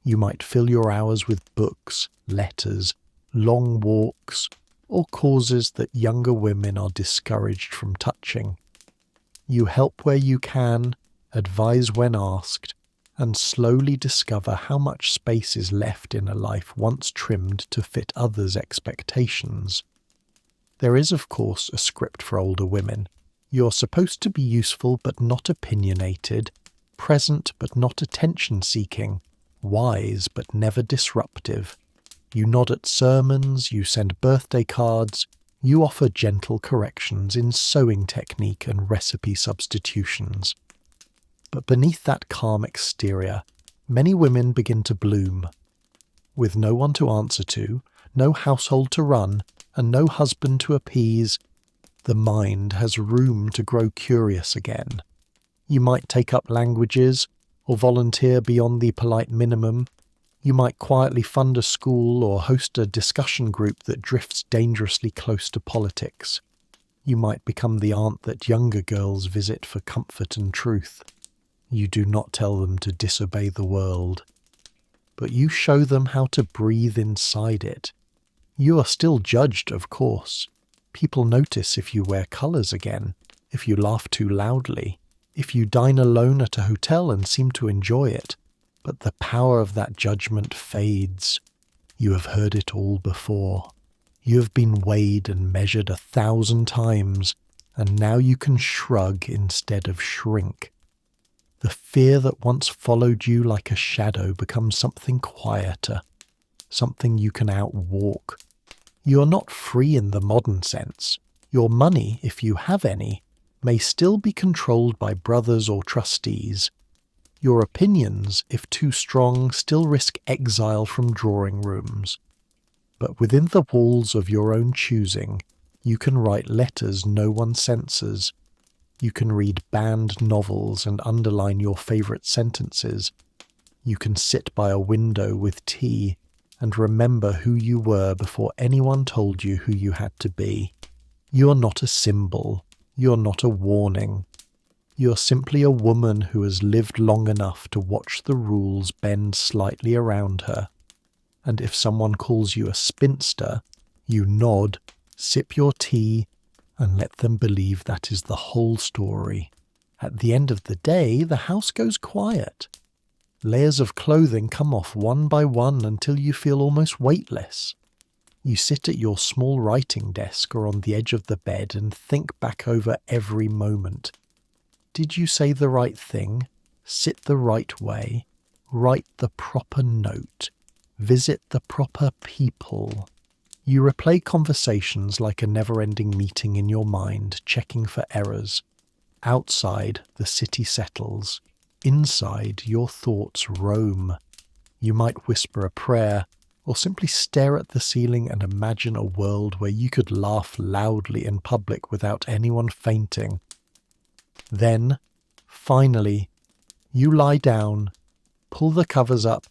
S1: You might fill your hours with books, letters, long walks, or causes that younger women are discouraged from touching. You help where you can, advise when asked, and slowly discover how much space is left in a life once trimmed to fit others' expectations. There is, of course, a script for older women. You're supposed to be useful but not opinionated, present but not attention-seeking, wise but never disruptive. You nod at sermons, you send birthday cards, you offer gentle corrections in sewing technique and recipe substitutions. But beneath that calm exterior, many women begin to bloom. With no one to answer to, no household to run, and no husband to appease, the mind has room to grow curious again. You might take up languages, or volunteer beyond the polite minimum. You might quietly fund a school or host a discussion group that drifts dangerously close to politics. You might become the aunt that younger girls visit for comfort and truth. You do not tell them to disobey the world, but you show them how to breathe inside it. You are still judged, of course. People notice if you wear colours again, if you laugh too loudly, if you dine alone at a hotel and seem to enjoy it. But the power of that judgment fades. You have heard it all before. You have been weighed and measured 1,000 times, and now you can shrug instead of shrink. The fear that once followed you like a shadow becomes something quieter, something you can outwalk. You are not free in the modern sense. Your money, if you have any, may still be controlled by brothers or trustees. Your opinions, if too strong, still risk exile from drawing rooms. But within the walls of your own choosing, you can write letters no one censors. You can read banned novels and underline your favourite sentences. You can sit by a window with tea and remember who you were before anyone told you who you had to be. You're not a symbol. You're not a warning. You're simply a woman who has lived long enough to watch the rules bend slightly around her. and if someone calls you a spinster, you nod, sip your tea, and let them believe that is the whole story. At the end of the day, the house goes quiet. Layers of clothing come off one by one until you feel almost weightless. You sit at your small writing desk or on the edge of the bed and think back over every moment. Did you say the right thing? Sit the right way? Write the proper note? Visit the proper people? You replay conversations like a never-ending meeting in your mind, checking for errors. Outside, the city settles. Inside, your thoughts roam. You might whisper a prayer, or simply stare at the ceiling and imagine a world where you could laugh loudly in public without anyone fainting. Then, finally, you lie down, pull the covers up,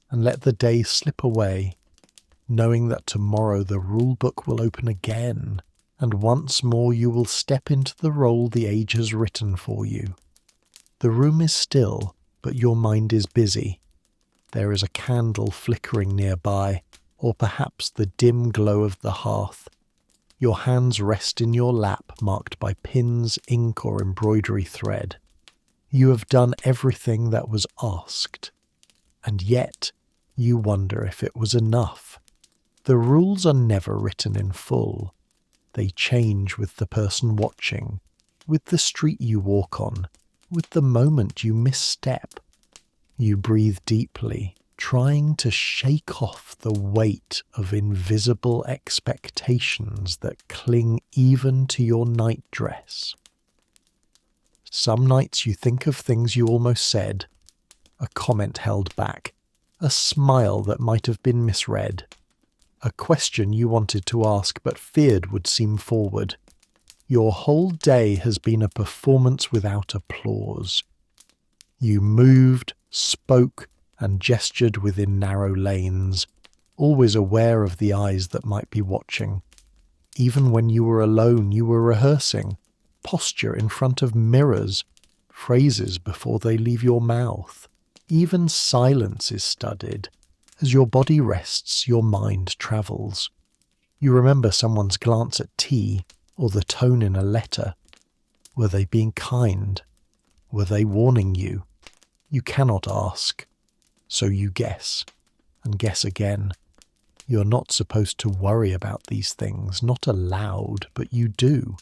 S1: and let the day slip away, knowing that tomorrow the rulebook will open again, and once more you will step into the role the age has written for you. The room is still, but your mind is busy. There is a candle flickering nearby, or perhaps the dim glow of the hearth. Your hands rest in your lap, marked by pins, ink, or embroidery thread. You have done everything that was asked, and yet you wonder if it was enough. The rules are never written in full. They change with the person watching, with the street you walk on, with the moment you misstep. You breathe deeply, trying to shake off the weight of invisible expectations that cling even to your nightdress. Some nights you think of things you almost said, a comment held back, a smile that might have been misread, a question you wanted to ask but feared would seem forward. Your whole day has been a performance without applause. You moved, spoke, and gestured within narrow lanes, always aware of the eyes that might be watching. Even when you were alone, you were rehearsing, posture in front of mirrors, phrases before they leave your mouth. Even silence is studied. As your body rests, your mind travels. You remember someone's glance at tea, or the tone in a letter. Were they being kind? Were they warning you? You cannot ask, so you guess, and guess again. You're not supposed to worry about these things, not allowed, but you do.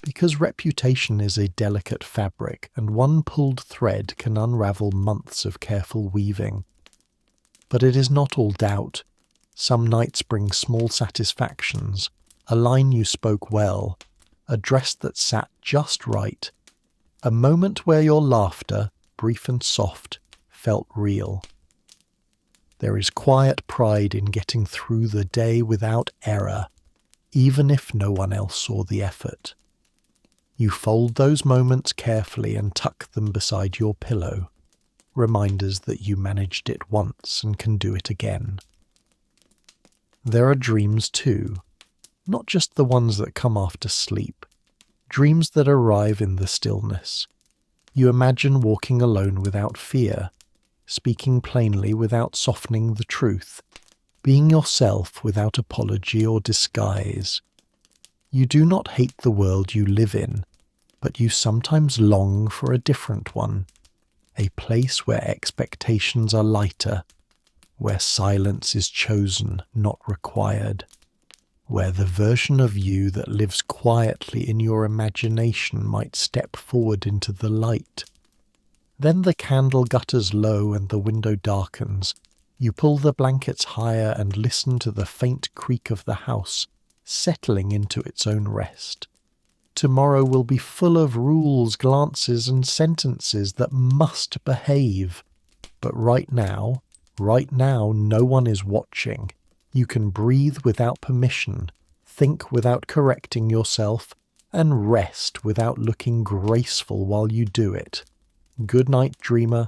S1: Because reputation is a delicate fabric, and one pulled thread can unravel months of careful weaving. But it is not all doubt. Some nights bring small satisfactions, a line you spoke well, a dress that sat just right, a moment where your laughter, brief and soft, felt real. There is quiet pride in getting through the day without error, even if no one else saw the effort. You fold those moments carefully and tuck them beside your pillow, reminders that you managed it once and can do it again. There are dreams too, not just the ones that come after sleep, dreams that arrive in the stillness. You imagine walking alone without fear, speaking plainly without softening the truth, being yourself without apology or disguise. You do not hate the world you live in, but you sometimes long for a different one, a place where expectations are lighter, where silence is chosen, not required, where the version of you that lives quietly in your imagination might step forward into the light. Then the candle gutters low and the window darkens. You pull the blankets higher and listen to the faint creak of the house, settling into its own rest. Tomorrow will be full of rules, glances, and sentences that must behave. But right now, no one is watching. You can breathe without permission, think without correcting yourself, and rest without looking graceful while you do it. Good night, dreamer.